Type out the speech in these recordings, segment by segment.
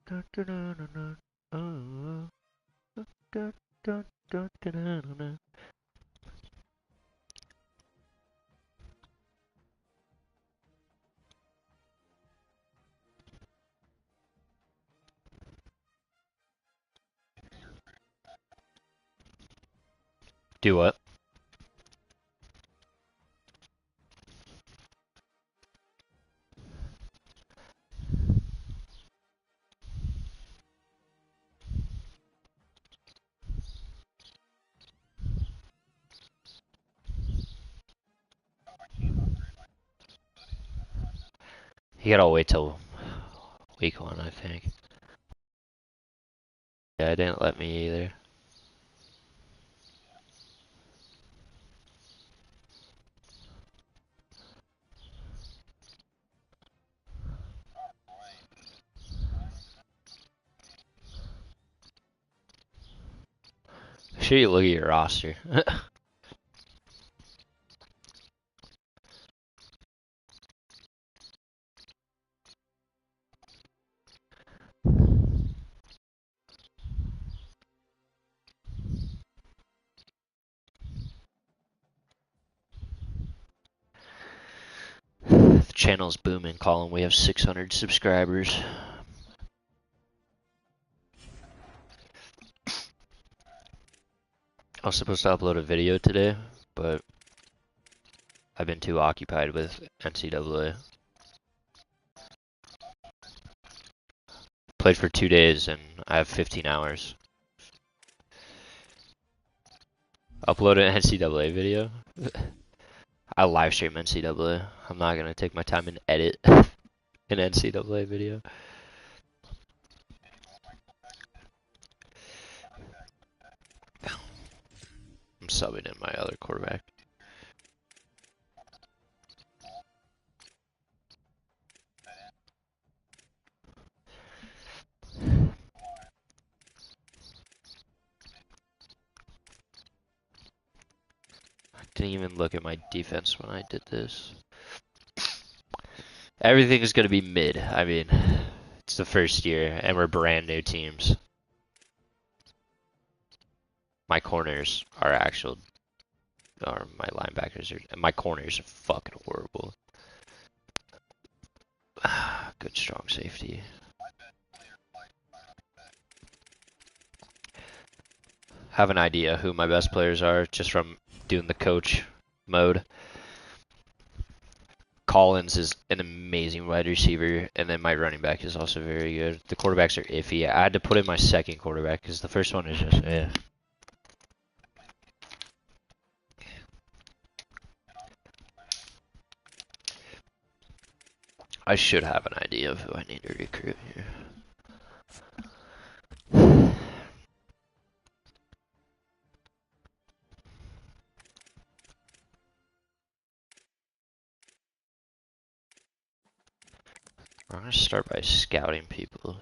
Do what? You gotta wait till week 1, I think. Yeah, it didn't let me either. Should you look at your roster? The channel's booming, Colin. We have 600 subscribers. I was supposed to upload a video today, but I've been too occupied with NCAA. Played for 2 days and I have 15 hours. Upload an NCAA video? I live stream NCAA. I'm not gonna take my time and edit an NCAA video. I'm subbing in my other quarterback. I didn't even look at my defense when I did this. Everything is gonna be mid. I mean, it's the first year and we're brand new teams. My corners are actual, or my linebackers are, my corners are fucking horrible. Good strong safety. Have an idea who my best players are just from doing the coach mode. Collins is an amazing wide receiver, and then my running back is also very good. The quarterbacks are iffy. I had to put in my second quarterback because the first one is just eh. I should have an idea of who I need to recruit here. I'm gonna start by scouting people.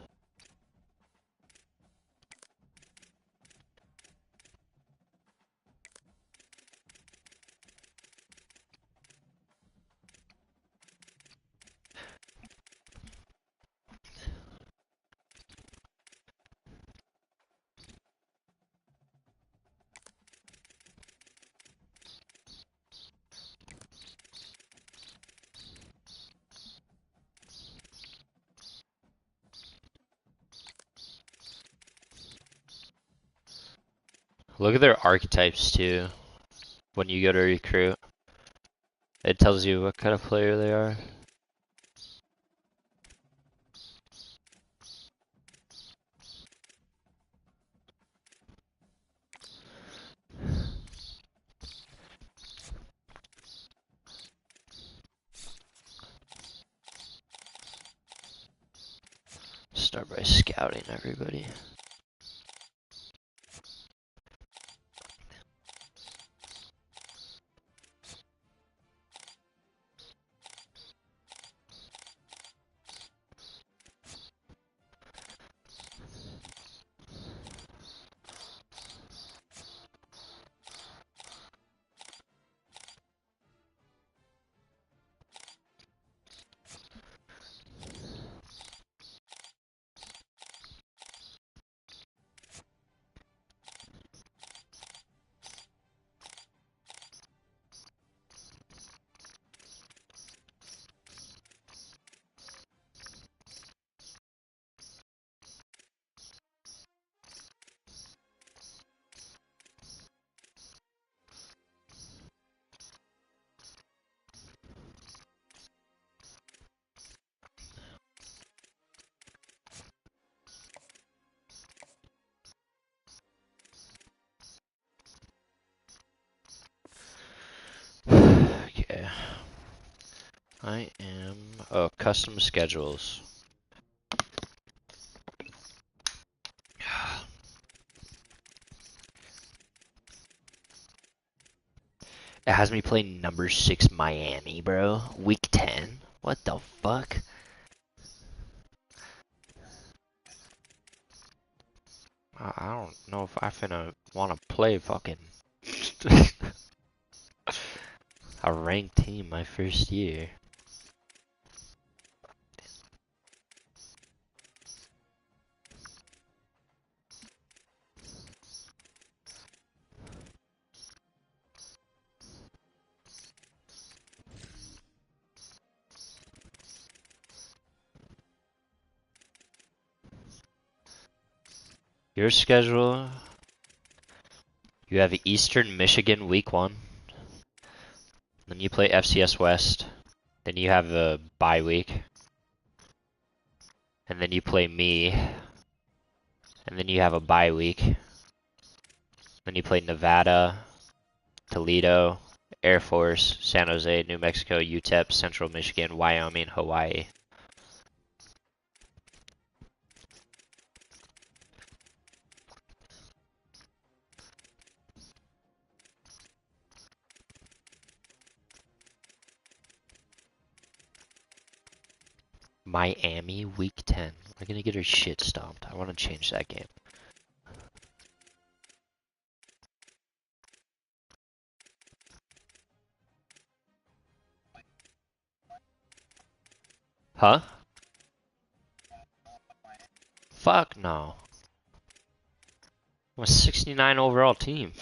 Look at their archetypes too. When you go to recruit, it tells you what kind of player they are. Start by scouting everybody. I am, oh, custom schedules. It has me playing number 6 Miami, bro. Week 10? What the fuck? I don't know if I finna wanna play fucking a ranked team my first year. Your schedule, you have Eastern Michigan week 1. Then you play FCS West. Then you have the bye week. And then you play me. And then you have a bye week. Then you play Nevada, Toledo, Air Force, San Jose, New Mexico, UTEP, Central Michigan, Wyoming, Hawaii. Miami week 10. We're gonna get her shit stomped. I wanna change that game. Huh? Fuck no. I'm a 69 overall team.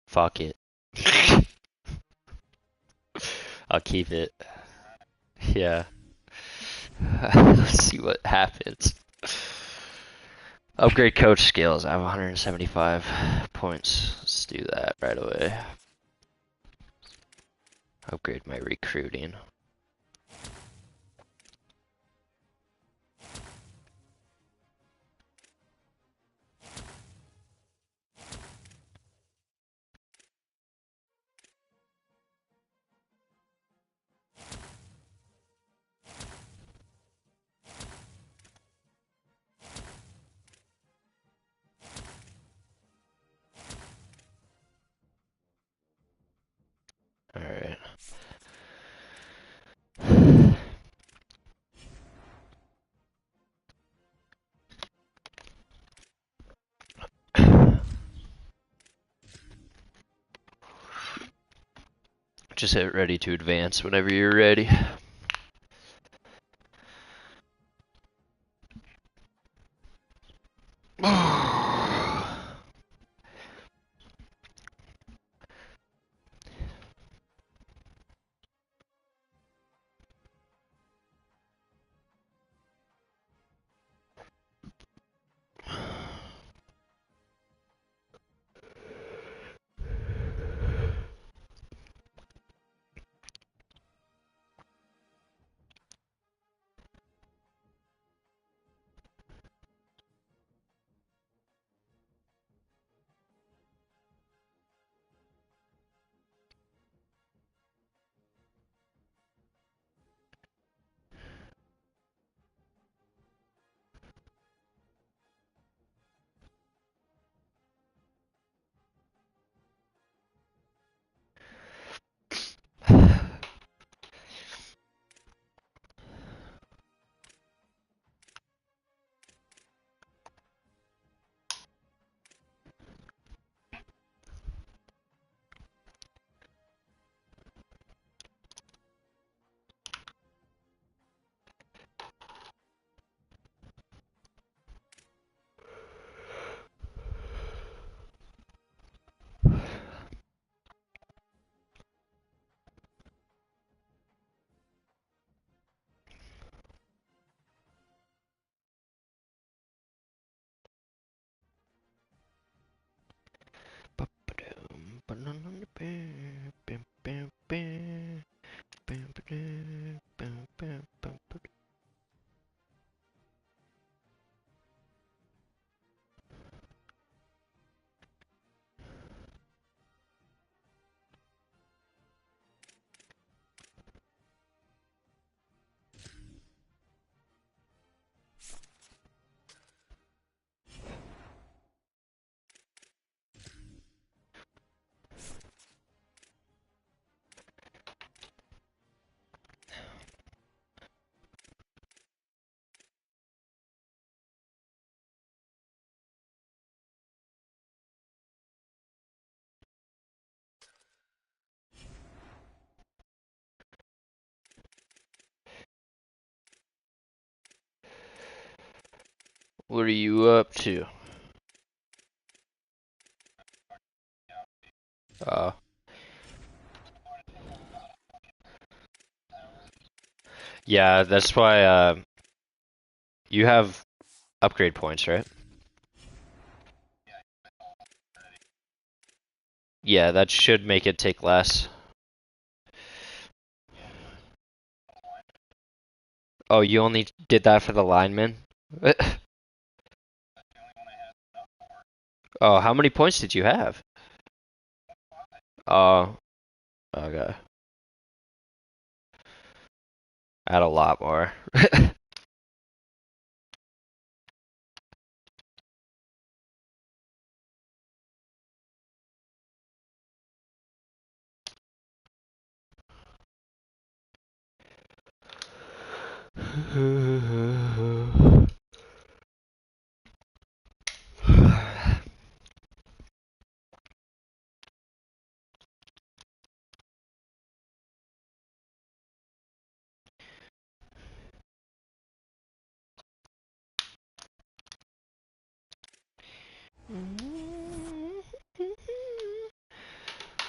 Fuck it. I'll keep it. Yeah. Let's see what happens. Upgrade coach skills. I have 175 points. Let's do that right away. Upgrade my recruiting. Alright. Just hit ready to advance whenever you're ready. What are you up to? Yeah, that's why you have upgrade points, right? Yeah, that should make it take less. Oh, you only did that for the lineman? Oh, how many points did you have? Oh, okay. I had a lot more.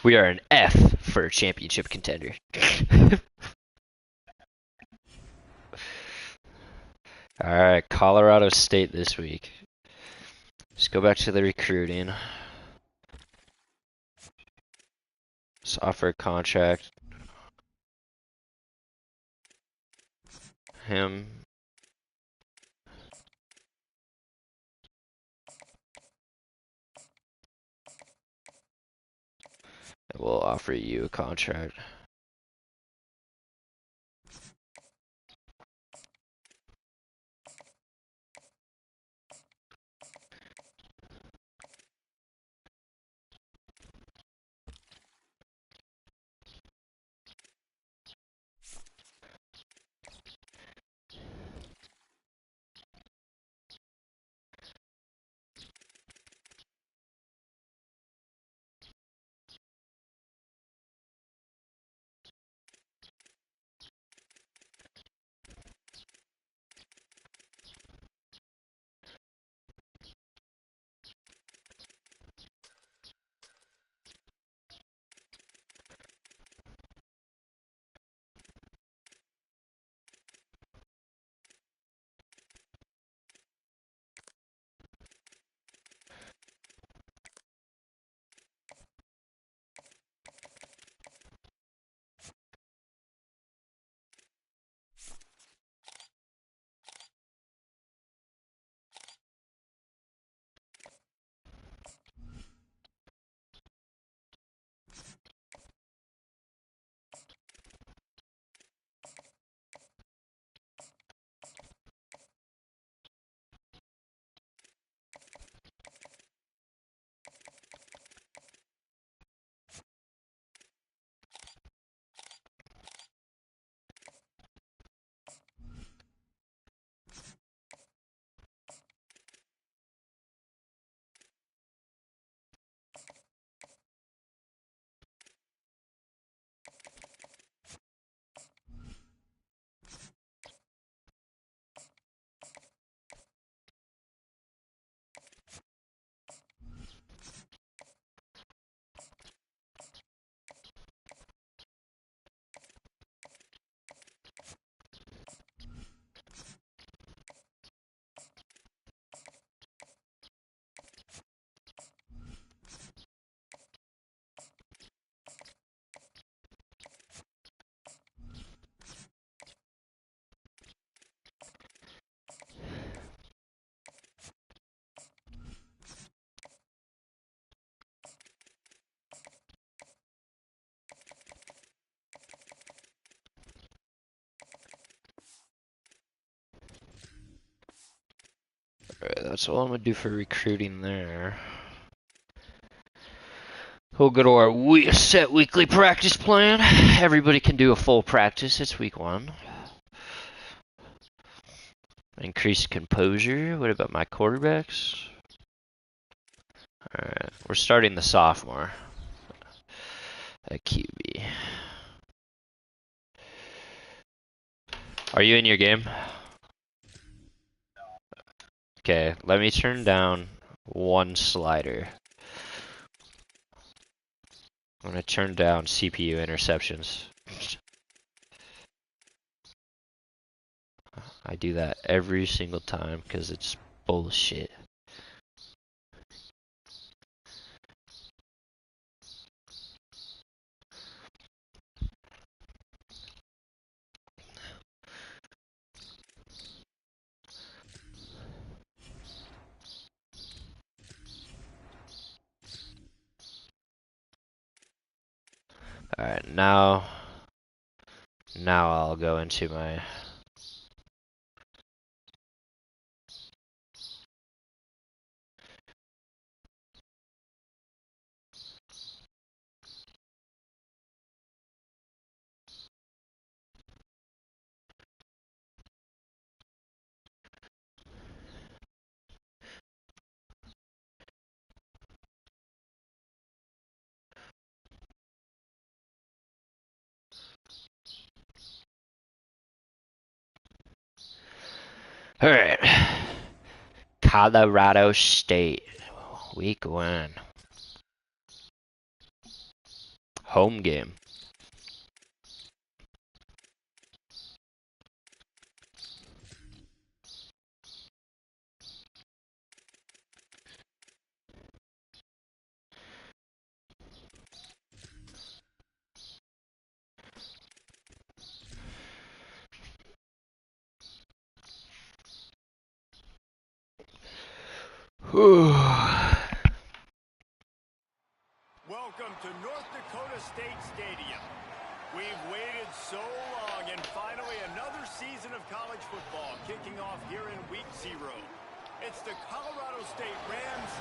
We are an F for a championship contender. Alright, Colorado State this week. Let's go back to the recruiting. Let's offer a contract. Him. And we'll offer you a contract. Alright, that's all I'm gonna do for recruiting there. We'll go to our set weekly practice plan. Everybody can do a full practice. It's week 1. Increased composure. What about my quarterbacks? Alright, we're starting the sophomore at QB. Are you in your game? Okay, let me turn down one slider. I'm gonna turn down CPU interceptions. I do that every single time because it's bullshit. Alright, now I'll go into my Alright. Colorado State. Week 1. Home game. Welcome to North Dakota State Stadium. We've waited so long, and finally another season of college football kicking off here in Week 0. It's the Colorado State Rams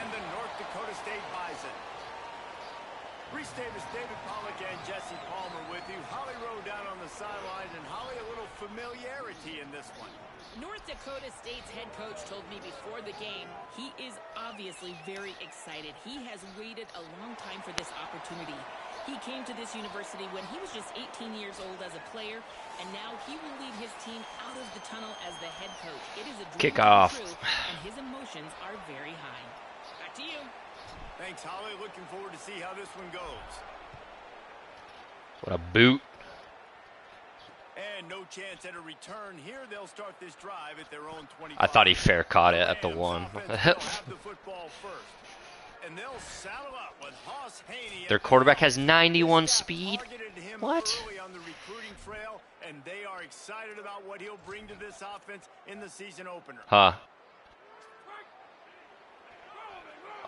and the North Dakota State Bison. Reese Davis, David Pollack, and Jesse Palmer with you. Holly Rowe down on the sideline, and Holly, a little familiarity in this one. North Dakota State's head coach told me before the game he is obviously very excited. He has waited a long time for this opportunity. He came to this university when he was just 18 years old as a player, and now he will lead his team out of the tunnel as the head coach. It is a dream come true, and his emotions are very high. Back to you. Thanks, Holly. Looking forward to see how this one goes. What a boot. And no chance at a return here. They'll start this drive at their own 25. I thought he fair caught it at the 1. Their quarterback has 91 speed. What? And they are excited about what he'll bring to this offense in the season opener. Huh.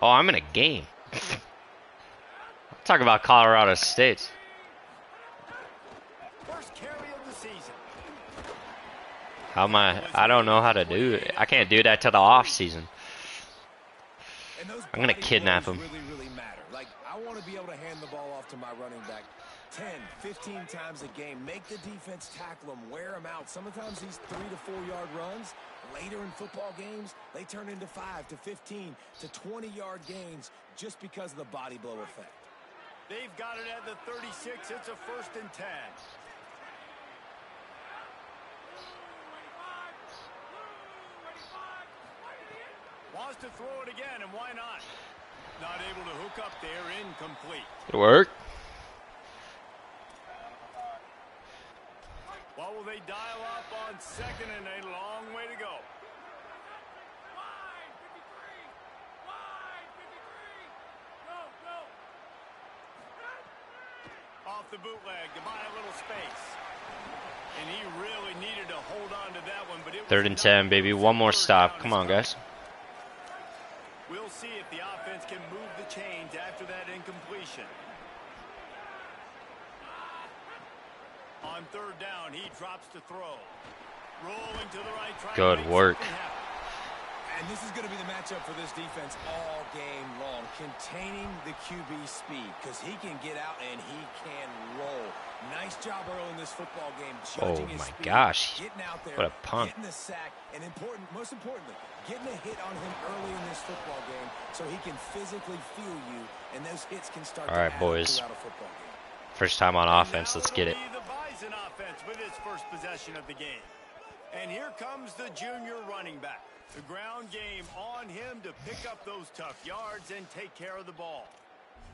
Oh, I'm in a game. Talk about Colorado State. First carry of the season. How am I don't know how to do it. I can't do that till the off season. I'm gonna kidnap him. Really matter. Like, I want to be able to hand the ball off to my running back 10, 15 times a game. Make the defense tackle him, wear him out. Sometimes these 3 to 4 yard runs later in football games, they turn into 5 to 15 to 20 yard gains just because of the body blow effect. They've got it at the 36. It's a 1st and 10. Wants to throw it again, and why not? Not able to hook up there, incomplete. It'll work. What will they dial up on 2nd and a long way to go? Off the bootleg to buy a little space. And he really needed to hold on to that one, but it was 3rd and 10, baby. One more stop. Come on, guys. We'll see if the offense can move the chains after that incompletion. On 3rd down, he drops to throw. Rolling to the right. Good work. And this is going to be the matchup for this defense all game long. Containing the QB speed, because he can get out and he can roll. Nice job early in this football game. Oh my gosh. Getting out there, what a punt. getting the sack, and most importantly, getting a hit on him early in this football game so he can physically feel you, and those hits can start all right, boys. throughout a football game. First time on offense. Let's get it. The Bison offense with its first possession of the game. And here comes the junior running back. The ground game on him to pick up those tough yards and take care of the ball.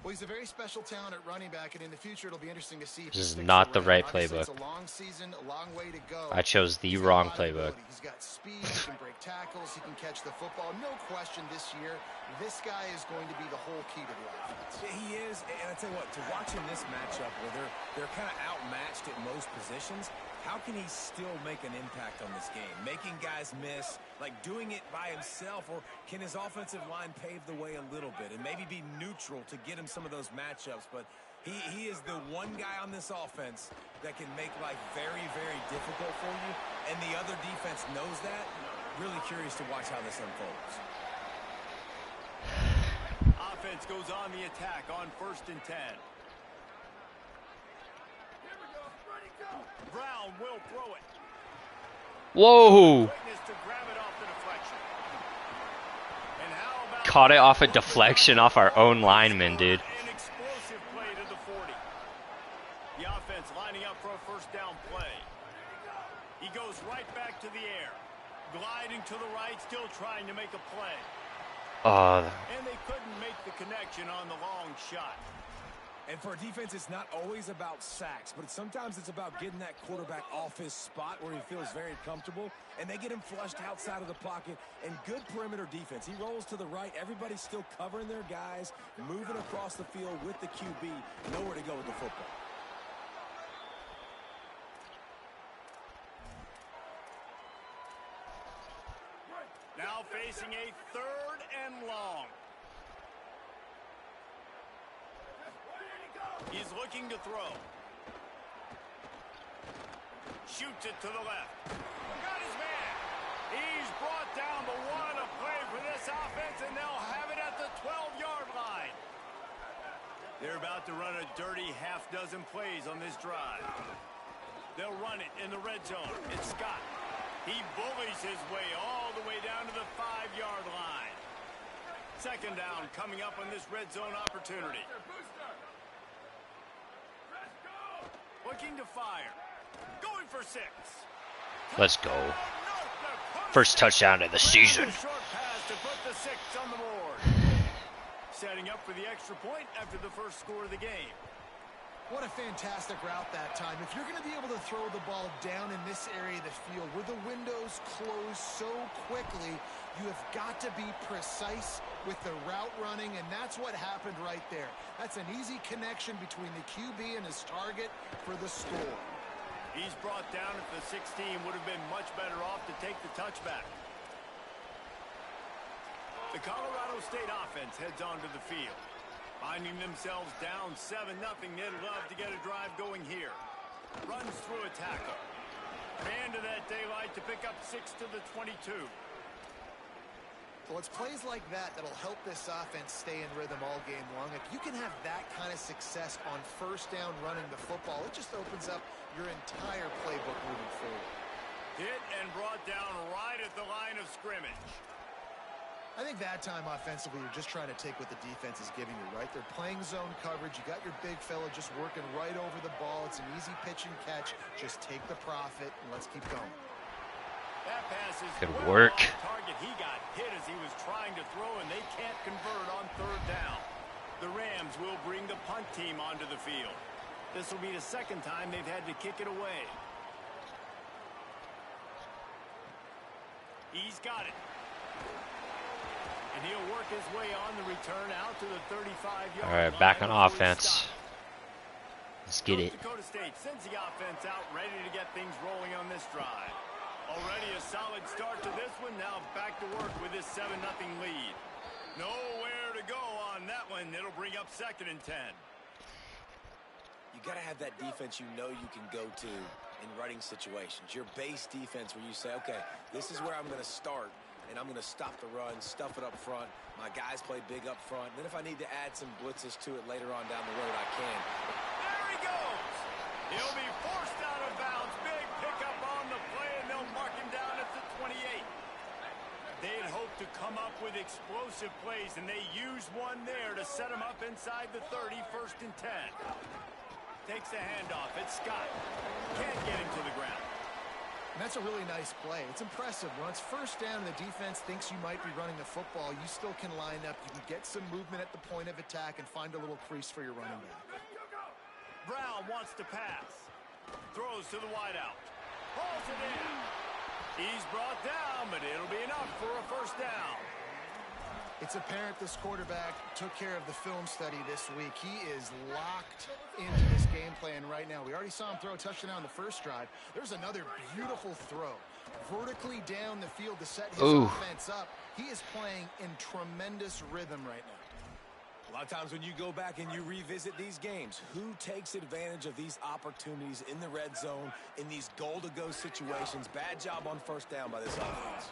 Well, he's a very special talent at running back, and in the future, it'll be interesting to see if This is he not sticks the around. right Obviously, playbook. It's a long season, a long way to go. I chose the He's got wrong a lot of playbook. ability. He's got speed, he can break tackles, he can catch the football. No question this year, this guy is going to be the whole key to the offense. He is, and I tell you what, to watch in this matchup where they're kind of outmatched at most positions, how can he still make an impact on this game? Making guys miss, like doing it by himself, or can his offensive line pave the way a little bit and maybe be neutral to get him some of those matchups? But he is the one guy on this offense that can make life very, very difficult for you, and the other defense knows that. Really curious to watch how this unfolds. Offense goes on the attack on 1st and 10. Brown will throw it. Whoa! Quickness to grab it off the deflection. And how about Caught it off a deflection off our own lineman, dude. an explosive play to the 40. The offense lining up for a 1st down play. He goes right back to the air. Gliding to the right, still trying to make a play. And they couldn't make the connection on the long shot. And for a defense, it's not always about sacks, but sometimes it's about getting that quarterback off his spot where he feels very comfortable, and they get him flushed outside of the pocket. And good perimeter defense. He rolls to the right. Everybody's still covering their guys, moving across the field with the QB. Nowhere to go with the football. Now facing a 3rd and long. He's looking to throw. Shoots it to the left. Got his man. He's brought down, but what a play for this offense, and they'll have it at the 12-yard line. They're about to run a dirty half-dozen plays on this drive. They'll run it in the red zone. It's Scott. He bullies his way all the way down to the 5-yard line. 2nd down coming up on this red zone opportunity. Looking to fire. Going for 6. Let's go. First touchdown of the season. Short pass to put the 6 on the board. Setting up for the extra point after the 1st score of the game. What a fantastic route that time. If you're going to be able to throw the ball down in this area of the field where the windows close so quickly, you have got to be precise with the route running, and that's what happened right there. That's an easy connection between the QB and his target for the score. He's brought down at the 16. Would have been much better off to take the touchback. The Colorado State offense heads onto the field. Finding themselves down 7-0, they'd love to get a drive going here. Runs through a tackle. Man to that daylight to pick up 6 to the 22. Well, it's plays like that that'll help this offense stay in rhythm all game long. If you can have that kind of success on 1st down running the football, it just opens up your entire playbook moving forward. Hit and brought down right at the line of scrimmage. I think that time offensively, you're just trying to take what the defense is giving you, right? They're playing zone coverage. You got your big fella just working right over the ball. It's an easy pitch and catch. Just take the profit and let's keep going. That pass is Good well work. off target. He got hit as he was trying to throw, and they can't convert on 3rd down. The Rams will bring the punt team onto the field. This will be the 2nd time they've had to kick it away. He's got it. And he'll work his way on the return out to the 35-yard line. All right, back on before he offense. stops. Let's get it. North Dakota State sends the offense out, ready to get things rolling on this drive. Already a solid start to this one. Now back to work with this 7-0 lead. Nowhere to go on that one. It'll bring up 2nd and 10. You got to have that defense you know you can go to in running situations. Your base defense where you say, okay, this is where I'm going to start, and I'm going to stop the run, stuff it up front. My guys play big up front. Then if I need to add some blitzes to it later on down the road, I can. There he goes. He'll be forced out of bounds. Big pickup on the play, and they'll mark him down at the 28. They'd hoped to come up with explosive plays, and they used one there to set him up inside the 30, 1st and 10. Takes the handoff. It's Scott. Can't get him to the ground. And that's a really nice play. It's impressive. When it's first down and the defense thinks you might be running the football, you still can line up. You can get some movement at the point of attack and find a little crease for your running back. Brown wants to pass. Throws to the wideout. Hauls it in. He's brought down, but it'll be enough for a first down. It's apparent this quarterback took care of the film study this week. He is locked into this game plan right now. We already saw him throw a touchdown on the first drive. There's another beautiful throw. Vertically down the field to set his offense up. He is playing in tremendous rhythm right now. A lot of times when you go back and you revisit these games, who takes advantage of these opportunities in the red zone, in these goal-to-go situations? Bad job on first down by this offense.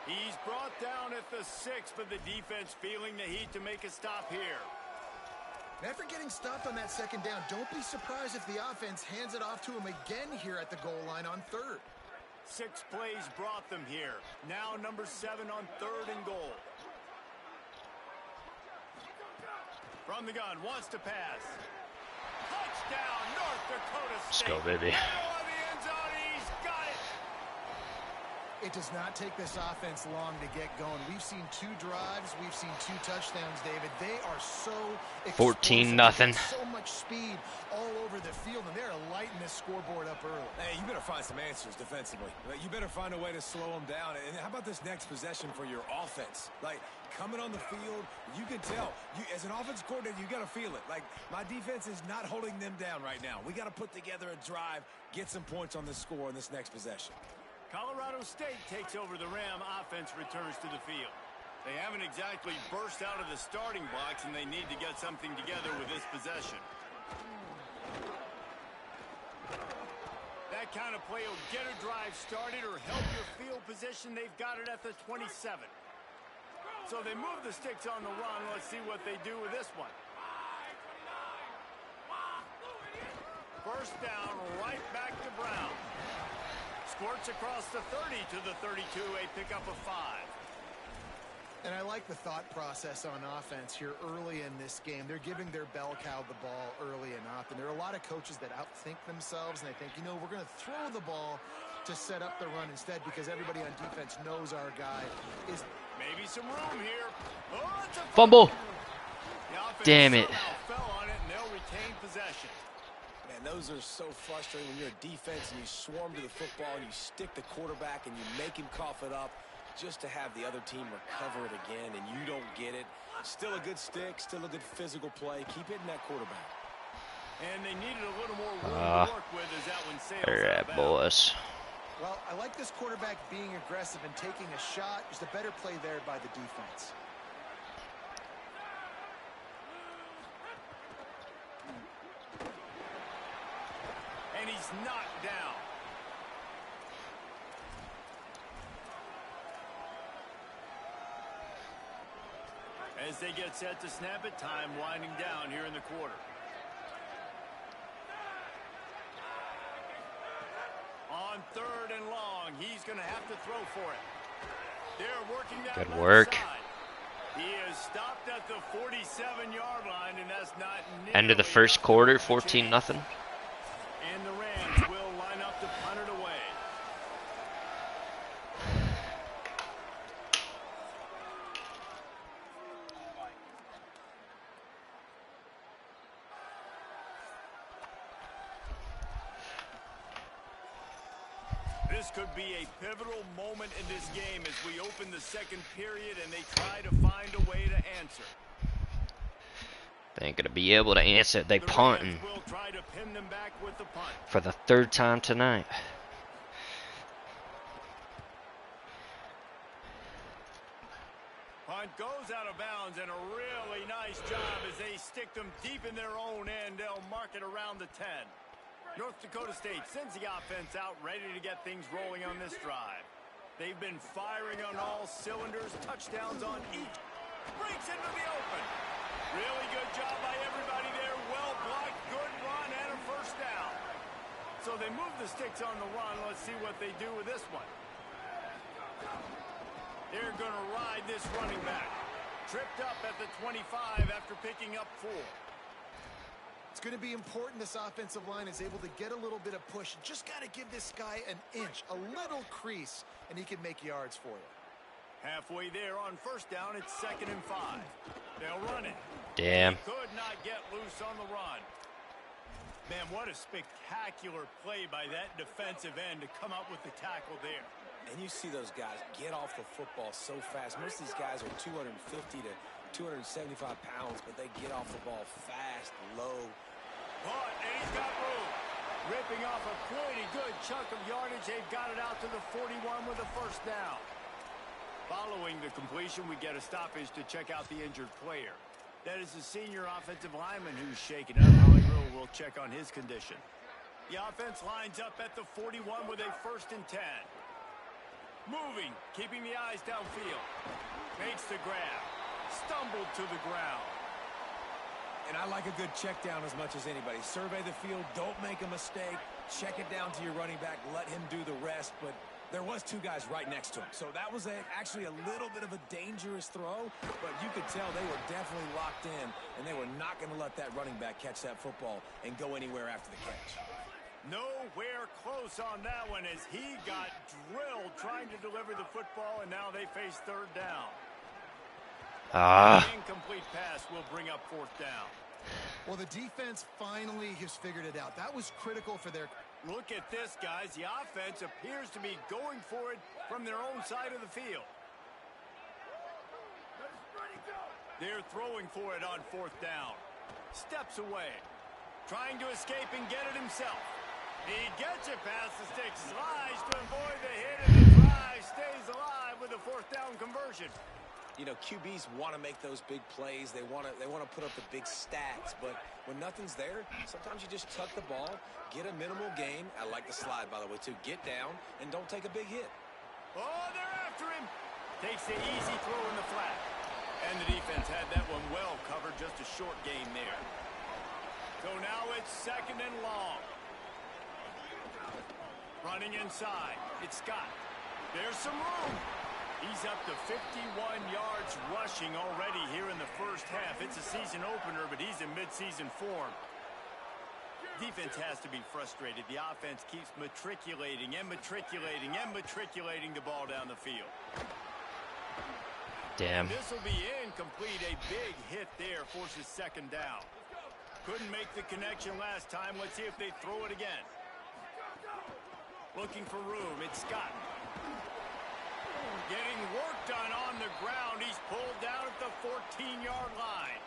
He's brought down at the 6, but the defense feeling the heat to make a stop here. After getting stopped on that second down, don't be surprised if the offense hands it off to him again here at the goal line on third. 6 plays brought them here. Now number 7 on 3rd and goal. From the gun, wants to pass. Touchdown, North Dakota State. Let's go, baby. Middle of the end zone, he's got it. It does not take this offense long to get going. We've seen 2 drives. We've seen 2 touchdowns, David. They are so explosive. 14-0. So much speed all over the field, and they're lighting this scoreboard up early. Hey, you better find some answers defensively. You better find a way to slow them down. And how about this next possession for your offense? Like, coming on the field, you can tell. As an offensive coordinator, you got to feel it. Like, my defense is not holding them down right now. We got to put together a drive, get some points on the score on this next possession. Colorado State takes over the Ram. Offense returns to the field. They haven't exactly burst out of the starting box, and they need to get something together with this possession. That kind of play will get a drive started or help your field position. They've got it at the 27. So they move the sticks on the run. Let's see what they do with this one. First down, right back to Brown. Squirts across the 30 to the 32, a pickup of 5. And I like the thought process on offense here early in this game. They're giving their bell cow the ball early and often. There are a lot of coaches that outthink themselves, and they think, you know, we're going to throw the ball to set up the run instead because everybody on defense knows our guy is... Maybe some room here. Oh, it's a Fumble. Damn Damn it. Fell on it, and they'll retain possession. Man, those are so frustrating when you're a defense and you swarm to the football and you stick the quarterback and you make him cough it up just to have the other team recover it again and you don't get it. Still a good stick, still a good physical play. Keep hitting that quarterback. And they needed a little more room to work with as that one sails All out of right, bounds. boys. Well, I like this quarterback being aggressive and taking a shot. Just a better play there by the defense. And he's knocked down. As they get set to snap it, time winding down here in the quarter. On 3rd and long, he's going to have to throw for it. They're working that Good left work. side. He is stopped at the 47-yard line, and that's not End of the nearly first enough to quarter, win the 14-0. game. And the Rams will line up to punt it away. This could be a pivotal moment in this game as we open the second period and they try to find a way to answer. They ain't gonna be able to answer. They The punting Rams will try to pin them back with the punt. for the 3rd time tonight. Punt goes out of bounds, and a really nice job as they stick them deep in their own end. They'll mark it around the 10. North Dakota State sends the offense out, ready to get things rolling on this drive. They've been firing on all cylinders, touchdowns on each. Breaks into the open. Really good job by everybody there. Well blocked, good run, and a first down. So they move the sticks on the run. Let's see what they do with this one. They're going to ride this running back. Tripped up at the 25 after picking up 4. It's going to be important this offensive line is able to get a little bit of push. Just got to give this guy an inch, a little crease, and he can make yards for you. Halfway there on first down, it's 2nd and 5. They'll run it. Damn. He could not get loose on the run. Man, what a spectacular play by that defensive end to come up with the tackle there. And you see those guys get off the football so fast. Most of these guys are 250 to 275 pounds, but they get off the ball fast, low. But, and he's got room. Ripping off a pretty good chunk of yardage. They've got it out to the 41 with a first down. Following the completion, we get a stoppage to check out the injured player. That is the senior offensive lineman who's shaken up. Hollywood will check on his condition. The offense lines up at the 41 with a 1st and 10. Moving, keeping the eyes downfield. Makes the grab. Stumbled to the ground. And I like a good check down as much as anybody. Survey the field, don't make a mistake. Check it down to your running back, let him do the rest. But there was 2 guys right next to him. So that was actually a little bit of a dangerous throw, but you could tell they were definitely locked in, and they were not going to let that running back catch that football and go anywhere after the catch. Nowhere close on that one as he got drilled trying to deliver the football, and now they face 3rd down. Incomplete pass will bring up 4th down. Well, the defense finally has figured it out. That was critical for their... Look at this, guys. The offense appears to be going for it from their own side of the field. They're throwing for it on 4th down. Steps away. Trying to escape and get it himself. He gets it past the sticks. Slides to avoid the hit, and the drive stays alive with a 4th down conversion. You know, QBs want to make those big plays. They want to put up the big stats. But when nothing's there, sometimes you just tuck the ball, get a minimal gain. I like the slide, by the way, too. Get down and don't take a big hit. Oh, they're after him. Takes the easy throw in the flat. And the defense had that one well covered. Just a short gain there. So now it's 2nd and long. Running inside. It's Scott. There's some room. He's up to 51 yards rushing already here in the first half. It's a season opener, but he's in midseason form. Defense has to be frustrated. The offense keeps matriculating and matriculating and matriculating the ball down the field. Damn. This will be incomplete. A big hit there forces 2nd down. Couldn't make the connection last time. Let's see if they throw it again. Looking for room. It's Scott. Getting work done on the ground. He's pulled down at the 14-yard line.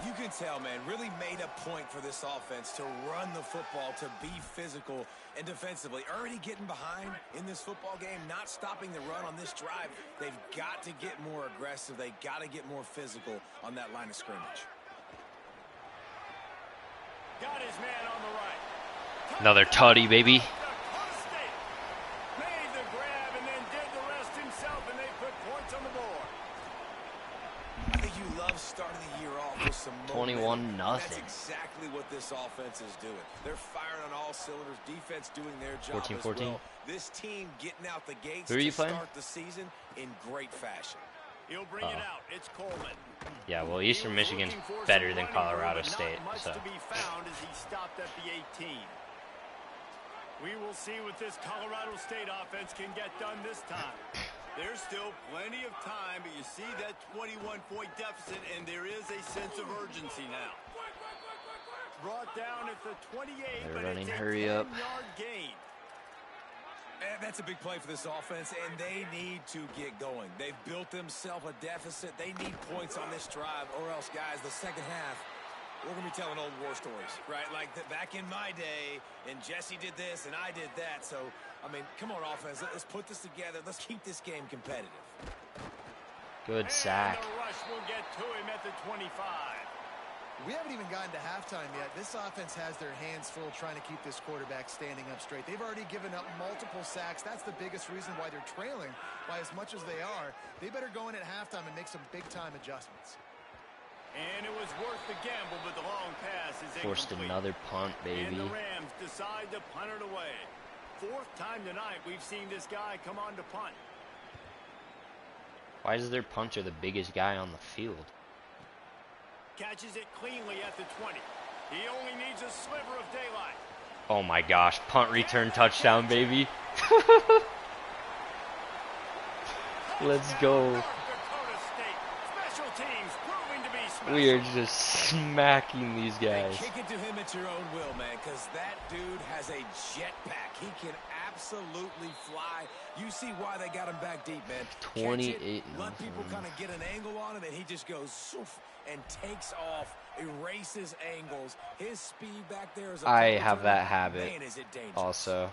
You can tell, man, really made a point for this offense to run the football, to be physical and defensively. Already getting behind in this football game, not stopping the run on this drive. They've got to get more aggressive. They've got to get more physical on that line of scrimmage. Got his man on the right. Another tutty, baby. Made the grab and then did the rest himself, and they put points on the board. I think you love starting the year off with some 21-0. That's exactly what this offense is doing. They're firing on all cylinders. Defense doing their job 14-14. as well. This team getting out the gates Who are you to playing? start the season in great fashion. He'll bring it out. It's Coleman. Yeah, well, Eastern Michigan's better than Colorado State, Not much so. to be found as he stopped at the 18. We will see what this Colorado State offense can get done this time. There's still plenty of time, but you see that 21-point deficit, and there is a sense of urgency now. Brought down at the 28, They're but running, it's a hurry up. 10-yard gain. And that's a big play for this offense, and they need to get going. They've built themselves a deficit. They need points on this drive, or else, guys, the second half, we're going to be telling old war stories, right? Like back in my day, and Jesse did this, and I did that. So, I mean, come on, offense. Let's put this together. Let's keep this game competitive. Good sack. And the rush will get to him at the 25. We haven't even gotten to halftime yet. This offense has their hands full trying to keep this quarterback standing up straight. They've already given up multiple sacks. That's the biggest reason why they're trailing by as much as they are. They better go in at halftime and make some big-time adjustments. And it was worth the gamble, but the long pass is Forced incomplete. another punt, baby. And the Rams decide to punt it away. 4th time tonight we've seen this guy come on to punt. Why is their punter the biggest guy on the field? Catches it cleanly at the 20. He only needs a sliver of daylight. Oh my gosh, punt return touchdown, baby. Let's go. North Dakota State. Special teams proving to be special. We are just smacking these guys. Kick it to him at your own will, man, because that dude has a jetpack. He can absolutely fly. You see why they got him back deep, man. 28. Let people kind of get an angle on him, and he just goes soof, and takes off, erases angles. His speed back there is a I have that habit man, is it dangerous. also.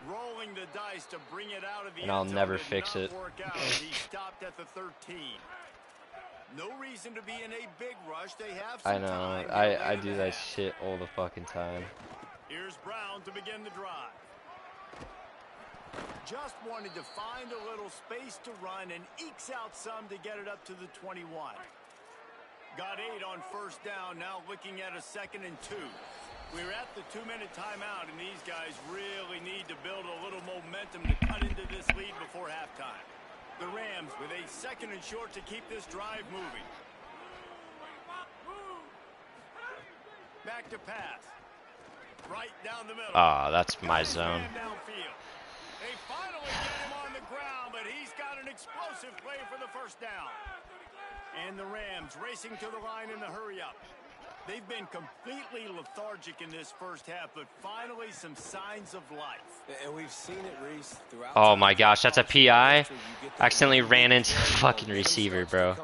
Rolling the dice to bring it out of the And I'll end zone never did fix not it. work out. He stopped at the 13. No reason to be in a big rush. They have some I know. time. I do that shit all the fucking time. Here's Brown to begin the drive. Just wanted to find a little space to run and ekes out some to get it up to the 21. Got 8 on first down, now looking at a 2nd and 2. We're at the 2-minute timeout, and these guys really need to build a little momentum to cut into this lead before halftime. The Rams with a 2nd and short to keep this drive moving. Back to pass. Right down the middle. Ah, that's my zone. Downfield. They finally get him on the ground, but he's got an explosive play for the first down. And the Rams racing to the line in the hurry-up. They've been completely lethargic in this first half, but finally some signs of life. And we've seen it, Reese, throughout. Oh my gosh, that's a PI. Accidentally ran into the fucking receiver, bro.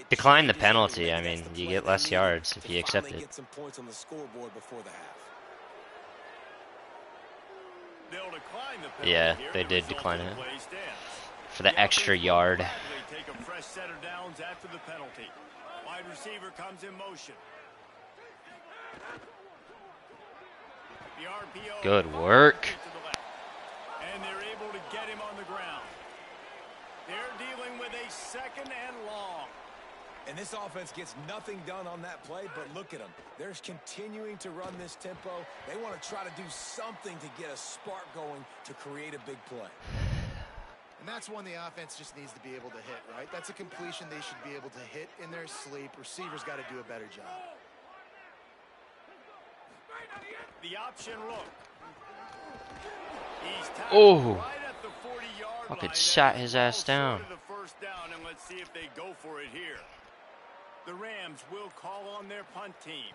Decline the penalty. I mean, you get less yards if you accept it. Get some points on the scoreboard before the half. They'll decline the penalty Yeah, here. they The did result decline of the it. play stands. For the extra yard. They take a fresh set of downs after the penalty. Wide receiver comes in motion. The RPO. Good work. And they're able to get him on the ground. They're dealing with a 2nd and long. And this offense gets nothing done on that play, but look at them. They're continuing to run this tempo. They want to try to do something to get a spark going to create a big play. And that's one the offense just needs to be able to hit, right? That's a completion they should be able to hit in their sleep. Receivers got to do a better job. The option look. He's Oh. right at the 40-yard Fucking line. sat his ass down. The first down, and let's see if they go for it here. The Rams will call on their punt team.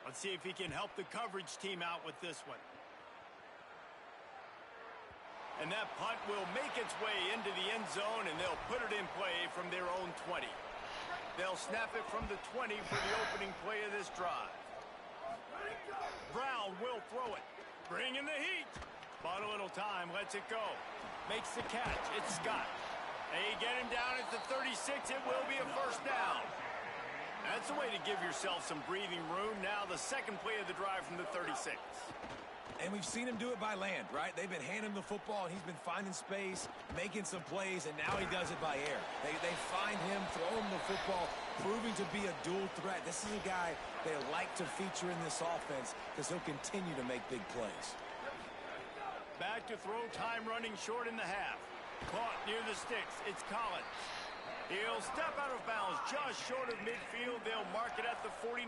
Let's see if he can help the coverage team out with this one. And that punt will make its way into the end zone, and they'll put it in play from their own 20. They'll snap it from the 20 for the opening play of this drive. Brown will throw it. Bring in the heat. Bought a little time, lets it go. Makes the catch. It's Scott. They get him down at the 36. It will be a first down. That's a way to give yourself some breathing room. Now the second play of the drive from the 36. And we've seen him do it by land, right? They've been handing him the football, and he's been finding space, making some plays, and now he does it by air. They find him, throw him the football, proving to be a dual threat. This is a guy they like to feature in this offense because he'll continue to make big plays. Back to throw, time running short in the half. Caught near the sticks. It's Collins. He'll step out of bounds just short of midfield. They'll mark it at the 49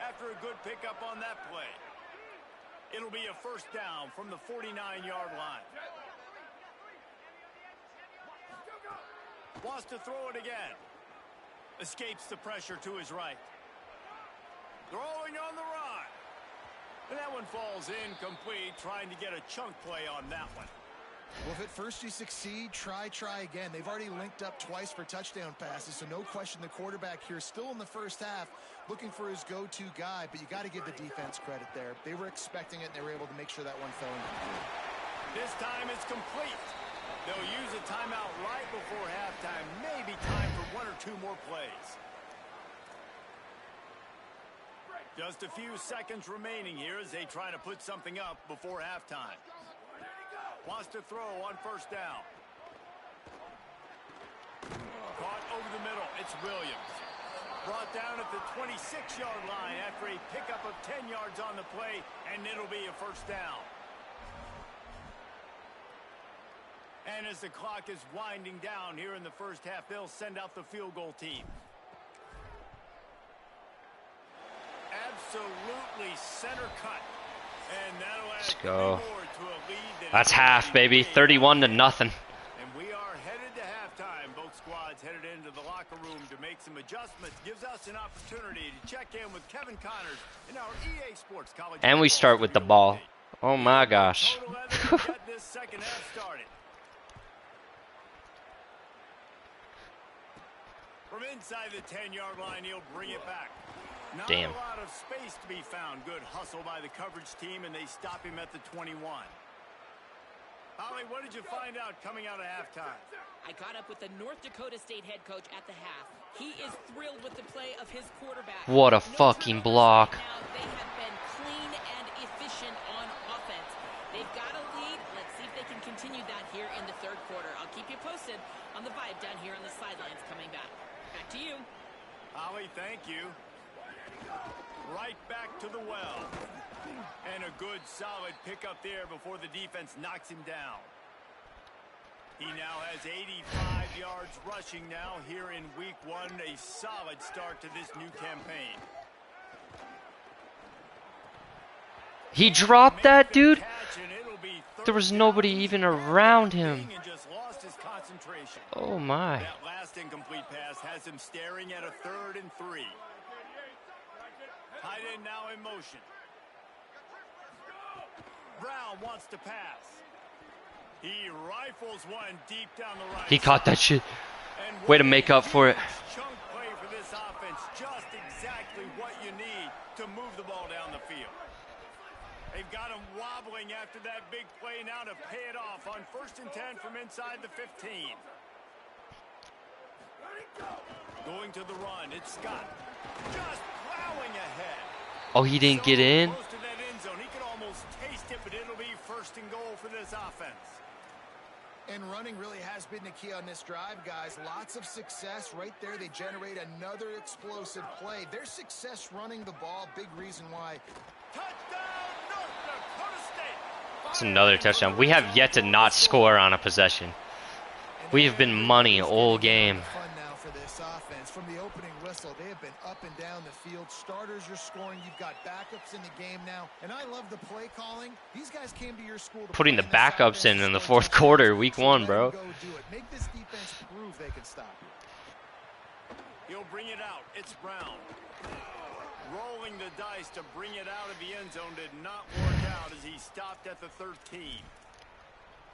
after a good pickup on that play. It'll be a first down from the 49-yard line. Wants to throw it again. Escapes the pressure to his right. Throwing on the run. And that one falls incomplete, trying to get a chunk play on that one. Well, if at first you succeed, try again. They've already linked up twice for touchdown passes, so no question the quarterback here still in the first half looking for his go-to guy, but you got to give the defense credit there. They were expecting it, and they were able to make sure that one fell incomplete. This time it's complete. They'll use a timeout right before halftime. Maybe time for 1 or 2 more plays. Just a few seconds remaining here as they try to put something up before halftime. Wants to throw on first down. Caught over the middle. It's Williams. Brought down at the 26-yard line after a pickup of 10 yards on the play, and it'll be a first down. And as the clock is winding down here in the first half, they'll send out the field goal team. Absolutely center cut. And that'll add Let's go. more to a lead that That's is half, baby. 31 to nothing. And we are headed to halftime. Both squads headed into the locker room to make some adjustments. Gives us an opportunity to check in with Kevin Connors in our EA Sports College. And we start with the ball. Oh my gosh. Get this second half started. From inside the 10-yard line, he'll bring it back. Not Damn. a lot of space to be found. Good hustle by the coverage team, and they stop him at the 21. Holly, what did you find out coming out of halftime? I caught up with the North Dakota State head coach at the half. He is thrilled with the play of his quarterback. What a No fucking turnovers block. right now. They have been clean and efficient on offense. They've got a lead. Let's see if they can continue that here in the third quarter. I'll keep you posted on the vibe down here on the sidelines coming back. Back to you. Holly, thank you. Right back to the well. And a good, solid pickup there before the defense knocks him down. He now has 85 yards rushing now here in week one. A solid start to this new campaign. He dropped that, dude? There was nobody even around him. Oh my. That last incomplete pass has him staring at a 3rd and 3. Tight end now in motion. Brown wants to pass. He rifles one deep down the right. He caught that shit. And Way to make up for it. Chunk play for this offense. Just exactly what you need to move the ball down the field. They've got him wobbling after that big play now to pay it off on 1st and 10 from inside the 15. Going to the run, it's Scott. Just plowing ahead. Oh, he didn't get in? Close to that end zone. He could almost taste it, but it'll be 1st and goal for this offense. And running really has been the key on this drive, guys. Lots of success right there. They generate another explosive play. Their success running the ball, big reason why. Touchdown, North Dakota State. It's another touchdown. We have yet to not score on a possession. We have been money all game. Fun now for this offense. From the opening whistle, they have been up and down the field. Starters are scoring. You've got backups in the game now. And I love the play calling. These guys came to your school to Putting the play backups this in the offense. 4th quarter, week 1, Let bro. them go do it. Make this defense prove they can stop you. He'll bring it out. It's Brown. Rolling the dice to bring it out of the end zone did not work out as he stopped at the 13.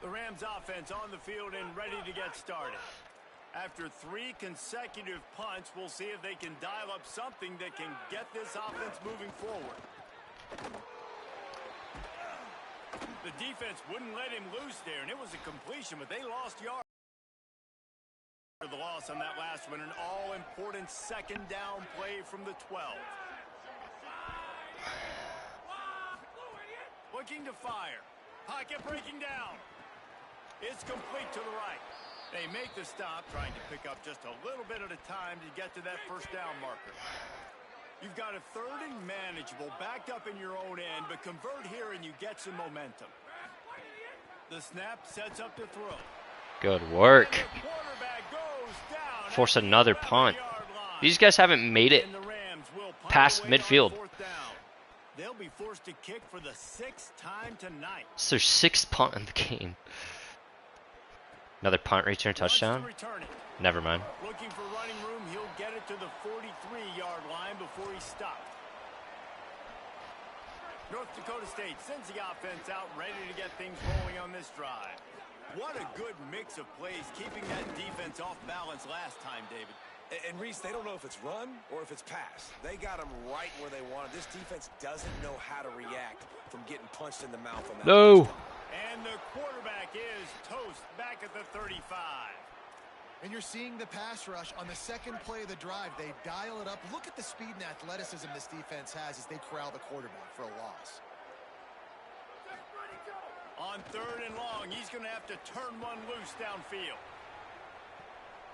The Rams offense on the field and ready to get started. After 3 consecutive punts, we'll see if they can dial up something that can get this offense moving forward. The defense wouldn't let him loose there, and it was a completion, but they lost yards. The loss on that last one, an all-important 2nd down play from the 12. Looking to fire. Pocket breaking down. It's complete to the right. They make the stop, trying to pick up just a little bit at a time to get to that 1st down marker. You've got a 3rd and manageable, backed up in your own end, but convert here and you get some momentum. The snap sets up to throw. Good work. And the quarterback goes down Force at the another 11-yard punt. line. These guys haven't made it And the Rams will punt past away on midfield. 4th down. They'll be forced to kick for the 6th time tonight. It's their 6th punt in the game. Another punt return touchdown? Wants to return it. Never mind. Looking for running room, he'll get it to the 43-yard line before he stopped. North Dakota State sends the offense out, ready to get things rolling on this drive. What a good mix of plays, keeping that defense off balance last time, David. And Reese, they don't know if it's run or if it's pass. They got them right where they want it. This defense doesn't know how to react from getting punched in the mouth on that. No. And the quarterback is toast back at the 35. And you're seeing the pass rush on the 2nd play of the drive. They dial it up. Look at the speed and athleticism this defense has as they corral the quarterback for a loss. On 3rd and long, he's going to have to turn one loose downfield.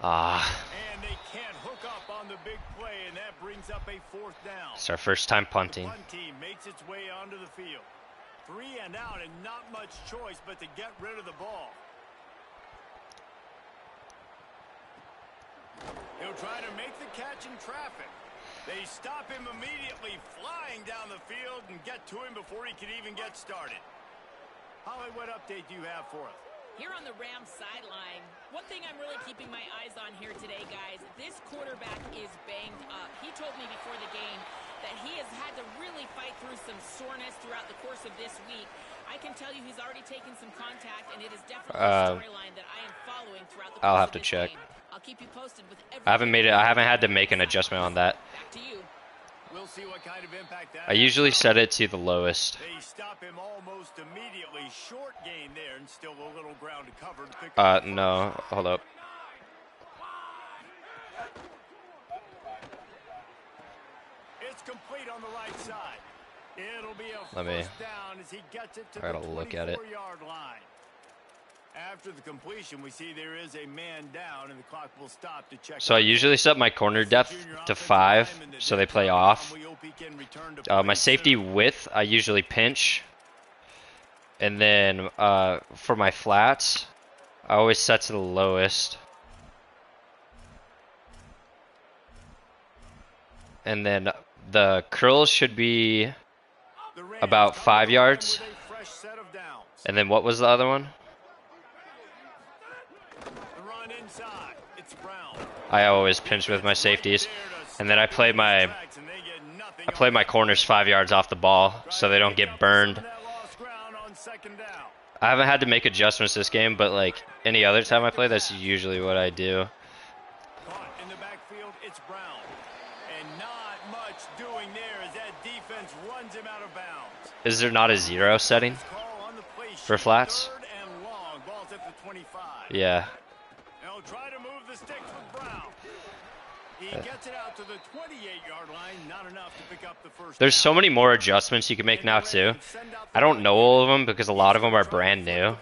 Ah. And they can't hook up on the big play, and that brings up a 4th down. It's our first time punting. The punt team makes its way onto the field. 3 and out, and not much choice but to get rid of the ball. He'll try to make the catch in traffic. They stop him immediately, flying down the field and get to him before he can even get started. Holly, what update do you have for us? Here on the Rams sideline, one thing I'm really keeping my eyes on here today, guys, this quarterback is banged up. He told me before the game that he has had to really fight through some soreness throughout the course of this week. I can tell you he's already taken some contact, and it is definitely a storyline that I am following throughout the course I'll have of to this check. game. I'll keep you posted with everything. I haven't had to make an adjustment on that. Back to you. We'll see what kind of impact that I usually set it to the lowest. They stop him almost immediately. Short gain there and still a little ground to cover. To pick No, hold up. It's complete on the right side. It'll be a Let me- first down as he gets it to I the gotta look at it. 24-yard line. After the completion, we see there is a man down, and the clock will stop to check. So I usually set my corner depth to 5, so they play off. My safety width, I usually pinch. And then for my flats, I always set to the lowest. And then the curls should be about 5 yards. And then what was the other one? I always pinch with my safeties. And then I play my corners 5 yards off the ball so they don't get burned. I haven't had to make adjustments this game, but like any other time I play, that's usually what I do. In the backfield, it's Brown. And not much doing there as that defense runs him out of bounds. Is there not a 0 setting for flats? Third and long. Ball's at the 25. Yeah. They'll try to move the sticks with Brown. He gets it out to the 28-yard line. Not enough to pick up the first There's down. so many more adjustments you can make now too. I don't know all of them because a lot of them are brand new.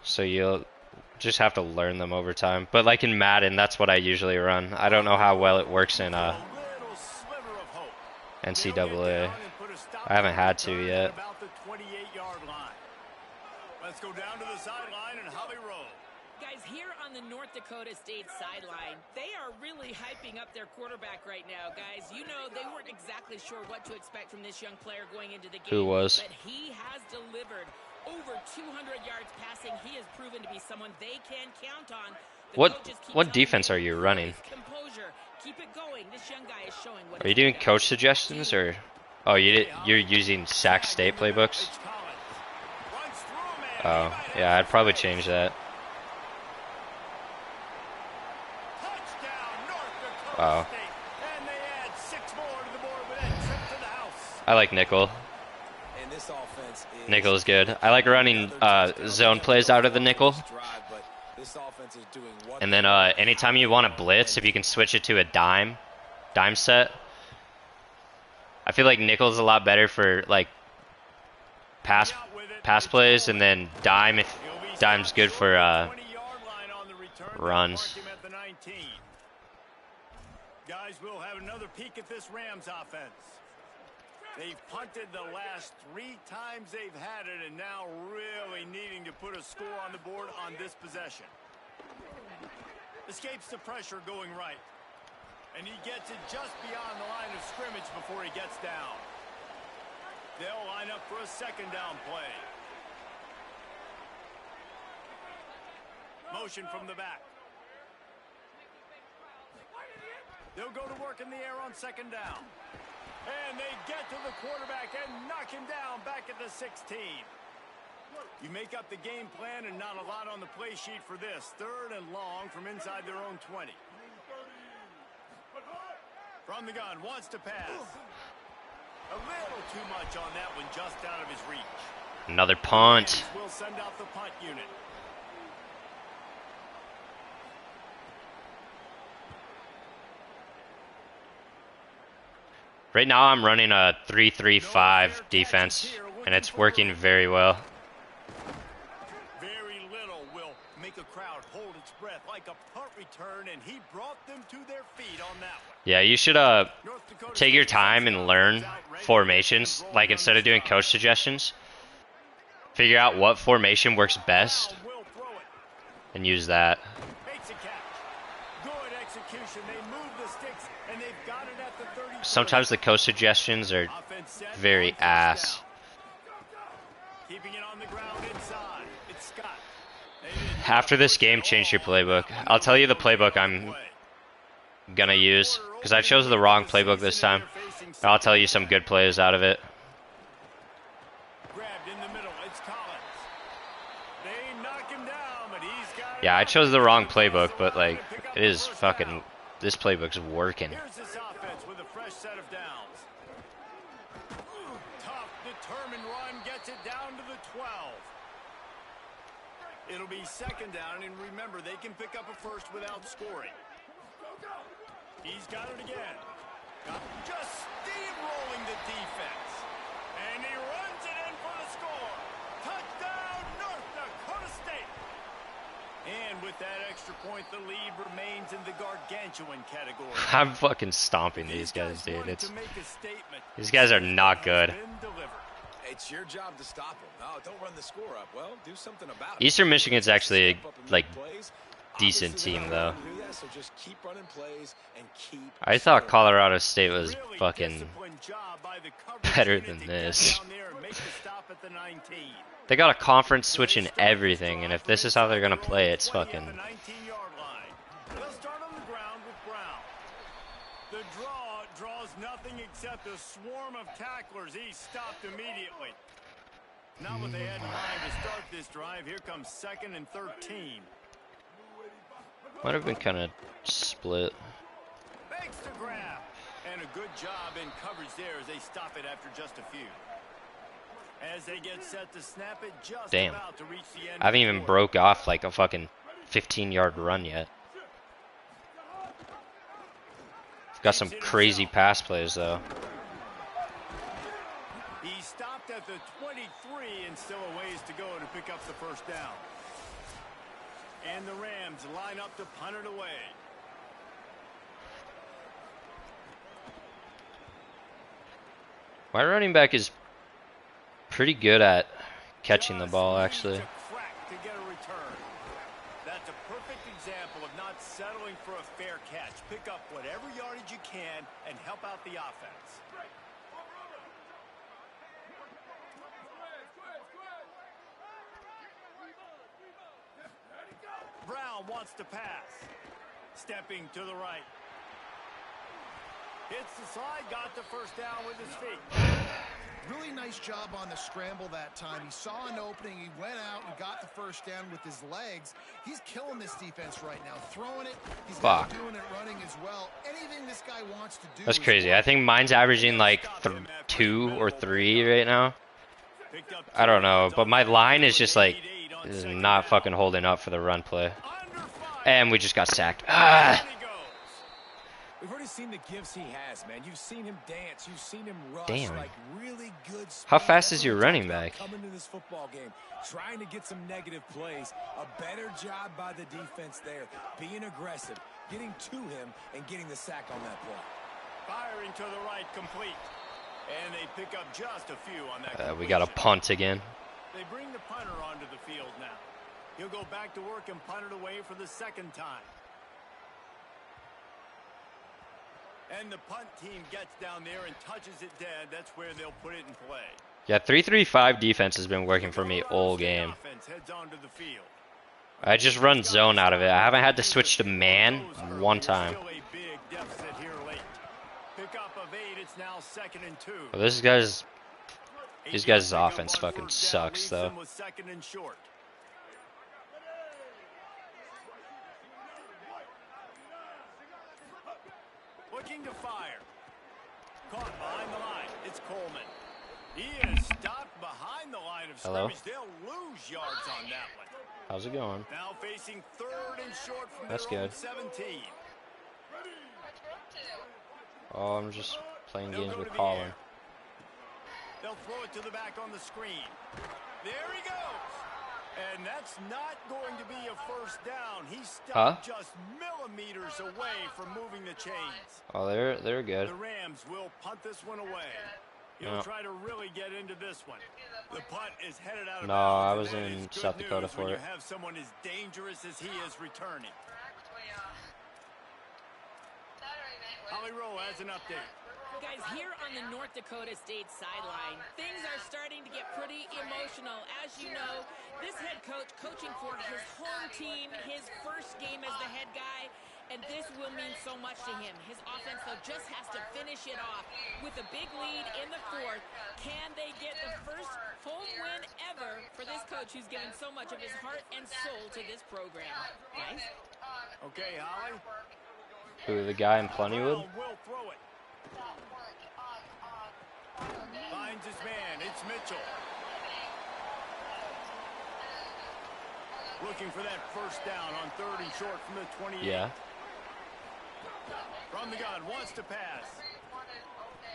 So you'll just have to learn them over time. But like in Madden, that's what I usually run. I don't know how well it works in NCAA. I haven't had to yet. About the 28-yard line. Let's go down to the sideline and Holly roll. Guys, here on the North Dakota State sideline, they are really hyping up their quarterback right now, guys. You know, they weren't exactly sure what to expect from this young player going into the game. Who was? But he has delivered over 200 yards passing. He has proven to be someone they can count on. What defense are you running? Composure. Keep it going. This young guy is showing what Are you doing coach suggestions or? Oh, you're using Sac State playbooks? Oh, yeah, I'd probably change that. Oh. I like nickel. Nickel is good. I like running zone plays out of the nickel. And then anytime you want to blitz, if you can switch it to a dime set. I feel like nickel is a lot better for like pass plays, and then dime if dime's good for runs. Guys, we'll have another peek at this Rams offense. They've punted the last 3 times they've had it, and now really needing to put a score on the board on this possession. Escapes the pressure going right. And he gets it just beyond the line of scrimmage before he gets down. They'll line up for a second down play. Motion from the back. They'll go to work in the air on second down. And they get to the quarterback and knock him down back at the 16. You make up the game plan and not a lot on the play sheet for this. Third and long from inside their own 20. From the gun, wants to pass. A little too much on that one, just out of his reach. Another punt. We'll send out the punt unit. Right now I'm running a 3-3-5 defense, and it's working very well. Very little will make a crowd hold its breath like a punt return, and he brought them to their feet on that one. Yeah, you should take your time and learn formations, like instead of doing coach suggestions. Figure out what formation works best and use that. Makes a catch. Good execution. They move the sticks, and they've got Sometimes the coach suggestions are very ass. Keeping it on the ground inside. It's Scott. After this game, change your playbook. I'll tell you the playbook I'm gonna use, because I chose the wrong playbook this time. I'll tell you some good plays out of it. Grabbed in the middle. It's Collins. They knock him down, but he's got Yeah, I chose the wrong playbook, but like, it is fucking, this playbook's working. Here's this offense with a fresh set of downs. Tough, determined run gets it down to the 12. It'll be second down, and remember, they can pick up a first without scoring. He's got it again. Just steamrolling the defense. And he runs it in for the score. Touchdown, North Dakota State. And with that extra point, the lead remains in the gargantuan category. I'm fucking stomping these guys, dude. To make a statement. These guys are not good. It's your job to stop them. No, don't run the score up. Well, do something about it. Eastern Michigan's actually a, like, decent team, though. So just keep running plays and keep I thought Colorado State was fucking better than this. They got a conference switch in everything, and if this is how they're gonna play, it's fucking... They'll start on the ground with Brown. The draw draws nothing except a swarm of tacklers. He's stopped immediately. Not what they had in mind to start this drive. Here comes 2nd and 13. Might have been kind of split. Makes the grab. And a good job in coverage there as they stop it after just a few. As they get set to snap it, just Damn. about to reach the end. I haven't even broke off like a fucking 15-yard run yet. Got some crazy pass plays though. He stopped at the 23 and still a ways to go to pick up the first down. And the Rams line up to punt it away. My running back is pretty good at catching the ball, actually. To get a return. That's a perfect example of not settling for a fair catch. Pick up whatever yardage you can and help out the offense. Brown wants to pass. Stepping to the right. Hits the slide, got the first down with his feet. Really nice job on the scramble that time. He saw an opening, he went out and got the first down with his legs. He's killing this defense right now. Throwing it, he's doing it running as well. Anything this guy wants to do. That's crazy. I think mine's averaging like 2 or 3 right now. I don't know, but my line is just like is not fucking holding up for the run play. And we just got sacked. Ah! We've already seen the gifts he has, man. You've seen him dance. You've seen him rush. Damn. Like really good speed. How fast is your running back? Coming to this football game, trying to get some negative plays. A better job by the defense there. Being aggressive, getting to him, and getting the sack on that play. Firing to the right, complete. And they pick up just a few on that. We got a punt again. They bring the punter onto the field now. He'll go back to work and punt it away for the second time. And the punt team gets down there and touches it dead. That's where they'll put it in play. Yeah, 3-3-5 defense has been working for me all game. I just run zone out of it. I haven't had to switch to man one time. Well, these guys' offense fucking sucks, though. Looking to fire. Caught behind the line. It's Coleman. He is stopped behind the line of scrimmage. They'll lose yards on that one. How's it going? Now facing 3rd and short from That's their own good. 17. Oh, I'm just playing games with Colin. They'll throw it to the back on the screen. There he goes. And that's not going to be a first down. He's stopped just millimeters away from moving the chains. Oh, they're good. The Rams will punt this one away. He'll try to really get into this one. The punt is headed out of bounds. No, I was in South Dakota for it. You have someone as dangerous as he is returning. Holly Rowe has an update. guys, here on the North Dakota State sideline, things are starting to get pretty emotional. As you know, this head coach coaching for his home team, his first game as the head guy, and this will mean so much to him. His offense, though, just has to finish it off with a big lead in the fourth. Can they get the first home win ever for this coach who's given so much of his heart and soul to this program? Guys? Okay, Holly. Who, the guy in Plentywood? Will throw it. Finds his man. It's Mitchell. Looking for that first down on 3rd and short from the 28. Yeah. From the gun, wants to pass.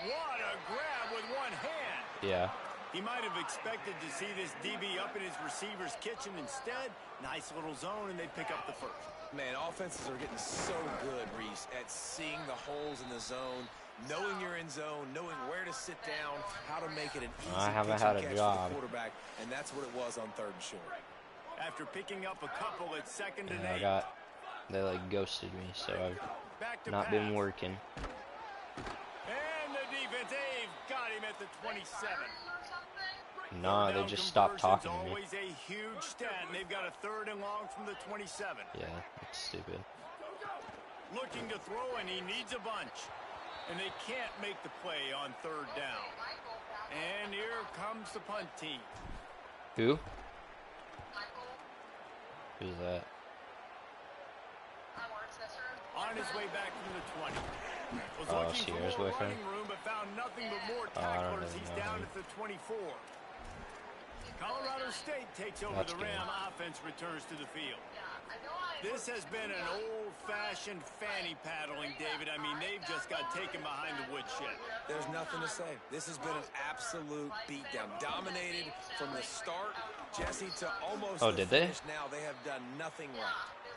What a grab with one hand. Yeah. He might have expected to see this DB up in his receiver's kitchen. Instead, nice little zone, and they pick up the first. Man, offenses are getting so good, Reese, at seeing the holes in the zone, knowing you're in zone, knowing where to sit down, how to make it an easy I haven't pitch had and a catch job. for the quarterback, and that's what it was on 3rd and short. After picking up a couple at 2nd and 8. They like ghosted me, so I've Back to not pass. been working. And the defense, they've got him at the 27. No, they Third just down stopped talking to conversion's me. always a huge stat, and they've got a 3rd and long from the 27. Yeah, it's stupid. Looking to throw, and he needs a bunch. And they can't make the play on 3rd down. And here comes the punt team. Who? Who's that? On his way back from the 20. Was Oh, looking for Sierra's more boyfriend? running room, but found nothing but more Oh, I don't tacklers. really He's know down him. at the 24. Colorado State takes over That's the good. Ram. Offense returns to the field. This has been an old-fashioned fanny paddling, David. I mean, they've just got taken behind the woodshed. There's nothing to say. This has been an absolute beatdown. Dominated from the start, Jesse, to almost Oh, the did they? finish. Now they have done nothing right.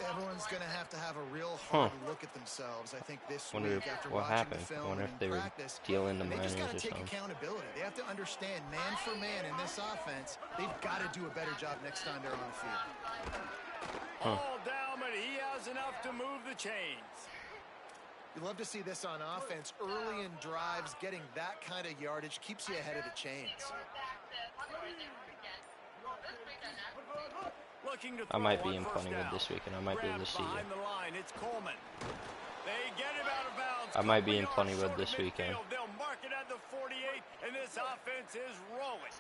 Everyone's going to have a real hard look at themselves. I think this Wonder week after what watching happened. the film I wonder and if in they were practice, dealing the and they just got minors to or take something. accountability. They have to understand man for man in this offense, they've got to do a better job next time they're on the field. All down, but he has enough to move the chains. You love to see this on offense. Early in drives, getting that kind of yardage keeps you ahead of the chains. Looking to I might throw be on in first Plentywood down. this week, and I might be able to Grabbed see you. behind the line. It's Coleman. They get him out of bounds. I might be in Couple yards Plentywood short this of weekend. midfield. They'll mark it at the 48, and this offense is rolling.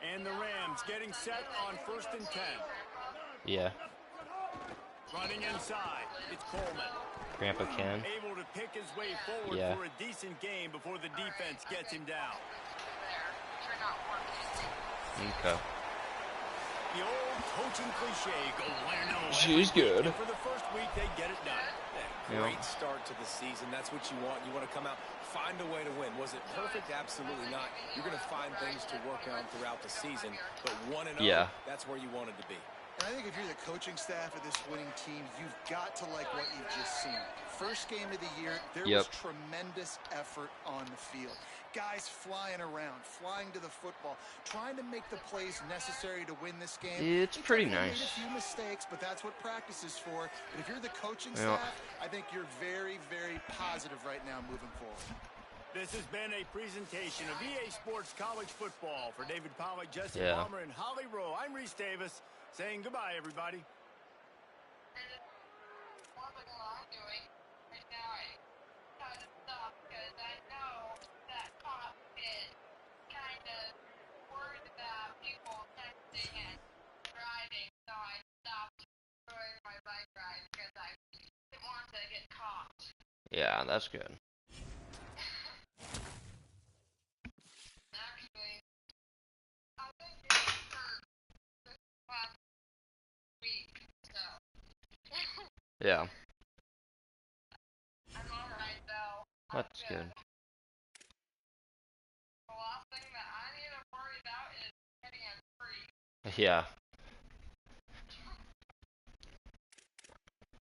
And the Rams getting set on 1st and 10. Yeah, Running inside. It's Coleman. Grandpa Ken. Able to pick his way forward Yeah. for a decent game before the defense gets him down. Okay. The old coaching cliche, go win and know. She's good. And for the first week, they get it done. Great start to the season. That's what you want. You want to come out, find a way to win. Was it perfect? Absolutely not. You're going to find things to work on throughout the season. But 1-0, Yeah. that's where you wanted to be. And I think if you're the coaching staff of this winning team, you've got to like what you've just seen. First game of the year, there was tremendous effort on the field. Guys flying around, flying to the football, trying to make the plays necessary to win this game. It's pretty definitely nice. Made a few mistakes, but that's what practice is for. But if you're the coaching staff, I think you're very, very positive right now moving forward. This has been a presentation of EA Sports College Football. For David Pollack, Jesse Yeah. Palmer, and Holly Rowe, I'm Reese Davis saying goodbye, everybody. Yeah, that's good. Yeah. I'm alright though. That's good. The last thing that I need to worry about is getting a free. Yeah.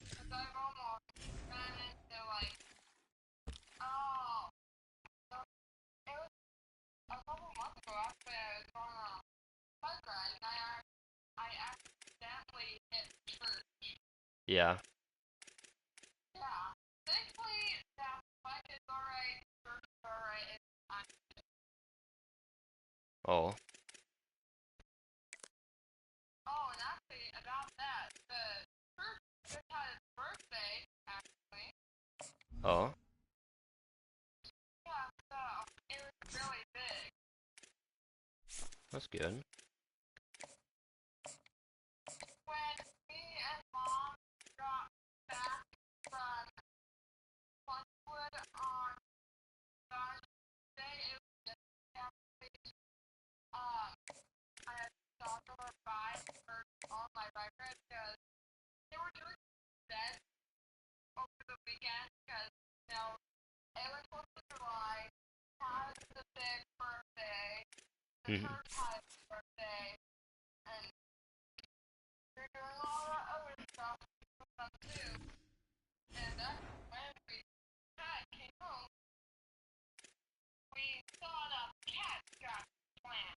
Because I've almost run into like, oh, so it was a couple months ago actually I was going on a bike ride and I accidentally hit church. Yeah. Yeah. Thankfully that bike is alright, church is Oh. Oh, and actually, about that, the church just had his birthday, actually. Oh. Yeah, so it was really big. That's good. When me and Mom got back from Funwood on Thursday, it was just actually, I had to stop over by for all my records because they were doing dead over the weekend because, you know, it was 4th of July, had the big birthday, the Mhm. church had his birthday, and they're doing all that other stuff with them too. And then when we came home, we saw the cat got plant.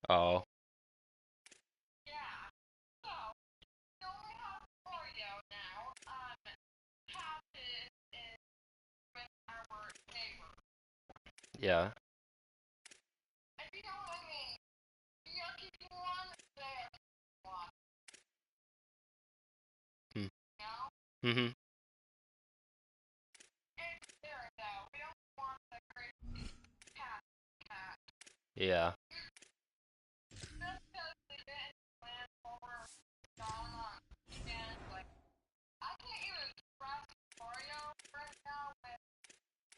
Oh. Yeah. So we only have Oreo now. Cat is with our neighbor. Yeah. If you know what I mean. We are keeping one, they are keeping one. Hmm. You know? Mhm. It's there though. We don't want the crazy cat. Yeah. Just because they didn't plan over Dawn on weekends, like, I can't even express Oreo right now with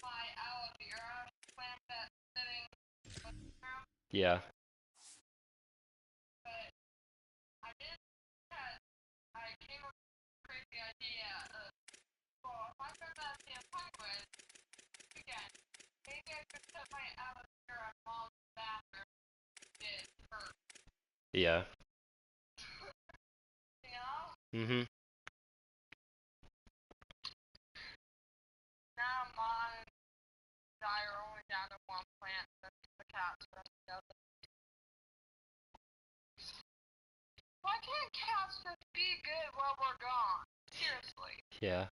my aloe vera plant that's sitting with the room, Yeah. but I did because I came up with the crazy idea of, well, if I'm gonna see a penguin weekend, maybe I could put my aloe vera in Mom's bathroom and get hurt, Yeah. you know? Mhm. Now Mom and I are only down to one plant, that's the cat's doesn't. Why can't cats just be good while we're gone? Seriously. Yeah.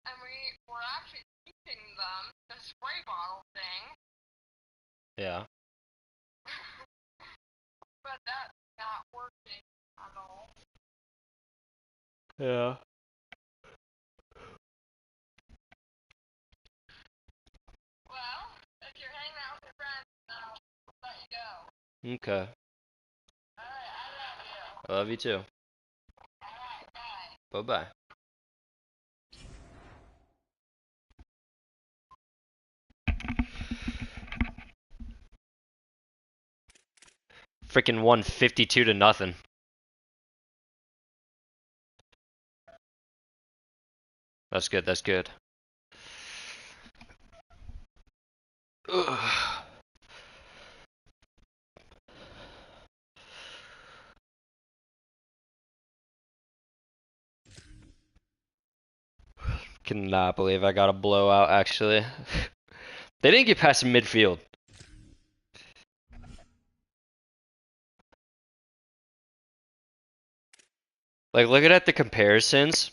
And we're actually teaching them the spray bottle thing, Yeah. but that's not working at all. Yeah. Well, if you're hanging out with your friends, I'll let you go. Okay. Alright, I love you. I love you too. Alright, bye. Bye-bye. Freaking won 52 to nothing. That's good. That's good. Ugh. Cannot believe I got a blowout, actually. They didn't get past midfield. Like, looking at the comparisons,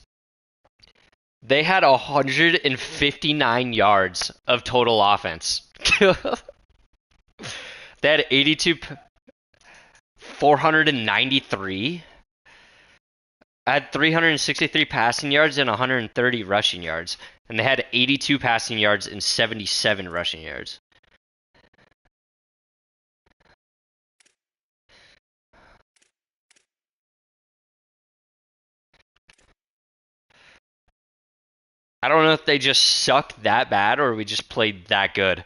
they had 159 yards of total offense. They had 493. I had 363 passing yards and 130 rushing yards. And they had 82 passing yards and 77 rushing yards. I don't know if they just sucked that bad or we just played that good.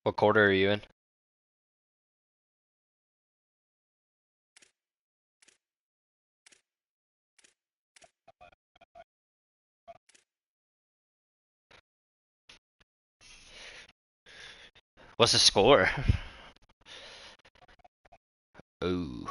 What quarter are you in? What's the score? Ooh.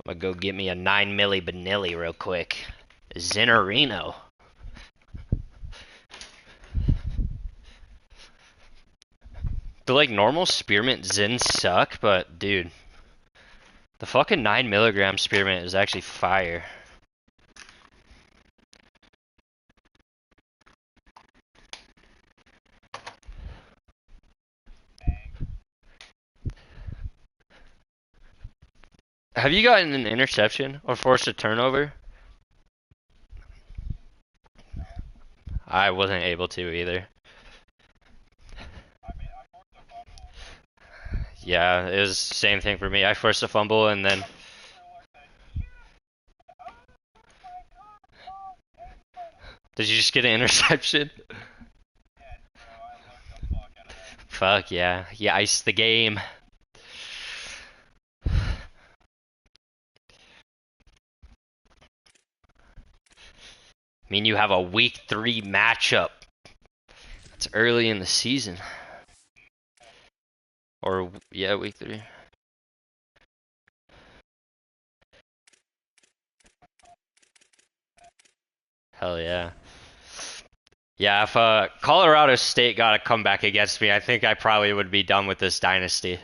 I'm gonna go get me a 9 milli Benelli real quick. Zinnerino. The like normal spearmint Zins suck, but dude, the fucking 9 milligram spearmint is actually fire. Have you gotten an interception or forced a turnover? I wasn't able to either. Yeah, it was the same thing for me. I forced a fumble and then... Did you just get an interception? Fuck yeah. You iced the game. I mean, you have a week 3 matchup. It's early in the season. Or, yeah, week 3. Hell yeah. Yeah, if Colorado State got to come back against me, I think I probably would be done with this dynasty.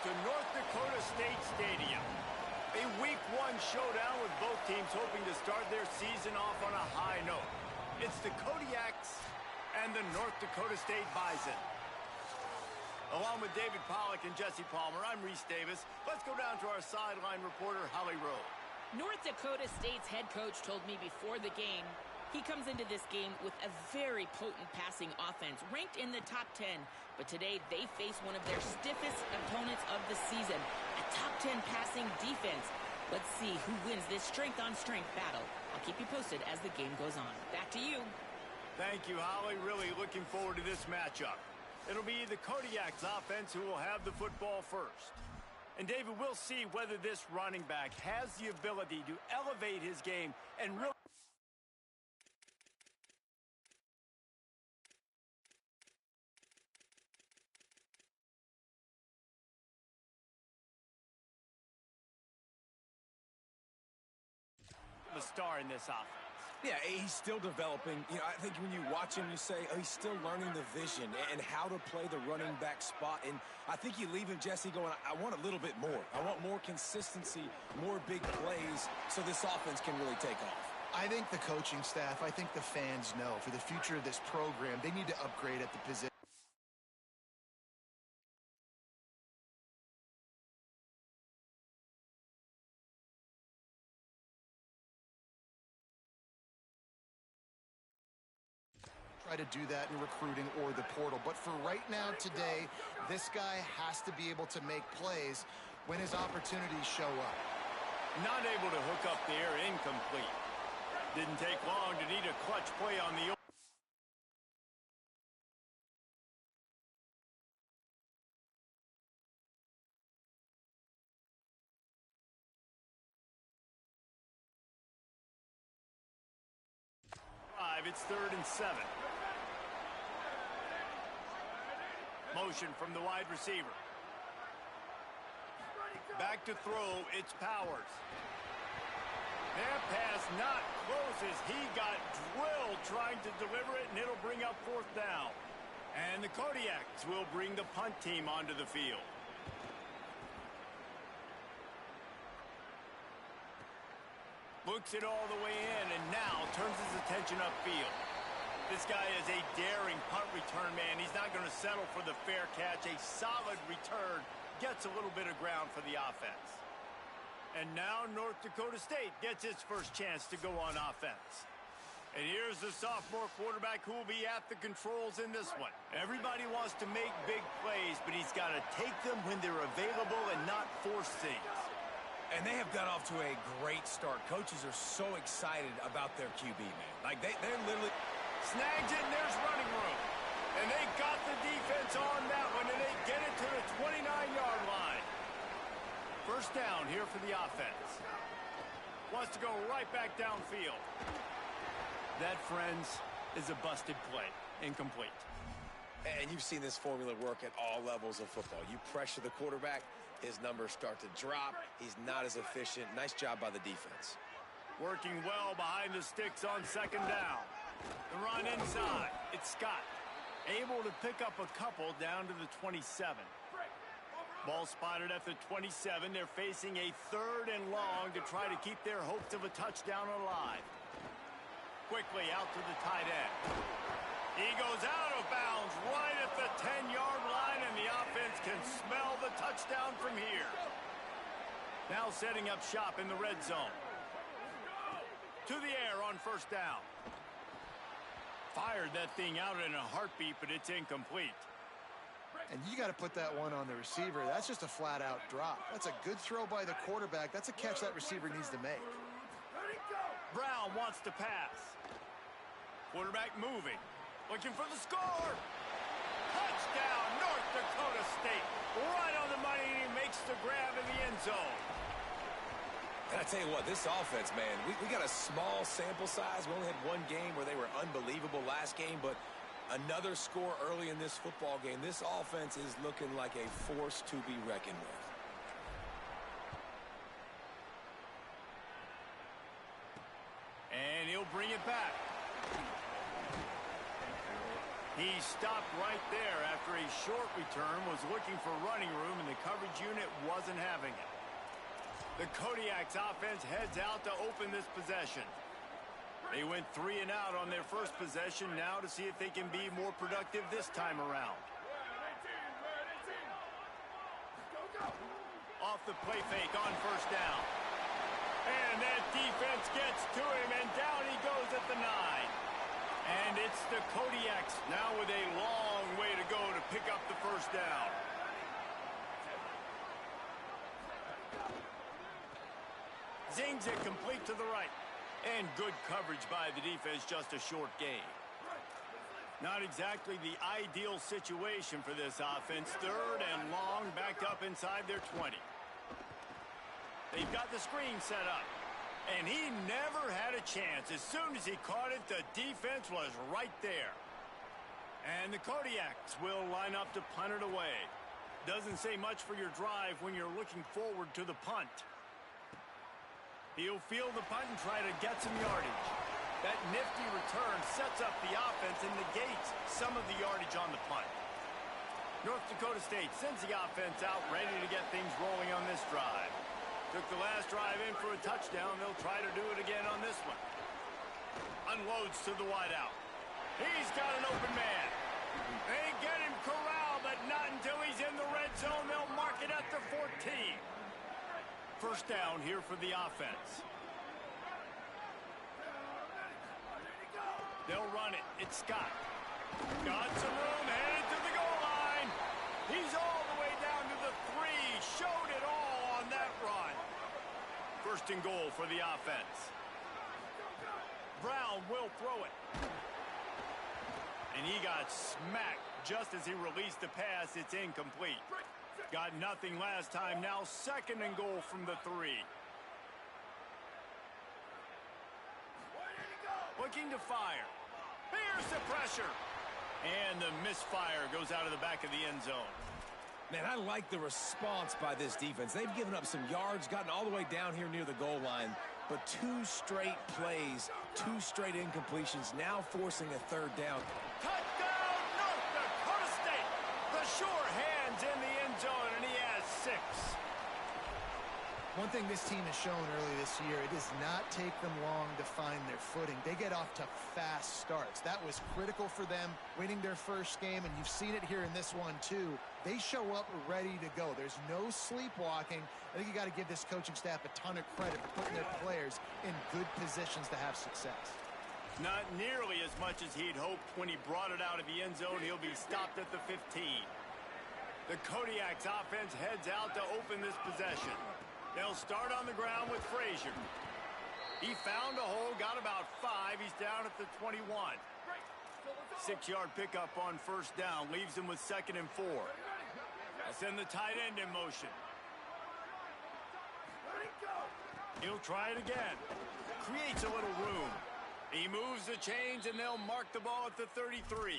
to North Dakota State Stadium. A Week 1 showdown with both teams hoping to start their season off on a high note. It's the Kodiaks and the North Dakota State Bison. Along with David Pollack and Jesse Palmer, I'm Reese Davis. Let's go down to our sideline reporter, Holly Rowe. North Dakota State's head coach told me before the game he comes into this game with a very potent passing offense, ranked in the top 10. But today, they face one of their stiffest opponents of the season, a top 10 passing defense. Let's see who wins this strength-on-strength battle. I'll keep you posted as the game goes on. Back to you. Thank you, Holly. Really looking forward to this matchup. It'll be the Kodiaks offense who will have the football first. And David, we'll see whether this running back has the ability to elevate his game and really... the star in this offense. Yeah, he's still developing. You know, I think when you watch him, you say, oh, he's still learning the vision and how to play the running back spot. And I think you leave him, Jesse, going, I want a little bit more. I want more consistency, more big plays, so this offense can really take off. I think the coaching staff, I think the fans know for the future of this program, they need to upgrade at the position. Try to do that in recruiting or the portal. But for right now, today, this guy has to be able to make plays when his opportunities show up. Not able to hook up there, incomplete. Didn't take long to need a clutch play on the... It's 3rd and 7. Motion from the wide receiver. Back to throw, it's Powers. That pass not closes. He got drilled trying to deliver it, and it'll bring up 4th down. And the Kodiaks will bring the punt team onto the field. Looks it all the way in, and now turns his attention upfield. This guy is a daring punt return man. He's not going to settle for the fair catch. A solid return gets a little bit of ground for the offense. And now North Dakota State gets its first chance to go on offense. And here's the sophomore quarterback who will be at the controls in this one. Everybody wants to make big plays, but he's got to take them when they're available and not force things. And they have got off to a great start. Coaches are so excited about their QB, man. Like, they're literally... Snags it, and there's running room. And they got the defense on that one, and they get it to the 29-yard line. First down here for the offense. Wants to go right back downfield. That, friends, is a busted play. Incomplete. And you've seen this formula work at all levels of football. You pressure the quarterback, his numbers start to drop. He's not as efficient. Nice job by the defense. Working well behind the sticks on 2nd down. The run inside. It's Scott. Able to pick up a couple down to the 27. Ball spotted at the 27. They're facing a 3rd and long to try to keep their hopes of a touchdown alive. Quickly out to the tight end. He goes out of bounds right at the 10-yard line, and the offense can smell the touchdown from here. Now setting up shop in the red zone. To the air on 1st down. Fired that thing out in a heartbeat, but it's incomplete. And you got to put that one on the receiver. That's just a flat-out drop. That's a good throw by the quarterback. That's a catch that receiver needs to make. Brown wants to pass. Quarterback moving. Looking for the score. Touchdown, North Dakota State. Right on the money, and he makes the grab in the end zone. And I tell you what, this offense, man, we got a small sample size. We only had one game where they were unbelievable last game, but another score early in this football game. This offense is looking like a force to be reckoned with. And he'll bring it back. He stopped right there after a short return, was looking for running room, and the coverage unit wasn't having it. The Kodiak's offense heads out to open this possession. They went 3 and out on their first possession, now to see if they can be more productive this time around. Off the play fake on first down. And that defense gets to him, and down he goes at the 9. And it's the Kodiaks now with a long way to go to pick up the first down. Zings it complete to the right. And good coverage by the defense, just a short gain. Not exactly the ideal situation for this offense. 3rd and long, backed up inside their 20. They've got the screen set up. And he never had a chance. As soon as he caught it, the defense was right there. And the Kodiaks will line up to punt it away. Doesn't say much for your drive when you're looking forward to the punt. He'll field the punt and try to get some yardage. That nifty return sets up the offense and negates some of the yardage on the punt. North Dakota State sends the offense out ready to get things rolling on this drive. Took the last drive in for a touchdown. They'll try to do it again on this one. Unloads to the wideout. He's got an open man. They get him corralled, but not until he's in the red zone. They'll mark it at the 14. First down here for the offense. They'll run it. It's Scott. Got some room, headed to the goal line. He's all the way down to the 3. Showed it all on that run. First and goal for the offense. Brown will throw it. And he got smacked just as he released the pass. It's incomplete. Got nothing last time. Now 2nd and goal from the 3. Looking to fire. Here's the pressure. And the misfire goes out of the back of the end zone. Man, I like the response by this defense. They've given up some yards, gotten all the way down here near the goal line. But 2 straight plays, 2 straight incompletions, now forcing a 3rd down. Touchdown, North Dakota State. The sure hands in the end zone, and he has 6. One thing this team has shown early this year, it does not take them long to find their footing. They get off to fast starts. That was critical for them winning their first game, and you've seen it here in this one too. They show up ready to go. There's no sleepwalking. I think you got to give this coaching staff a ton of credit for putting their players in good positions to have success. Not nearly as much as he'd hoped when he brought it out of the end zone. He'll be stopped at the 15. The Kodiak's offense heads out to open this possession. They'll start on the ground with Frazier. He found a hole, got about 5. He's down at the 21. 6-yard pickup on first down. Leaves him with 2nd and 4. They'll send the tight end in motion. He'll try it again. Creates a little room. He moves the chains, and they'll mark the ball at the 33.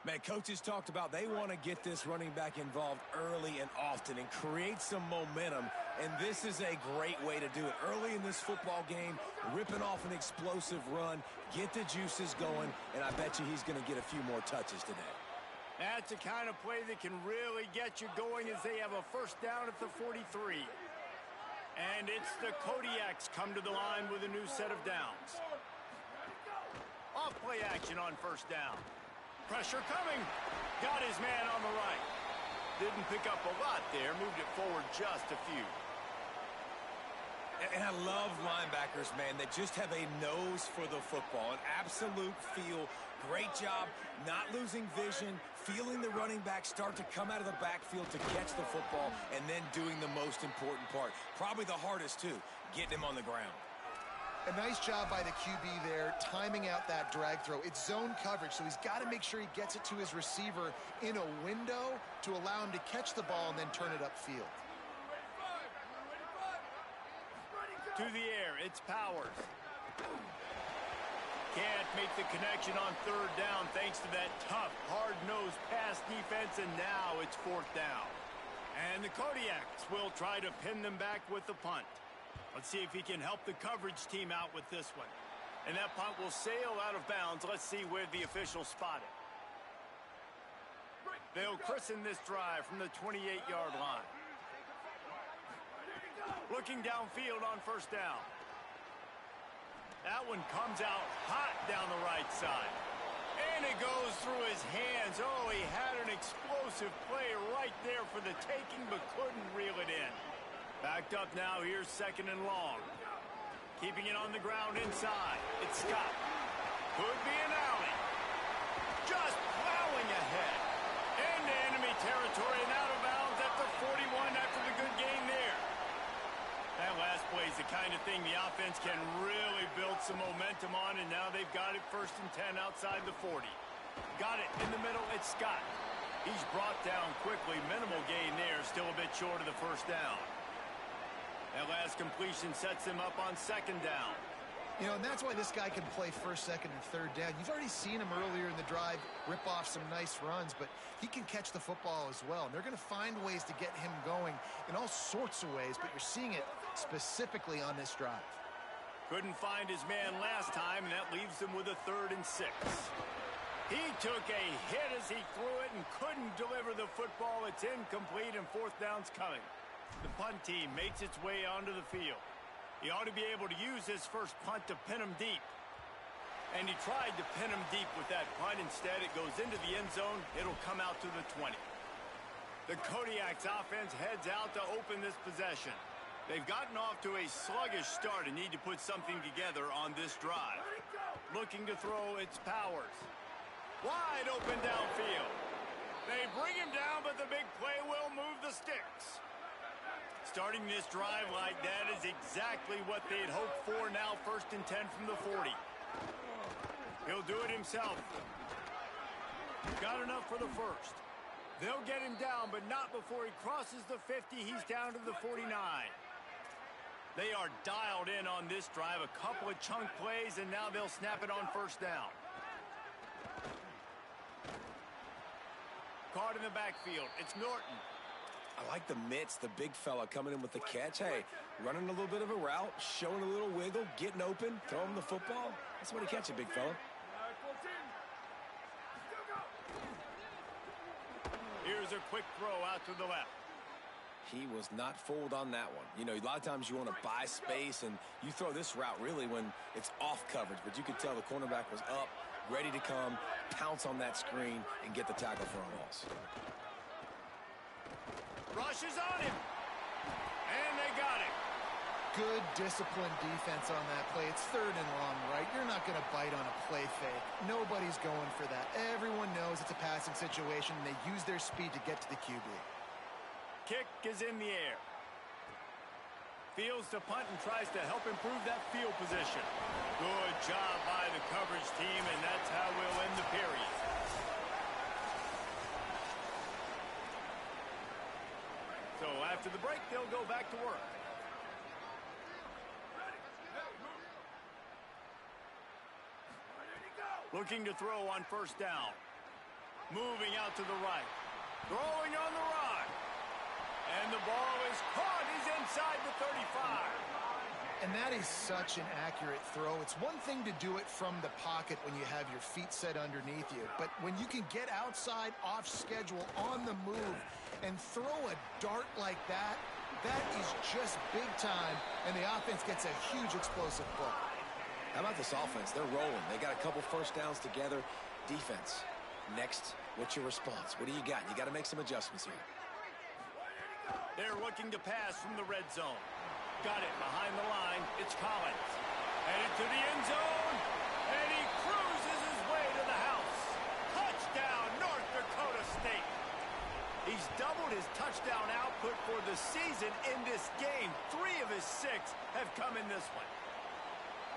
Man, coaches talked about they want to get this running back involved early and often and create some momentum, and this is a great way to do it. Early in this football game, ripping off an explosive run, get the juices going, and I bet you he's going to get a few more touches today. That's the kind of play that can really get you going as they have a first down at the 43. And it's the Kodiaks come to the line with a new set of downs. Off play action on first down. Pressure coming. Got his man on the right. Didn't pick up a lot there. Moved it forward just a few. And I love linebackers, man, that just have a nose for the football, an absolute feel. Great job not losing vision, feeling the running back start to come out of the backfield to catch the football, and then doing the most important part. Probably the hardest, too, getting him on the ground. A nice job by the QB there, timing out that drag throw. It's zone coverage, so he's got to make sure he gets it to his receiver in a window to allow him to catch the ball and then turn it upfield. To the air, it's Powers. Can't make the connection on third down thanks to that tough, hard-nosed pass defense, and now it's 4th down. And the Kodiaks will try to pin them back with the punt. Let's see if he can help the coverage team out with this one. And that punt will sail out of bounds. Let's see where the officials spot it. They'll christen this drive from the 28-yard line. Looking downfield on first down. That one comes out hot down the right side. And it goes through his hands. Oh, he had an explosive play right there for the taking, but couldn't reel it in. Backed up now, here's second and long. Keeping it on the ground inside. It's Scott. Could be an alley. Just plowing ahead. Into enemy territory and out of bounds at the 41 after the good gain there. That last play is the kind of thing the offense can really build some momentum on, and now they've got it first and 10 outside the 40. Got it in the middle, it's Scott. He's brought down quickly, minimal gain there, still a bit short of the first down. That last completion sets him up on second down. You know, and that's why this guy can play first, second, and third down. You've already seen him earlier in the drive rip off some nice runs, but he can catch the football as well. And they're going to find ways to get him going in all sorts of ways, but you're seeing it specifically on this drive. Couldn't find his man last time, and that leaves him with a 3rd and 6. He took a hit as he threw it and couldn't deliver the football. It's incomplete, and 4th down's coming. The punt team makes its way onto the field. He ought to be able to use his first punt to pin him deep. And he tried to pin him deep with that punt. Instead, it goes into the end zone. It'll come out to the 20. The Kodiak's offense heads out to open this possession. They've gotten off to a sluggish start and need to put something together on this drive. Looking to throw, it's Powers. Wide open downfield. They bring him down, but the big play will move the sticks. Starting this drive like that is exactly what they'd hoped for. Now 1st and 10 from the 40. He'll do it himself. Got enough for the first. They'll get him down, but not before he crosses the 50. He's down to the 49. They are dialed in on this drive. A couple of chunk plays, and now they'll snap it on first down. Caught in the backfield. It's Norton. I like the mitts, the big fella coming in with the catch. Hey, running a little bit of a route, showing a little wiggle, getting open, throwing the football. That's what he catch it, big fella. Here's a quick throw out to the left. He was not fooled on that one. You know, a lot of times you want to buy space, and you throw this route really when it's off coverage. But you could tell the cornerback was up, ready to come, pounce on that screen, and get the tackle for a loss. Rushes on him. And they got it. Good disciplined defense on that play. It's 3rd and long, right? You're not going to bite on a play fake. Nobody's going for that. Everyone knows it's a passing situation, and they use their speed to get to the QB. Kick is in the air. Fields to punt and tries to help improve that field position. Good job by the coverage team, and that's how we'll end the period. So after the break, they'll go back to work. Looking to throw on first down. Moving out to the right. Throwing on the run. And the ball is caught. He's inside the 35. And that is such an accurate throw. It's one thing to do it from the pocket when you have your feet set underneath you. But when you can get outside, off schedule, on the move, and throw a dart like that, that is just big time. And the offense gets a huge explosive play. How about this offense? They're rolling. They got a couple first downs together. Defense. Next, what's your response? What do you got? You got to make some adjustments here. They're looking to pass from the red zone. Got it behind the line. It's Collins. Headed to the end zone. And he cruises his way to the house. Touchdown, North Dakota State. He's doubled his touchdown output for the season in this game. 3 of his 6 have come in this one.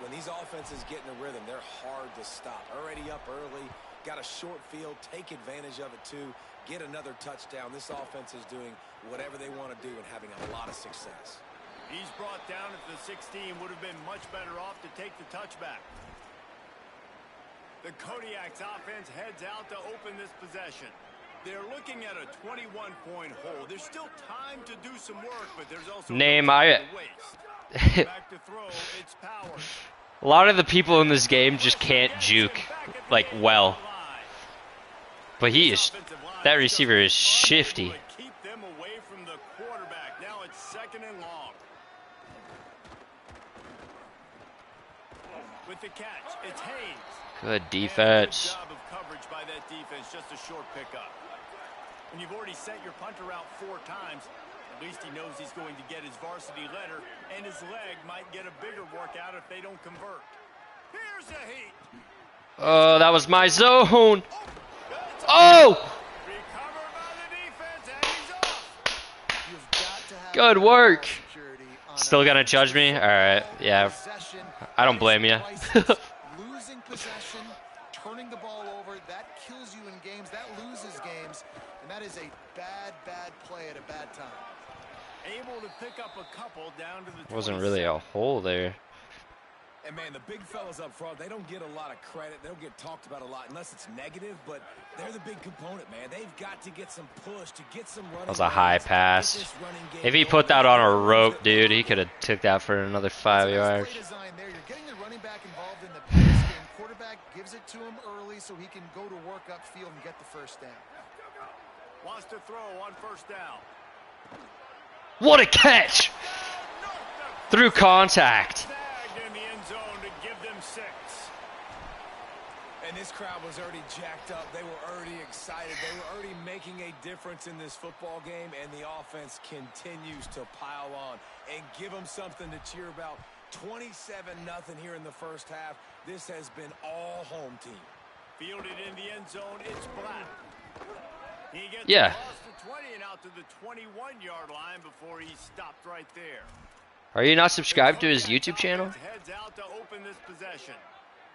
When these offenses get in a rhythm, they're hard to stop. Already up early, got a short field, take advantage of it too, get another touchdown. This offense is doing whatever they want to do and having a lot of success. He's brought down at the 16, would have been much better off to take the touchback. The Kodiak's offense heads out to open this possession. They're looking at a 21-point hole. There's still time to do some work, but there's also Name no time I. to waste. Back to throw, it's Powers. A lot of the people in this game just can't juke like well. But he is That receiver is shifty. Keep them away from the quarterback. Now it's 2nd and long. With the catch, it's Haynes. Good And defense. good job of coverage by that defense, just a short pickup. When you've already sent your punter out 4 times, at least he knows he's going to get his varsity letter, and his leg might get a bigger workout if they don't convert. Here's a heat. Oh, that was my zone. That's Oh, recovered by the defense, and he's off. You've got to have good work. security on Still a gonna judge me? All right, yeah. possession. I don't blame you. Losing possession, turning the ball over, that kills you in games, that loses games, and that is a bad, bad play at a bad time. Able to pick up a couple down to the Wasn't really a hole there. And, man, the big fellas up front, they don't get a lot of credit. They don't get talked about a lot unless it's negative, but they're the big component, man. They've got to get some push, to get some running. That was a high yards, pass. get this running game If he going. put that on a rope, dude, he could have took that for another 5 That's yards. great design there. You're getting the running back involved in the pass game. Quarterback gives it to him early so he can go to work upfield and get the first down. Wants to throw on 1st down. What a catch! Through contact. Snagged in the end zone to give them 6. And this crowd was already jacked up. They were already excited. They were already making a difference in this football game, and the offense continues to pile on and give them something to cheer about. 27-0 here in the first half. This has been all home team. Fielded in the end zone, it's Black. He gets Yeah. across the 20 and out to the 21-yard line before he stopped right there. Are you not subscribed to his YouTube channel? Heads out to open this possession.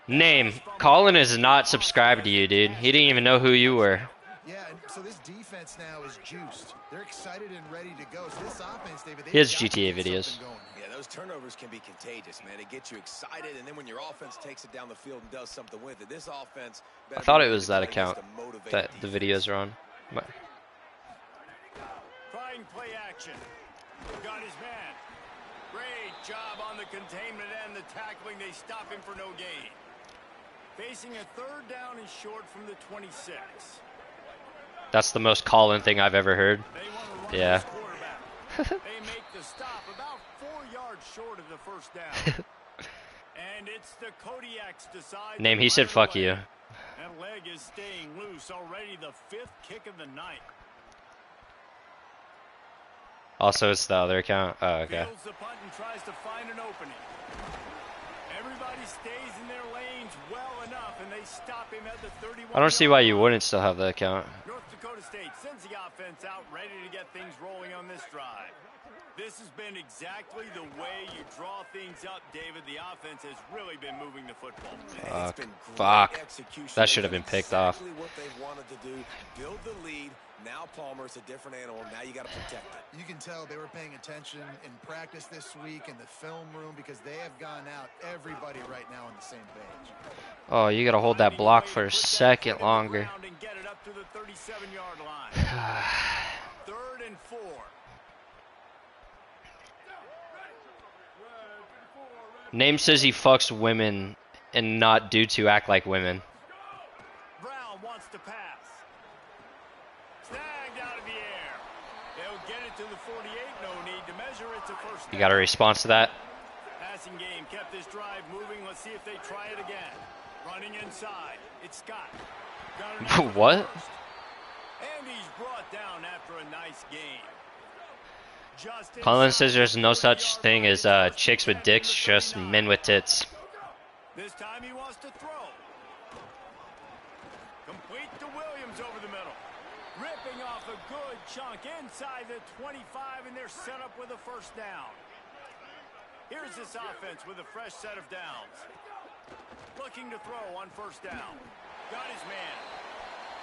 Name. Colin is not subscribed to you, dude. He didn't even know who you were. Yeah, and so this defense now is juiced. They're excited and ready to go. So this offense, David, He has they've got to GTA get videos. something going. Yeah, those turnovers can be contagious, man. They get you excited, and then when your offense takes it down the field and does something with it, this offense... I thought it was that account that the videos are on. Trying play action. Got his man. Great job on the containment and the tackling. They stop him for no gain. Facing a 3rd down and short from the 26. That's the most Colin thing I've ever heard. They want to run Yeah. this quarterback. They make the stop about 4 yards short of the 1st down. And it's the Kodiaks decide. Name, he said fuck you. That leg is staying loose. Already the 5th kick of the night. Also, it's the other account. Oh, okay. Fields the punt and tries to find an opening. Everybody stays in their lanes well enough, and they stop him at the 31. I don't see why you wouldn't still have the account. North Dakota State sends the offense out, ready to get things rolling on this drive. This has been exactly the way you draw things up, David. The offense has really been moving the football. It's been great Fuck. execution. That should have They've been picked done off. exactly what they wanted to do. Build the lead. Now Palmer's a different animal. Now you got to protect it. You can tell they were paying attention in practice this week in the film room because they have gone out, everybody right now on the same page. Oh, you gotta hold that block for a second longer. And get it up to the 37-yard line. 3rd and 4. Name says he fucks women and not dudes who act like women. Brown wants to pass. Snagged out of the air. They'll get it to the 48. No need to measure. It's a 1st down. You got a response to that? Passing game kept this drive moving. Let's see if they try it again. Running inside. It's Scott. Got it What? and he's brought down after a nice game. Just Colin inside says there's no the such 40-yard thing line. as chicks with dicks, just men with tits. This time he wants to throw. Complete to Williams over the middle. Ripping off a good chunk inside the 25, and they're set up with a 1st down. Here's this offense with a fresh set of downs. Looking to throw on 1st down. Got his man.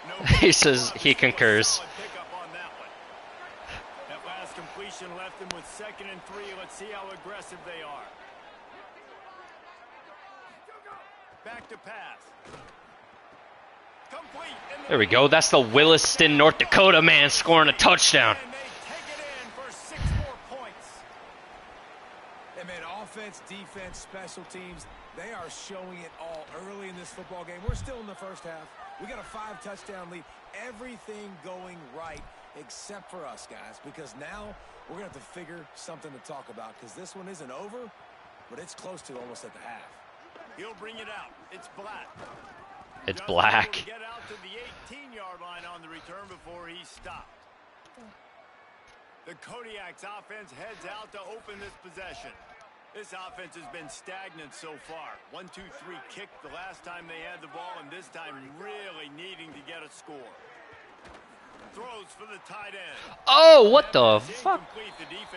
No He says he concurs. Solid pickup on that one. That last completion left them with 2nd and 3. Let's see how aggressive they are. Back to pass. Complete. There we go. That's the Williston, North Dakota man scoring a touchdown. And they take it in for 6 more points. And man, offense, defense, special teams, they are showing it all early in this football game. We're still in the first half. We got a 5-touchdown lead. Everything going right except for us, guys, because now we're going to have to figure something to talk about because this one isn't over, but it's close to almost at the half. He'll bring it out. It's Black. It's Just Black. able to get out to the 18-yard line on the return before he stopped. The Kodiak's offense heads out to open this possession. This offense has been stagnant so far. 1-2-3 kick the last time they had the ball, and this time really needing to get a score. Throws for the tight end. Oh, what the fuck?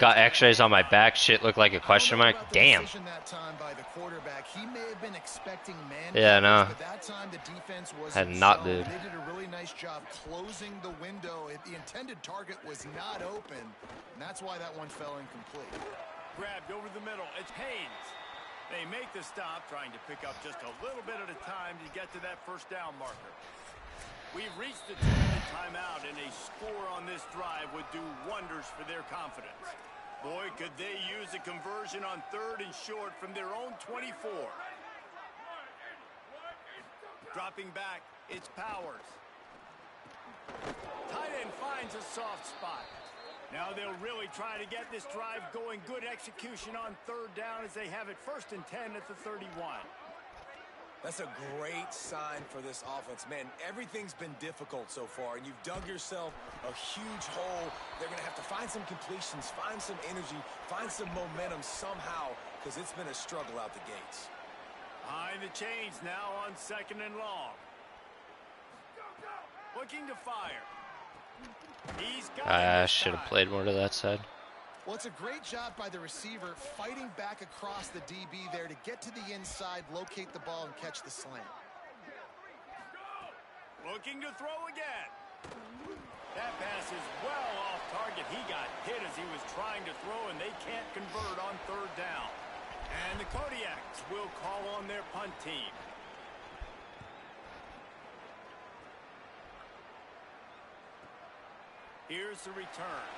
Got x-rays on my back. Shit looked like a question mark. Damn. That time by the quarterback. He may have been expecting man Yeah, no. but that time the defense was Had not zone. been. They did a really nice job closing the window. The intended target was not open, and that's why that one fell incomplete. Grabbed over the middle. It's Haynes. They make the stop, trying to pick up just a little bit at a time to get to that first down marker. We've reached the 2-minute timeout, and a score on this drive would do wonders for their confidence. Boy, could they use a conversion on 3rd and short from their own 24. Dropping back, it's Powers. Tight end finds a soft spot. Now they'll really try to get this drive going. Good execution on 3rd down as they have it 1st and 10 at the 31. That's a great sign for this offense. Man, everything's been difficult so far, and you've dug yourself a huge hole. They're going to have to find some completions, find some energy, find some momentum somehow, because it's been a struggle out the gates. Behind the chains now on 2nd and long. Looking to fire. He's got I should have played more to that side. Well, it's a great job by the receiver fighting back across the DB there to get to the inside, locate the ball, and catch the slant. Looking to throw again. That pass is well off target. He got hit as he was trying to throw, and they can't convert on 3rd down. And the Kodiaks will call on their punt team. Here's the return.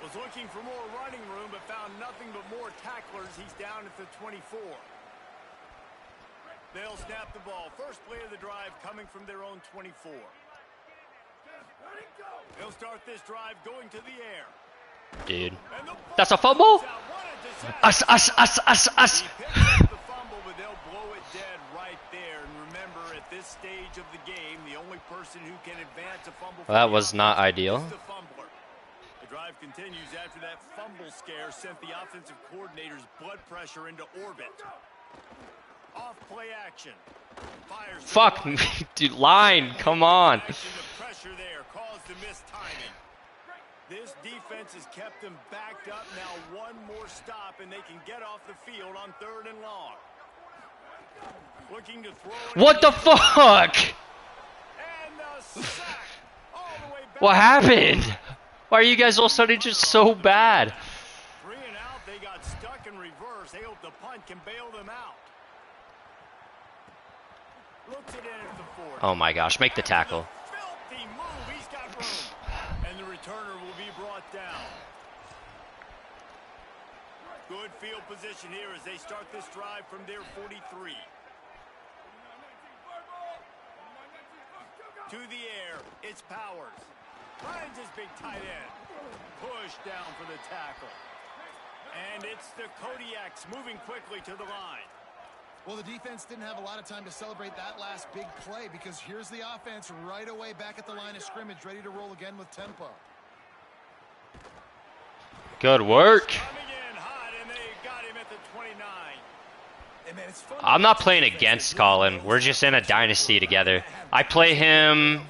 Was looking for more running room, but found nothing but more tacklers. He's down at the 24. They'll snap the ball. First play of the drive coming from their own 24. They'll start this drive going to the air. Dude. That's a fumble? Us. He picks up the fumble, but they'll blow it dead right there. And remember, at this stage of the game, the only person who can advance a fumble That was not ideal. is the fumbler. The drive continues after that fumble scare sent the offensive coordinator's blood pressure into orbit. Off play action. Fires. Fuck, dude, line, come on. The pressure there caused the missed timing. This defense has kept them backed up. Now one more stop and they can get off the field on 3rd and long. Looking to throw. What the fuck? And the sack all the way back. What happened? Why are you guys all suddenly just so bad? 3 and out. They got stuck in reverse. They hope the punt can bail them out. Looks it in at the 40. Oh my gosh, make the tackle. Filthy move. He's got room. And the returner will be brought down. Good field position here as they start this drive from their 43. To the air, it's Powers. Finds his big tight end. Push down for the tackle. And it's the Kodiaks moving quickly to the line. Well, the defense didn't have a lot of time to celebrate that last big play because here's the offense right away back at the line of scrimmage, ready to roll again with tempo. Good work. Coming in hot, and they got him at the 29. And man, it's fun. I'm not playing against Colin. We're just in a dynasty together. I play him.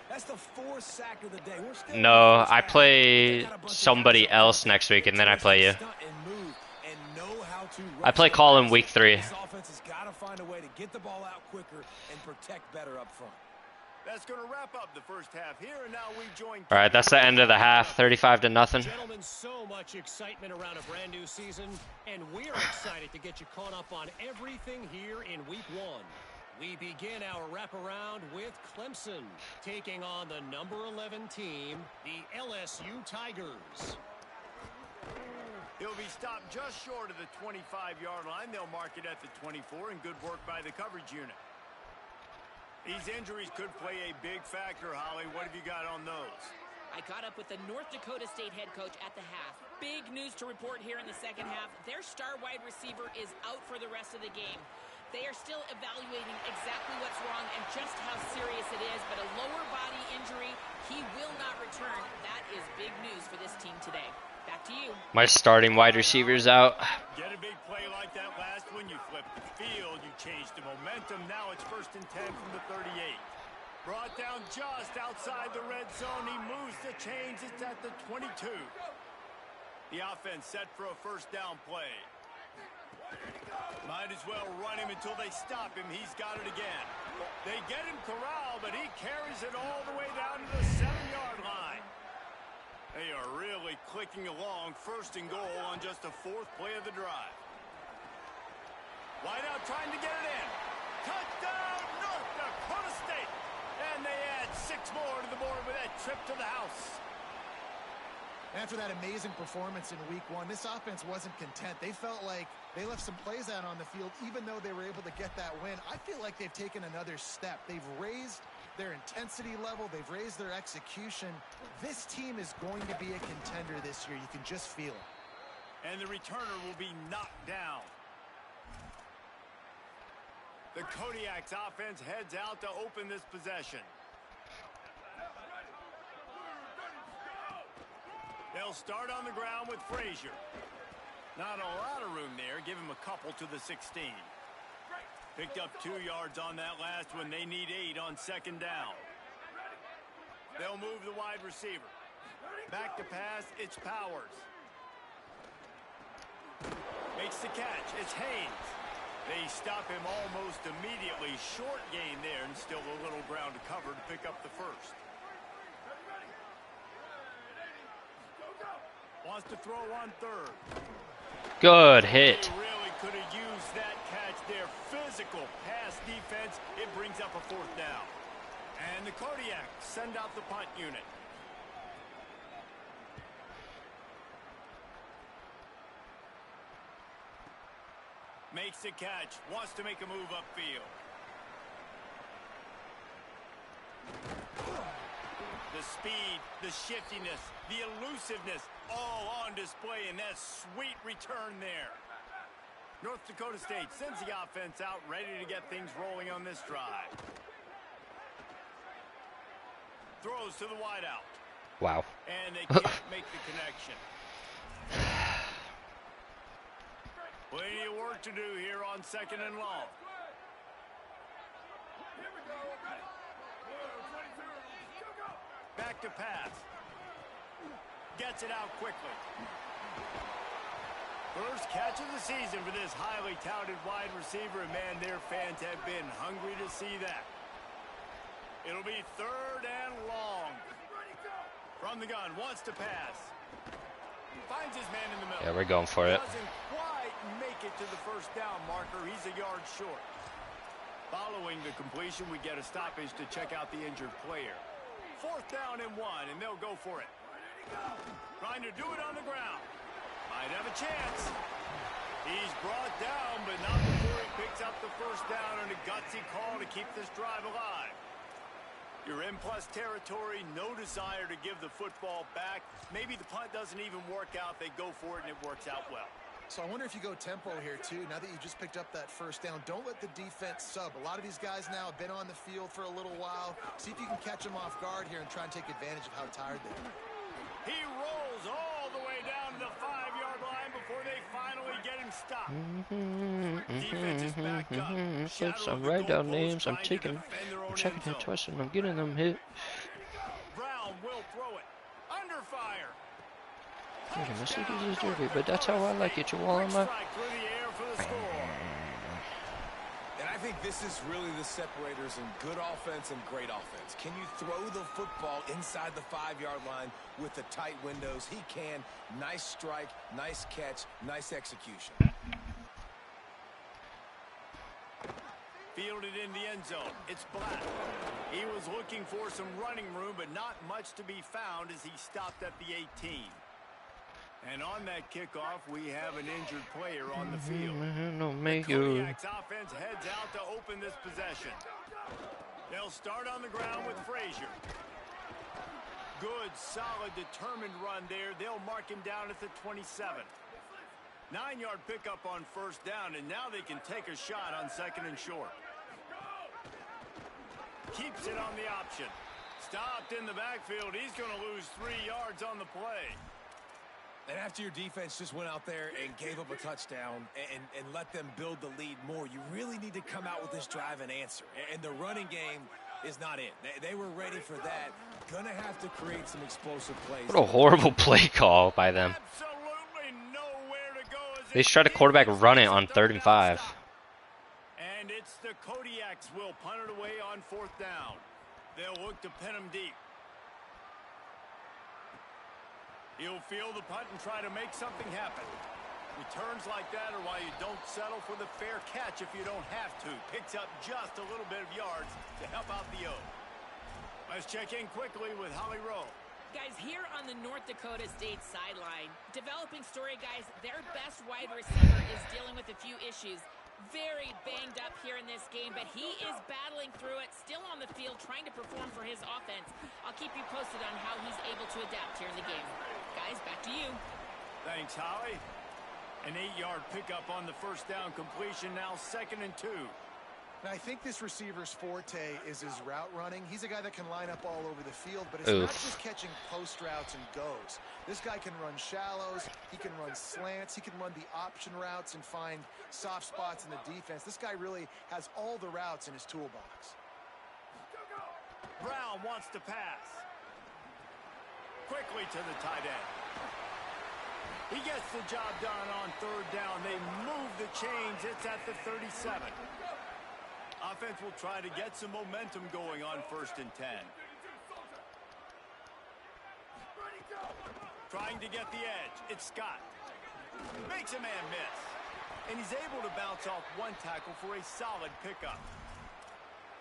That's the 4th sack of the day. We're still No, I play somebody else next week, and then I play you. I play Colin week 3. This offense has got to find a way to get the ball out quicker and protect better up front. That's going to wrap up the first half here, and now we join. All right, that's the end of the half. 35-0. Gentlemen, so much excitement around a brand new season, and we're excited to get you caught up on everything here in week 1. We begin our wraparound with Clemson taking on the number 11 team, the LSU Tigers. He'll be stopped just short of the 25-yard line. They'll mark it at the 24, and good work by the coverage unit. These injuries could play a big factor, Holly. What have you got on those? I caught up with the North Dakota State head coach at the half. Big news to report here in the second half. Their star wide receiver is out for the rest of the game. They are still evaluating exactly what's wrong and just how serious it is, but a lower body injury, he will not return. That is big news for this team today. Back to you. My starting wide receiver's out. Get a big play like that last one. You flipped the field. You changed the momentum. Now it's 1st and 10 from the 38. Brought down just outside the red zone. He moves the chains. It's at the 22. The offense set for a first down play. Might as well run him until they stop him. He's got it again. They get him corralled, but he carries it all the way down to the 7-yard line. They are really clicking along. 1st and goal on just the 4th play of the drive. Wide out trying to get it in. Touchdown, North Dakota State. And they add 6 more to the board with that trip to the house. After that amazing performance in week 1, this offense wasn't content. They felt like they left some plays out on the field, even though they were able to get that win. I feel like they've taken another step. They've raised their intensity level. They've raised their execution. This team is going to be a contender this year. You can just feel it. And the returner will be knocked down. The Kodiak's offense heads out to open this possession. They'll start on the ground with Frazier. Not a lot of room there. Give him a couple to the 16. Picked up 2 yards on that last one. They need 8 on 2nd down. They'll move the wide receiver. Back to pass. It's Powers. Makes the catch. It's Haynes. They stop him almost immediately. Short gain there and still a little ground to cover to pick up the first. Wants to throw on 3rd. Good hit. They really could have used that catch there. Physical pass defense. It brings up a 4th down. And the Kodiak send out the punt unit. Makes the catch. Wants to make a move upfield. The speed, the shiftiness, the elusiveness, all on display in that sweet return there. North Dakota State sends the offense out, ready to get things rolling on this drive. Throws to the wideout. Wow. And they can't make the connection. Plenty of work to do here on 2nd and long. Back to pass. Gets it out quickly. First catch of the season for this highly touted wide receiver. And man, their fans have been hungry to see that. It'll be 3rd and long. From the gun, wants to pass. Finds his man in the middle. Yeah, we're going for it. Doesn't quite make it to the 1st down marker. He's a yard short. Following the completion, we get a stoppage to check out the injured player. 4th down and 1, and they'll go for it. Trying to do it on the ground. Might have a chance. He's brought down, but not before he picks up the 1st down and a gutsy call to keep this drive alive. You're in plus territory, no desire to give the football back. Maybe the punt doesn't even work out. They go for it, and it works out well. So I wonder if you go tempo here, too. Now that you just picked up that 1st down, don't let the defense sub. A lot of these guys now have been on the field for a little while. See if you can catch them off guard here and try and take advantage of how tired they are. He rolls all the way down to the 5-yard line before they finally get him stopped. Defense is backed up. Flips, I'm writing down names, I'm checking it twice, and I'm getting them hit. Brown will throw it. Under fire. But that's how I like it, Chihuahua. And I think this is really the separators in good offense and great offense. Can you throw the football inside the 5-yard line with the tight windows? He can. Nice strike, nice catch, nice execution. Fielded in the end zone. It's Black. He was looking for some running room, but not much to be found as he stopped at the 18. And on that kickoff, we have an injured player on the field. No, The Kodiak's offense heads out to open this possession. They'll start on the ground with Frazier. Good, solid, determined run there. They'll mark him down at the 27. 9-yard pickup on first down, and now they can take a shot on second and short. Keeps it on the option. Stopped in the backfield. He's going to lose 3 yards on the play. And after your defense just went out there and gave up a touchdown and let them build the lead more, you really need to come out with this drive and answer. And the running game is not it. They were ready for that. Gonna have to create some explosive plays. What a horrible play call by them. Absolutely nowhere to go. They just tried to quarterback run it on 3rd and 5. And it's the Kodiaks will punt it away on 4th down. They'll look to pin him deep. He'll field the punt and try to make something happen. Returns like that are why you don't settle for the fair catch if you don't have to. Picks up just a little bit of yards to help out the O. Let's check in quickly with Holly Rowe. Guys, here on the North Dakota State sideline, developing story, guys, their best wide receiver is dealing with a few issues. Very banged up here in this game, but he is battling through it, still on the field, trying to perform for his offense. I'll keep you posted on how he's able to adapt here in the game. Guys, back to you. Thanks, Holly. An 8-yard pickup on the first down completion, now 2nd and 2. Now, I think this receiver's forte is his route running. He's a guy that can line up all over the field, but it's not just catching post routes and goes. This guy can run shallows, he can run slants, he can run the option routes and find soft spots in the defense. This guy really has all the routes in his toolbox. Brown wants to pass. Quickly to the tight end. He gets the job done on 3rd down. They move the chains. It's at the 37. Offense will try to get some momentum going on 1st and 10. Trying to get the edge. It's Scott. Makes a man miss. And he's able to bounce off one tackle for a solid pickup.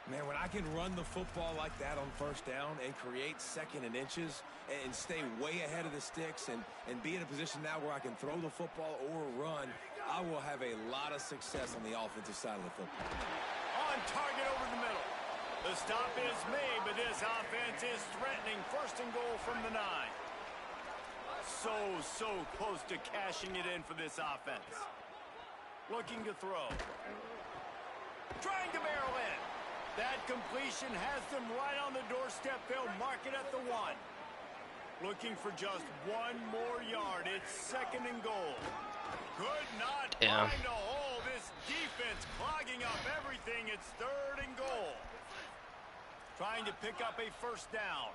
Man, when I can run the football like that on 1st down and create 2nd and inches and stay way ahead of the sticks and be in a position now where I can throw the football or run, I will have a lot of success on the offensive side of the football. On target over the middle. The stop is made, but this offense is threatening 1st and goal from the 9. So close to cashing it in for this offense. Looking to throw. Trying to barrel in. That completion has them right on the doorstep. They'll mark it at the 1. Looking for just 1 more yard. It's 2nd and goal. Could not find a hole. This defense clogging up everything. It's 3rd and goal. Trying to pick up a 1st down.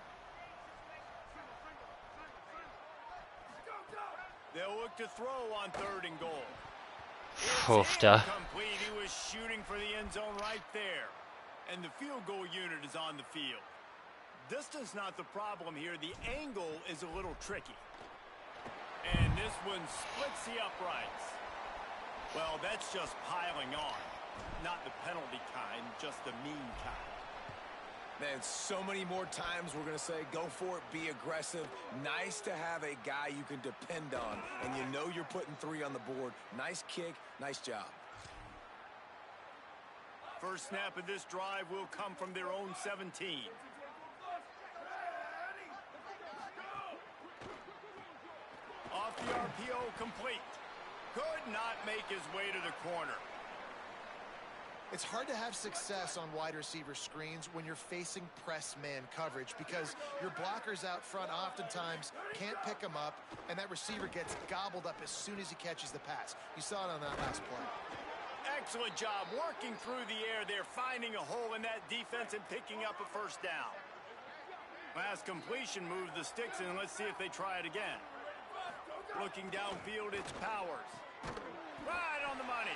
They'll look to throw on 3rd and goal. It's incomplete. He was shooting for the end zone right there. And the field goal unit is on the field. Distance not the problem here. The angle is a little tricky. And this one splits the uprights. Well, that's just piling on. Not the penalty kind, just the mean kind. Man, so many more times we're going to say, go for it, be aggressive. Nice to have a guy you can depend on, and you know you're putting 3 on the board. Nice kick, nice job. First snap of this drive will come from their own 17. Off the RPO, complete. Could not make his way to the corner. It's hard to have success on wide receiver screens when you're facing press man coverage because your blockers out front oftentimes can't pick them up, and that receiver gets gobbled up as soon as he catches the pass. You saw it on that last play. Excellent job working through the air there, finding a hole in that defense and picking up a 1st down. Last completion moved the sticks, and let's see if they try it again. Looking downfield, it's Powers. Right on the money.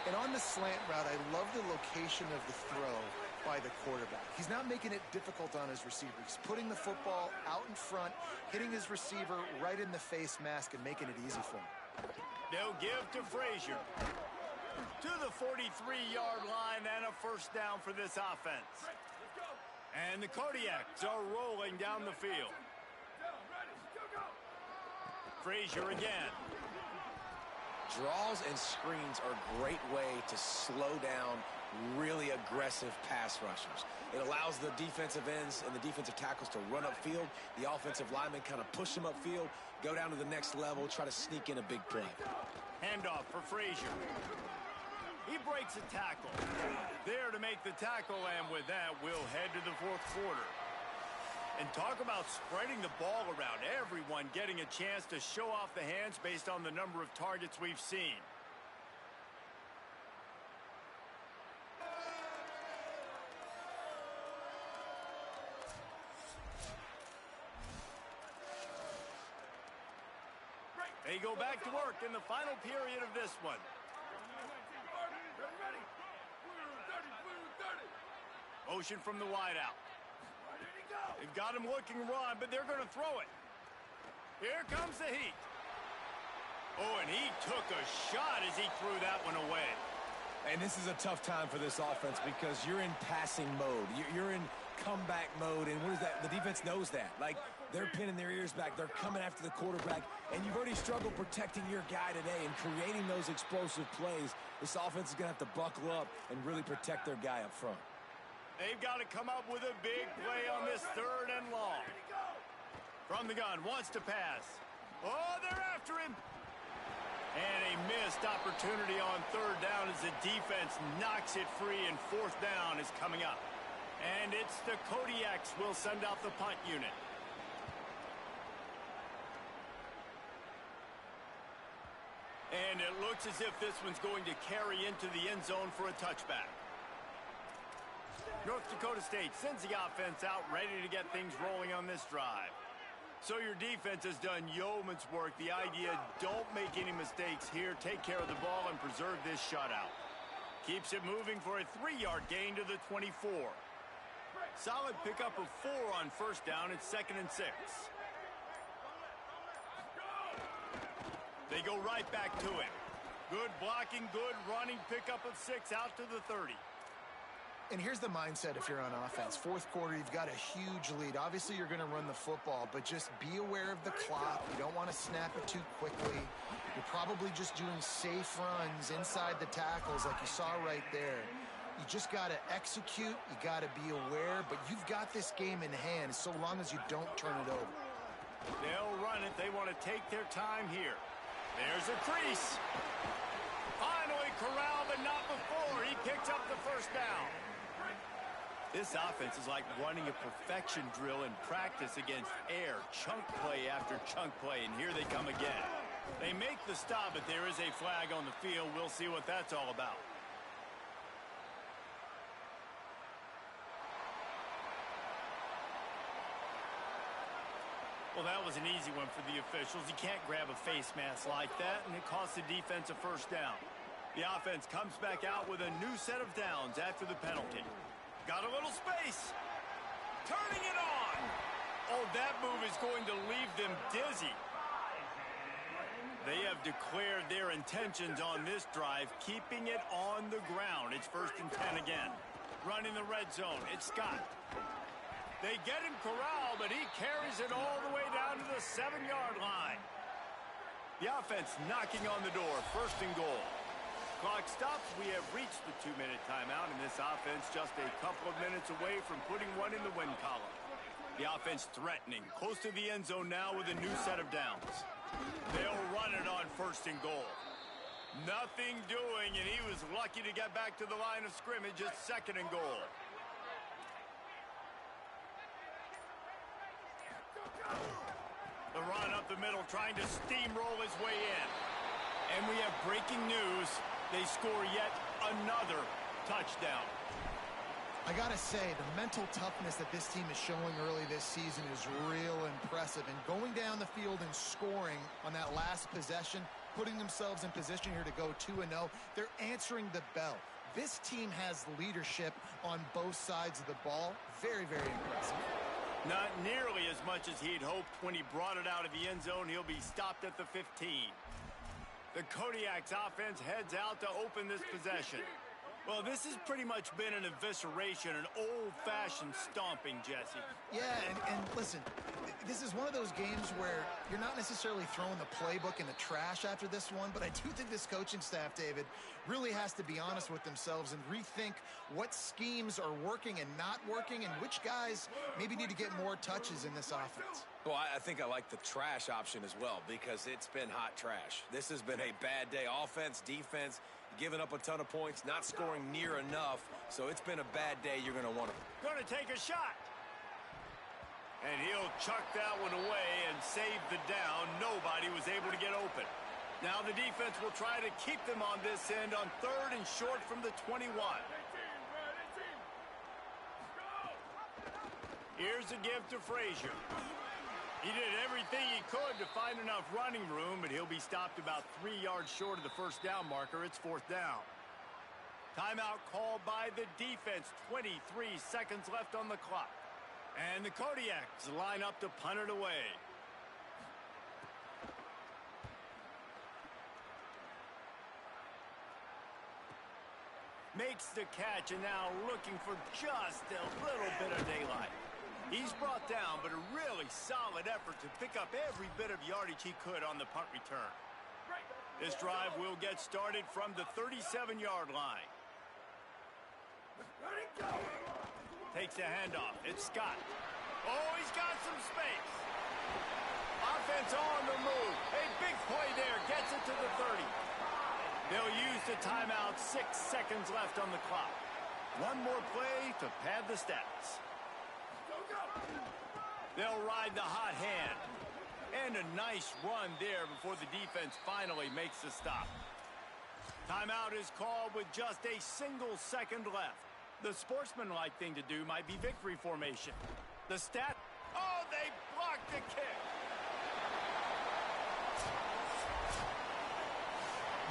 And on the slant route, I love the location of the throw by the quarterback. He's not making it difficult on his receiver. He's putting the football out in front, hitting his receiver right in the face mask and making it easy for him. They'll give to Frazier. To the 43-yard line and a 1st down for this offense. And the Kodiaks are rolling down the field. Frazier again. Draws and screens are a great way to slow down really aggressive pass rushers. It allows the defensive ends and the defensive tackles to run upfield. The offensive linemen kind of push them upfield, go down to the next level, try to sneak in a big play. Handoff for Frazier. He breaks a tackle. There to make the tackle, and with that, we'll head to the fourth quarter. And talk about spreading the ball around. Everyone getting a chance to show off the hands based on the number of targets we've seen. They go back to work in the final period of this one. Motion from the wideout. They've got him looking run, but they're going to throw it. Here comes the heat. Oh, and he took a shot as he threw that one away. And this is a tough time for this offense because you're in passing mode. You're in comeback mode, and what is that? The defense knows that. Like, they're pinning their ears back. They're coming after the quarterback, and you've already struggled protecting your guy today and creating those explosive plays. This offense is going to have to buckle up and really protect their guy up front. They've got to come up with a big play on this 3rd and long. From the gun, wants to pass. Oh, they're after him. And a missed opportunity on 3rd down as the defense knocks it free, and 4th down is coming up. And it's the Kodiaks will send out the punt unit. And it looks as if this one's going to carry into the end zone for a touchback. North Dakota State sends the offense out ready to get things rolling on this drive. So your defense has done yeoman's work. The idea, don't make any mistakes here. Take care of the ball and preserve this shutout. Keeps it moving for a 3-yard gain to the 24. Solid pickup of 4 on 1st down. It's 2nd and 6. They go right back to him. Good blocking, good running, pickup of 6 out to the 30. And here's the mindset if you're on offense. 4th quarter, you've got a huge lead. Obviously, you're going to run the football, but just be aware of the clock. You don't want to snap it too quickly. You're probably just doing safe runs inside the tackles like you saw right there. You just got to execute. You got to be aware, but you've got this game in hand so long as you don't turn it over. They'll run it. They want to take their time here. There's a crease. Finally corralled, but not before. He picks up the 1st down. This offense is like running a perfection drill in practice against air. Chunk play after chunk play, and here they come again. They make the stop, but there is a flag on the field. We'll see what that's all about. Well, that was an easy one for the officials. You can't grab a face mask like that, and it costs the defense a 1st down. The offense comes back out with a new set of downs after the penalty. Got a little space. Turning it on. Oh, that move is going to leave them dizzy. They have declared their intentions on this drive, keeping it on the ground. It's 1st and 10 again. Running the red zone. It's Scott. They get him corralled, but he carries it all the way down to the 7-yard line. The offense knocking on the door. 1st and goal. Clock stops. We have reached the 2-minute timeout, and this offense just a couple of minutes away from putting one in the win column. The offense threatening, close to the end zone now with a new set of downs. They'll run it on 1st and goal. Nothing doing, and he was lucky to get back to the line of scrimmage. It's 2nd and goal. The run up the middle, trying to steamroll his way in. And we have breaking news. They score yet another touchdown. I got to say, the mental toughness that this team is showing early this season is real impressive. And going down the field and scoring on that last possession, putting themselves in position here to go 2-0, they're answering the bell. This team has leadership on both sides of the ball. Very, very impressive. Not nearly as much as he'd hoped when he brought it out of the end zone. He'll be stopped at the 15. The Kodiaks offense heads out to open this possession. Well, this has pretty much been an evisceration, an old-fashioned stomping, Jesse. Yeah, and listen, this is one of those games where you're not necessarily throwing the playbook in the trash after this one, but I do think this coaching staff, David, really has to be honest with themselves and rethink what schemes are working and not working and which guys maybe need to get more touches in this offense. Well, I think I like the trash option as well because it's been hot trash. This has been a bad day. Offense, defense, giving up a ton of points, not scoring near enough. So it's been a bad day. You're going to want to. Going to take a shot. And he'll chuck that one away and save the down. Nobody was able to get open. Now the defense will try to keep them on this end on 3rd and short from the 21. Here's a give to Frazier. He did everything he could to find enough running room, but he'll be stopped about 3 yards short of the first down marker. It's 4th down. Timeout called by the defense. 23 seconds left on the clock. And the Kodiaks line up to punt it away. Makes the catch and now looking for just a little bit of daylight. He's brought down, but a really solid effort to pick up every bit of yardage he could on the punt return. This drive will get started from the 37-yard line. Takes a handoff. It's Scott. Oh, he's got some space. Offense on the move. A big play there. Gets it to the 30. They'll use the timeout. 6 seconds left on the clock. One more play to pad the stats. They'll ride the hot hand. And a nice run there before the defense finally makes the stop. Timeout is called with just a single second left. The sportsmanlike thing to do might be victory formation. The stat... Oh, they blocked the kick.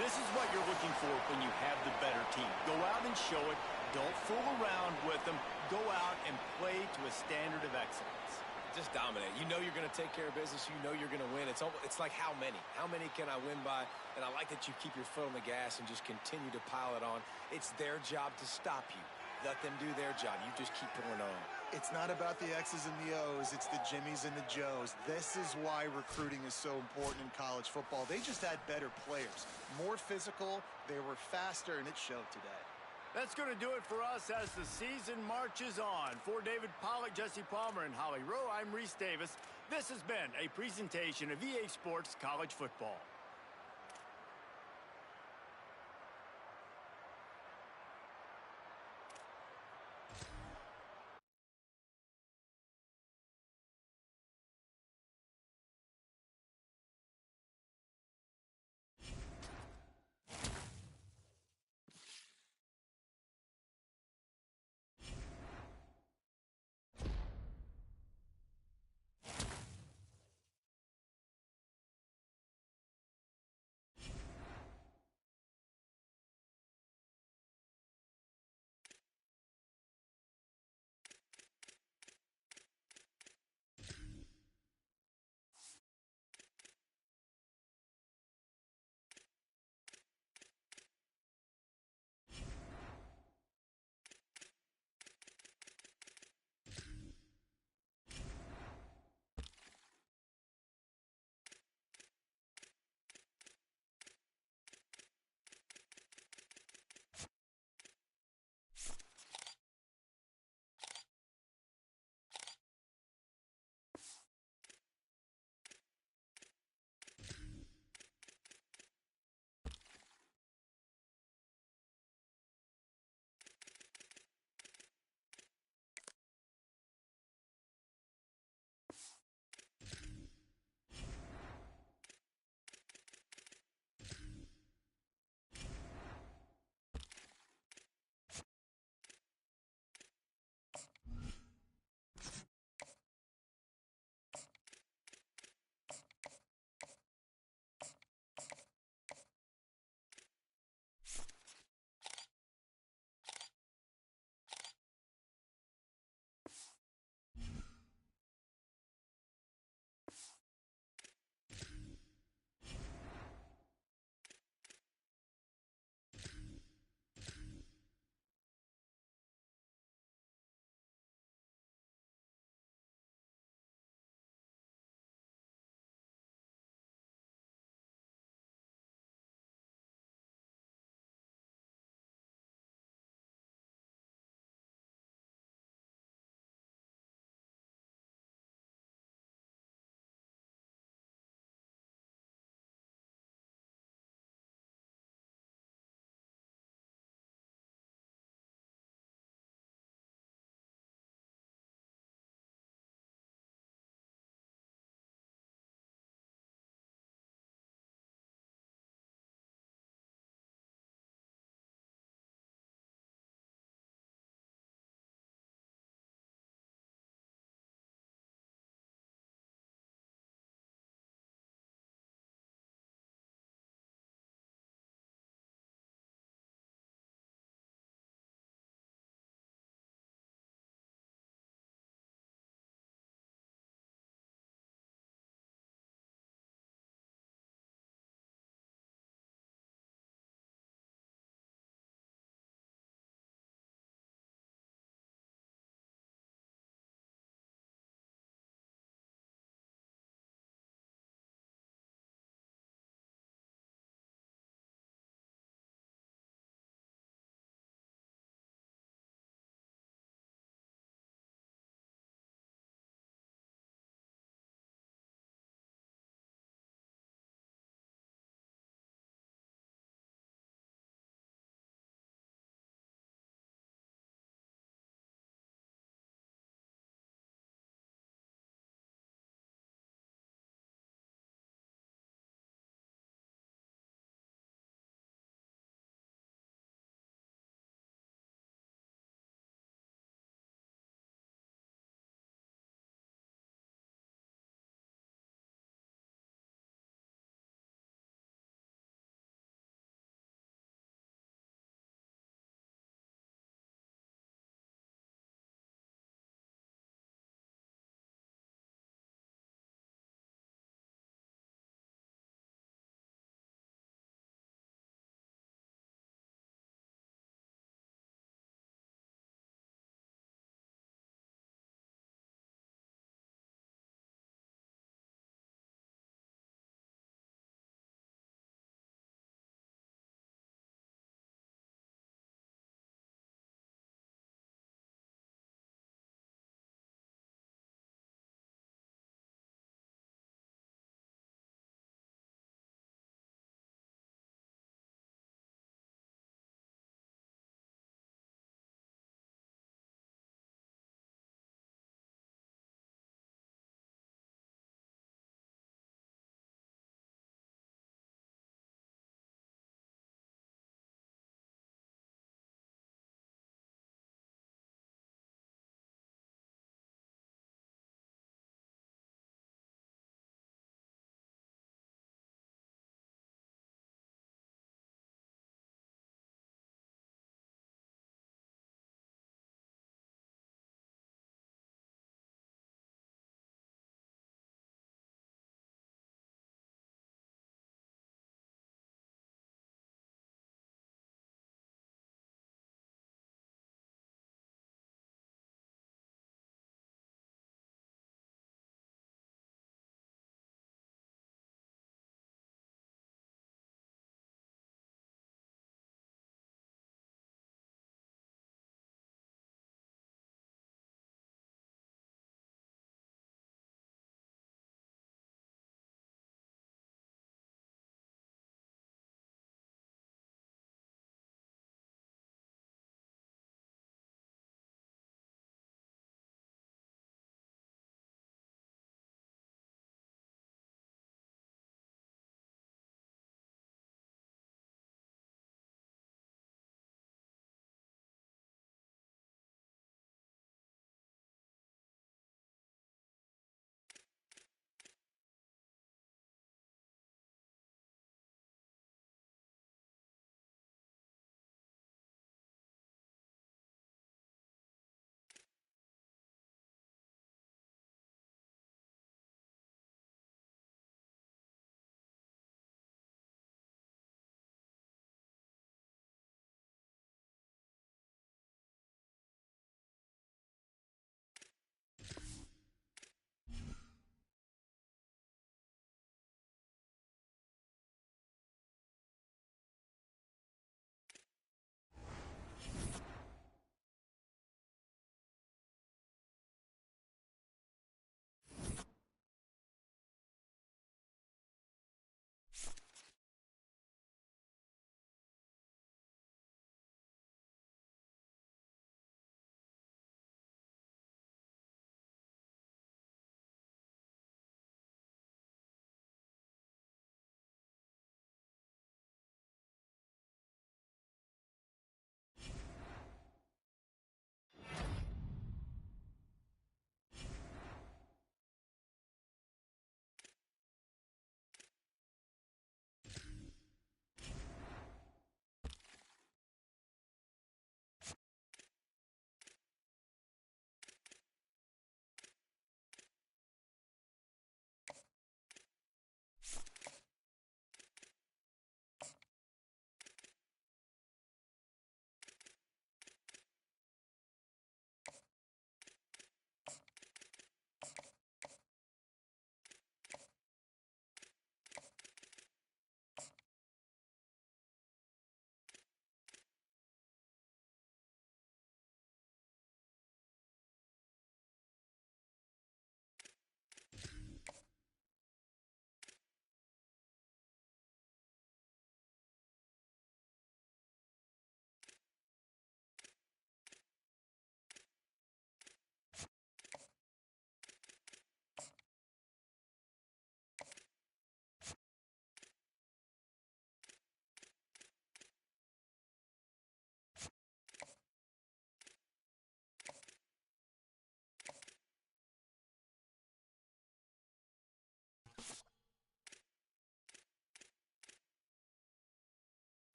This is what you're looking for when you have the better team. Go out and show it. Don't fool around with them. Go out and play to a standard of excellence. Just dominate. You know you're going to take care of business. You know you're going to win. It's like how many? How many can I win by? And I like that you keep your foot on the gas and just continue to pile it on. It's their job to stop you. Let them do their job. You just keep pouring on. It's not about the X's and the O's. It's the Jimmies and the Joes. This is why recruiting is so important in college football. They just had better players, more physical. They were faster, and it showed today. That's going to do it for us as the season marches on. For David Pollack, Jesse Palmer, and Holly Rowe, I'm Reese Davis. This has been a presentation of EA Sports College Football.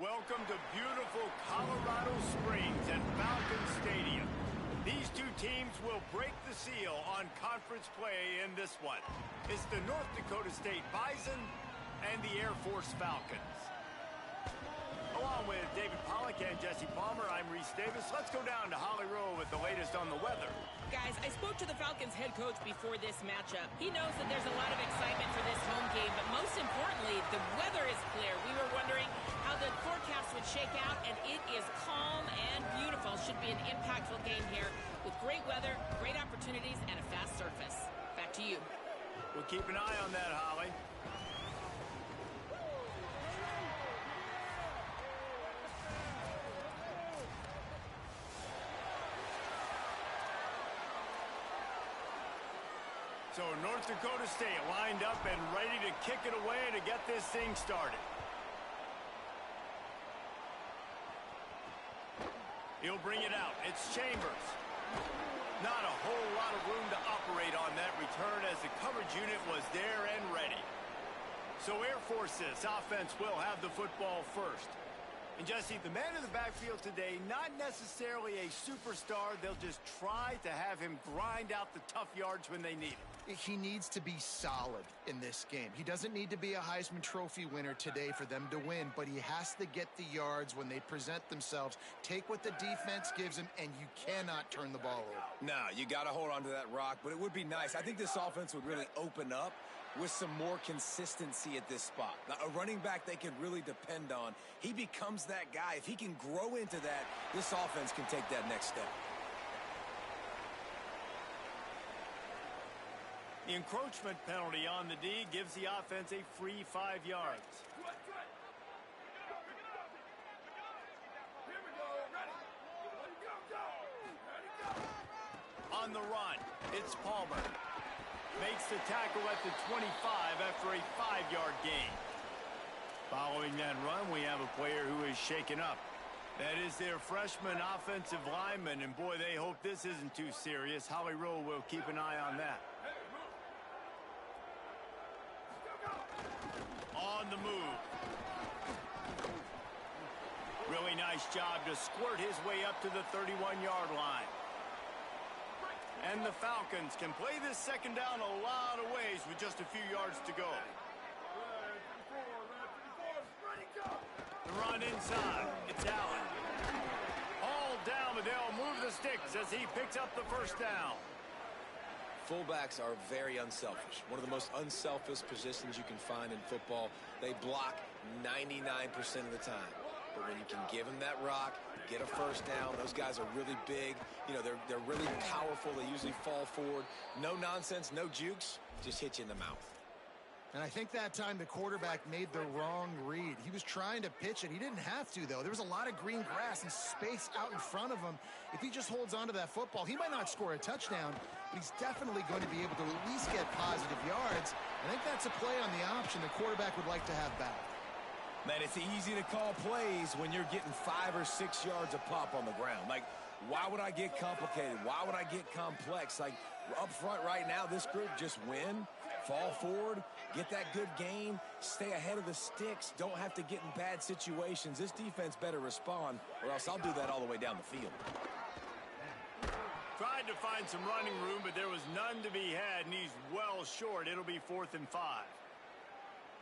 Welcome to beautiful Colorado Springs and Falcon Stadium. These two teams will break the seal on conference play in this one. It's the North Dakota State Bison and the Air Force Falcons. Along with David Pollack and Jesse Palmer, I'm Reese Davis. Let's go down to Holly Rowe with the latest on the weather. Guys, I spoke to the Falcons head coach before this matchup. He knows that there's a lot of excitement for this home game, but most importantly, the weather is clear. We were wondering how the forecast would shake out, and it is calm and beautiful. Should be an impactful game here with great weather, great opportunities, and a fast surface. Back to you. We'll keep an eye on that, Holly. So North Dakota State lined up and ready to kick it away to get this thing started. He'll bring it out. It's Chambers. Not a whole lot of room to operate on that return as the coverage unit was there and ready. So Air Force's offense will have the football first. And Jesse, the man in the backfield today, not necessarily a superstar. They'll just try to have him grind out the tough yards when they need it. He needs to be solid in this game. He doesn't need to be a Heisman Trophy winner today for them to win, but he has to get the yards when they present themselves. Take what the defense gives him, and you cannot turn the ball over. No, you got to hold on to that rock, but it would be nice. I think this offense would really open up with some more consistency at this spot. Now, a running back they can really depend on. He becomes that guy. If he can grow into that, this offense can take that next step. The encroachment penalty on the D gives the offense a free 5 yards. On the run, it's Palmer. Makes the tackle at the 25 after a 5-yard gain. Following that run, we have a player who is shaken up. That is their freshman offensive lineman, and boy, they hope this isn't too serious. Holly Rowe will keep an eye on that. On the move. Really nice job to squirt his way up to the 31-yard line. And the Falcons can play this second down a lot of ways with just a few yards to go. The run inside. It's Allen. All down, but they'll move the sticks as he picks up the first down. Fullbacks are very unselfish. One of the most unselfish positions you can find in football. They block 99% of the time. But when you can give them that rock, get a first down, those guys are really big. You know, they're really powerful. They usually fall forward. No nonsense, no jukes, just hit you in the mouth. And I think that time the quarterback made the wrong read. He was trying to pitch it. He didn't have to, though. There was a lot of green grass and space out in front of him. If he just holds on to that football, he might not score a touchdown, but he's definitely going to be able to at least get positive yards. I think that's a play on the option the quarterback would like to have back. Man, it's easy to call plays when you're getting 5 or 6 yards a pop on the ground. Like, why would I get complicated? Why would I get complex? Like, up front right now, this group just win, fall forward, get that good gain, stay ahead of the sticks, don't have to get in bad situations. This defense better respond, or else I'll do that all the way down the field. Tried to find some running room, but there was none to be had, and he's well short. It'll be 4th and 5.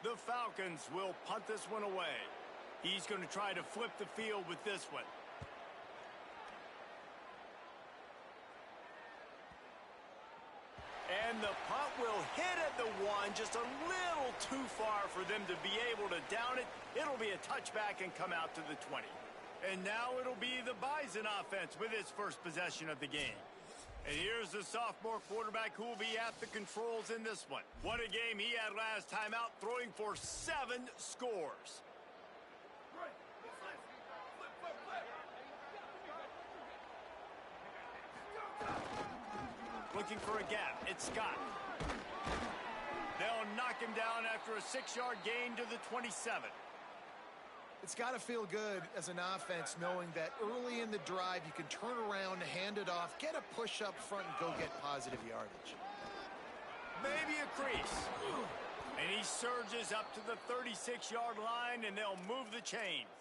The Falcons will punt this one away. He's going to try to flip the field with this one. And the punt will hit at the 1, just a little too far for them to be able to down it. It'll be a touchback and come out to the 20. And now it'll be the Bison offense with his first possession of the game. And here's the sophomore quarterback who will be at the controls in this one. What a game he had last time out, throwing for 7 scores. Looking for a gap. It's Scott. They'll knock him down after a 6-yard gain to the 27. It's got to feel good as an offense knowing that early in the drive you can turn around, hand it off, get a push up front, and go get positive yardage. Maybe a crease. And he surges up to the 36-yard line, and they'll move the chains.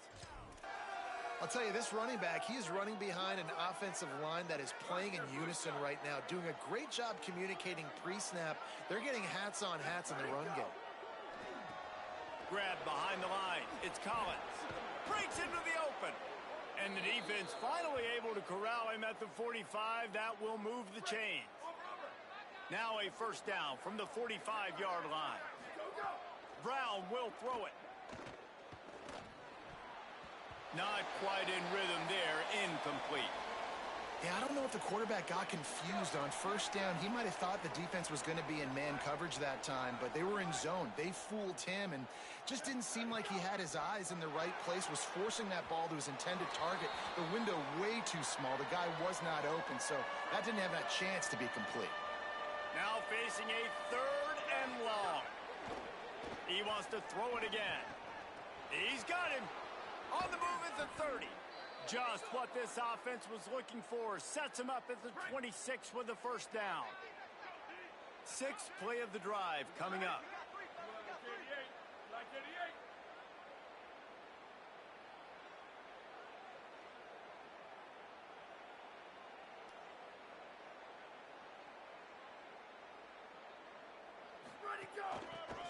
I'll tell you, this running back, he is running behind an offensive line that is playing in unison right now, doing a great job communicating pre-snap. They're getting hats on hats in the run game. Grab behind the line. It's Collins. Breaks into the open. And the defense finally able to corral him at the 45. That will move the chains. Now a first down from the 45-yard line. Brown will throw it. Not quite in rhythm there. Incomplete. Yeah, I don't know if the quarterback got confused on first down. He might have thought the defense was going to be in man coverage that time, but they were in zone. They fooled him and just didn't seem like he had his eyes in the right place, was forcing that ball to his intended target. The window way too small. The guy was not open, so that didn't have that chance to be complete. Now facing a third and long. He wants to throw it again. He's got him. On the move at the 30. Just what this offense was looking for. Sets him up at the 26 with the first down. Sixth play of the drive coming up.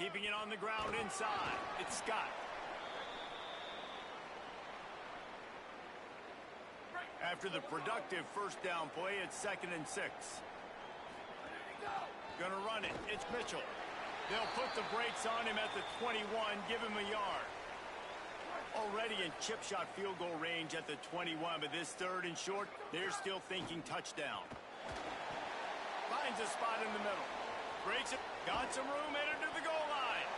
Keeping it on the ground inside. It's Scott. After the productive first down play, it's 2nd and 6. Gonna run it. It's Mitchell. They'll put the brakes on him at the 21, give him a yard. Already in chip shot field goal range at the 21, but this 3rd and short, they're still thinking touchdown. Finds a spot in the middle. Breaks it. Got some room headed to the goal line.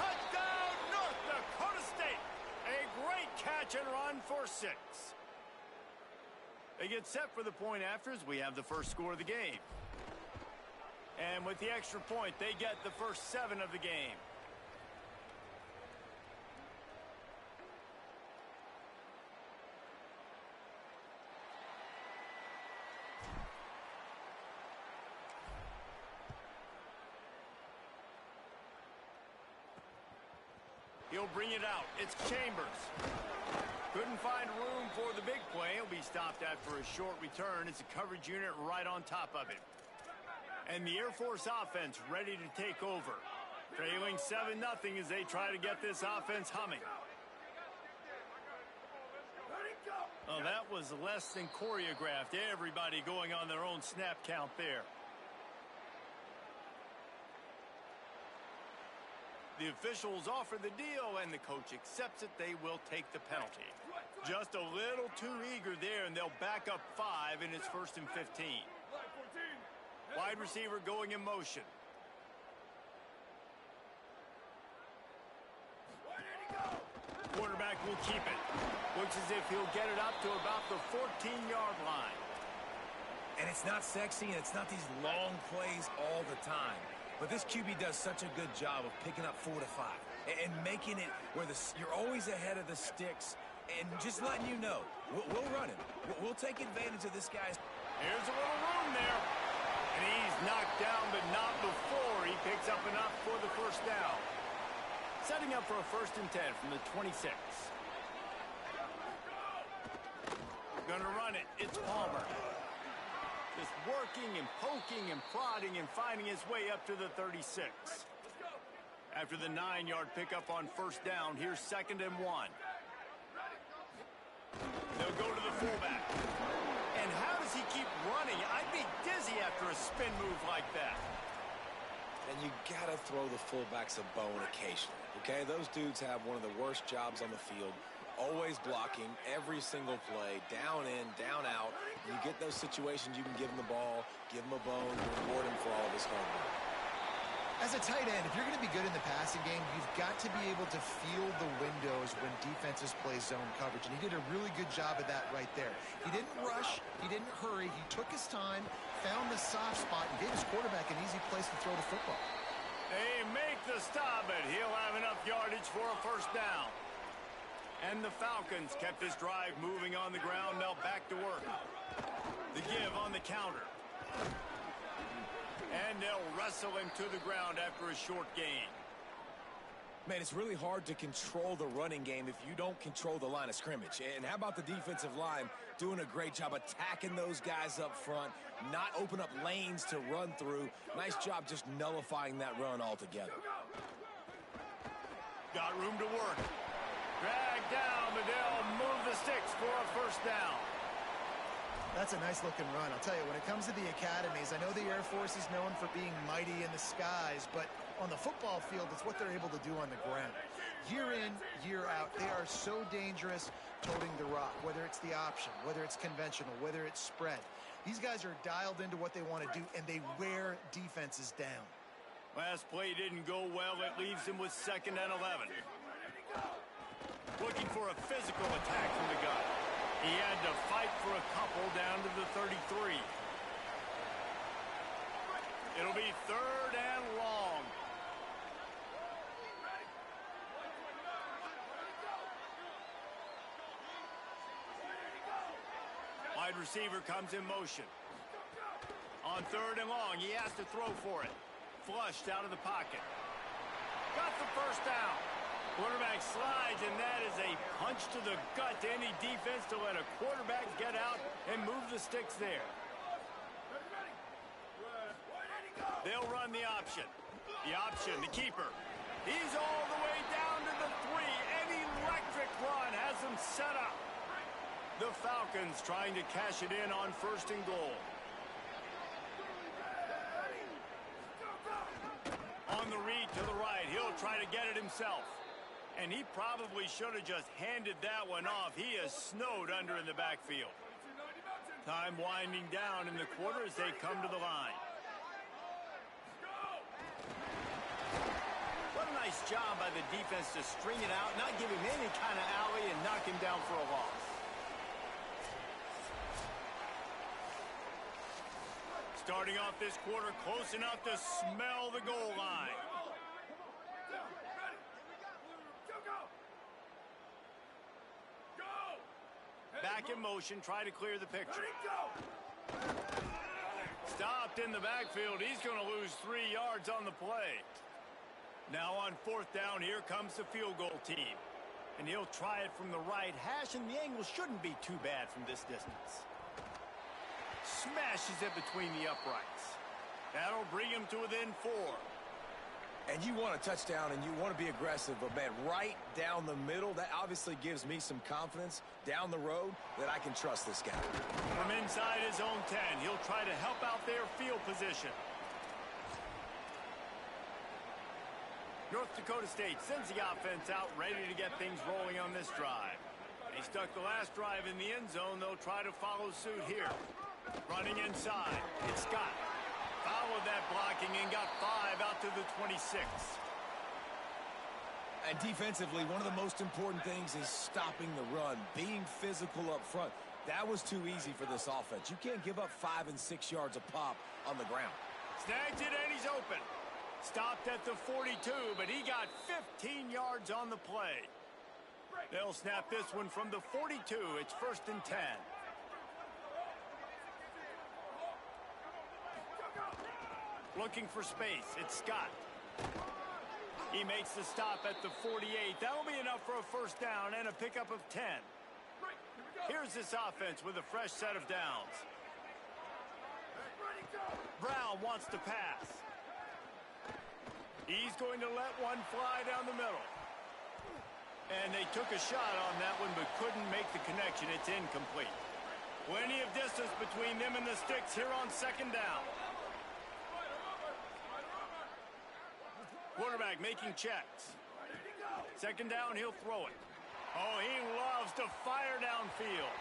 Touchdown, North Dakota State. A great catch and run for 6. They get set for the point after as we have the first score of the game. And with the extra point, they get the first 7 of the game. He'll bring it out. It's Chambers. Couldn't find room for the big play. He'll be stopped after a short return. It's a coverage unit right on top of it. And the Air Force offense ready to take over. Trailing 7-0 as they try to get this offense humming. Oh, that was less than choreographed. Everybody going on their own snap count there. The officials offer the deal, and the coach accepts it. They will take the penalty. Just a little too eager there, and they'll back up 5, and it's 1st and 15. Wide receiver going in motion. Quarterback will keep it. Looks as if he'll get it up to about the 14-yard line. And it's not sexy, and it's not these long plays all the time. But this QB does such a good job of picking up 4 to 5 and making it where you're always ahead of the sticks and just letting you know, we'll run it. We'll take advantage of this guy's. Here's a little room there. And he's knocked down, but not before he picks up enough for the first down. Setting up for a 1st and 10 from the 26. Gonna run it. It's Palmer. Just working and poking and prodding and finding his way up to the 36. After the 9-yard pickup on first down, here's 2nd and 1. They'll go to the fullback. And how does he keep running? I'd be dizzy after a spin move like that. And you gotta throw the fullbacks a bone occasionally, okay? Those dudes have one of the worst jobs on the field. Always blocking every single play, down in, down out. When you get those situations, you can give him the ball, give him a bone, reward him for all of his hard work. As a tight end, if you're going to be good in the passing game, you've got to be able to feel the windows when defenses play zone coverage. And he did a really good job of that right there. He didn't rush. He didn't hurry. He took his time, found the soft spot, and gave his quarterback an easy place to throw the football. They make the stop, but he'll have enough yardage for a first down. And the Falcons kept this drive moving on the ground. Now back to work. The give on the counter. And they'll wrestle him to the ground after a short gain. Man, it's really hard to control the running game if you don't control the line of scrimmage. And how about the defensive line doing a great job attacking those guys up front, not open up lanes to run through. Nice job just nullifying that run altogether. Got room to work. Drag down, but they'll move the sticks for a first down. That's a nice-looking run. I'll tell you, when it comes to the academies, I know the Air Force is known for being mighty in the skies, but on the football field, it's what they're able to do on the ground. Year in, year out, they are so dangerous toting the rock, whether it's the option, whether it's conventional, whether it's spread. These guys are dialed into what they want to do, and they wear defenses down. Last play didn't go well. It leaves him with 2nd and 11. Looking for a physical attack from the gun. He had to fight for a couple down to the 33. It'll be 3rd and long. Wide receiver comes in motion. On 3rd and long, he has to throw for it. Flushed out of the pocket. Got the first down. Quarterback slides, and that is a punch to the gut to any defense to let a quarterback get out and move the sticks there. They'll run the option. The option, the keeper. He's all the way down to the 3. An electric run has them set up. The Falcons trying to cash it in on 1st and goal. On the read to the right, he'll try to get it himself. And he probably should have just handed that one off. He is snowed under in the backfield. Time winding down in the quarter as they come to the line. What a nice job by the defense to string it out, not give him any kind of alley, and knock him down for a loss. Starting off this quarter close enough to smell the goal line. Back in motion, try to clear the picture. Stopped in the backfield. He's going to lose 3 yards on the play. Now on 4th down, here comes the field goal team. And he'll try it from the right hash, and the angle shouldn't be too bad from this distance. Smashes it between the uprights. That'll bring him to within 4. And you want a touchdown and you want to be aggressive, but man, right down the middle, that obviously gives me some confidence down the road that I can trust this guy. From inside his own 10, he'll try to help out their field position. North Dakota State sends the offense out ready to get things rolling on this drive. They stuck the last drive in the end zone. They'll try to follow suit here. Running inside, it's Scott. Followed that blocking and got 5 out to the 26. And defensively, one of the most important things is stopping the run, being physical up front. That was too easy for this offense. You can't give up 5 and 6 yards a pop on the ground. Snags it and he's open. Stopped at the 42, but he got 15 yards on the play. They'll snap this one from the 42. It's 1st and 10. Looking for space. It's Scott. He makes the stop at the 48. That'll be enough for a first down and a pickup of 10. Here's this offense with a fresh set of downs. Brown wants to pass. He's going to let one fly down the middle. And they took a shot on that one but couldn't make the connection. It's incomplete. Plenty of distance between them and the sticks here on 2nd down. Quarterback making checks. 2nd down, he'll throw it. Oh, he loves to fire downfield.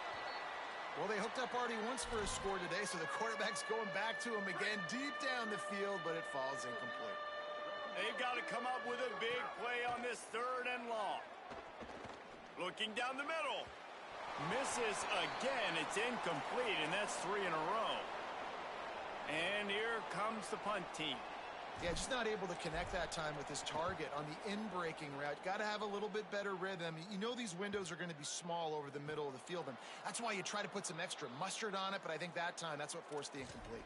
Well, they hooked up already once for a score today, so the quarterback's going back to him again deep down the field, but it falls incomplete. They've got to come up with a big play on this 3rd and long. Looking down the middle. Misses again. It's incomplete, and that's 3 in a row. And here comes the punt team. Yeah, just not able to connect that time with his target on the in-breaking route. Got to have a little bit better rhythm. You know these windows are going to be small over the middle of the field, and that's why you try to put some extra mustard on it, but I think that time that's what forced the incomplete.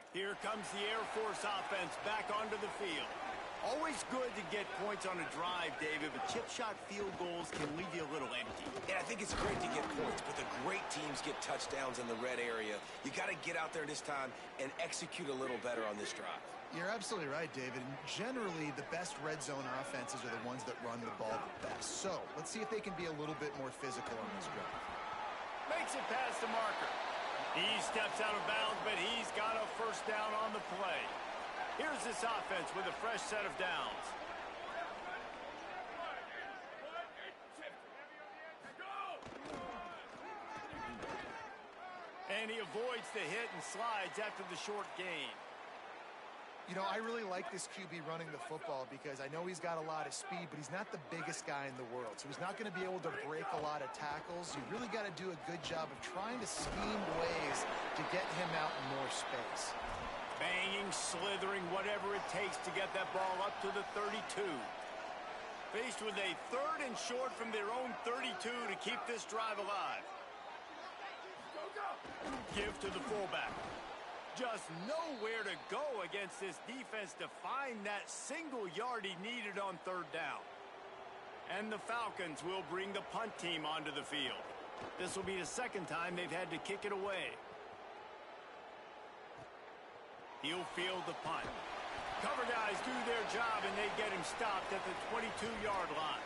Here comes the Air Force offense back onto the field. Always good to get points on a drive, David, but chip shot field goals can leave you a little empty. And I think it's great to get points, but the great teams get touchdowns in the red area. You got to get out there this time and execute a little better on this drive. You're absolutely right, David. And generally, the best red zone offenses are the ones that run the ball the best. So let's see if they can be a little bit more physical on this drive. Makes it past the marker. He steps out of bounds, but he's got a first down on the play. Here's this offense with a fresh set of downs. And he avoids the hit and slides after the short gain. You know, I really like this QB running the football because I know he's got a lot of speed, but he's not the biggest guy in the world. So he's not going to be able to break a lot of tackles. You really got to do a good job of trying to scheme ways to get him out in more space. Banging, slithering, whatever it takes to get that ball up to the 32. Faced with a 3rd and short from their own 32 to keep this drive alive. Give to the fullback. Just nowhere to go against this defense to find that single yard he needed on 3rd down. And the Falcons will bring the punt team onto the field. This will be the 2nd time they've had to kick it away. He'll field the punt. Cover guys do their job, and they get him stopped at the 22-yard line.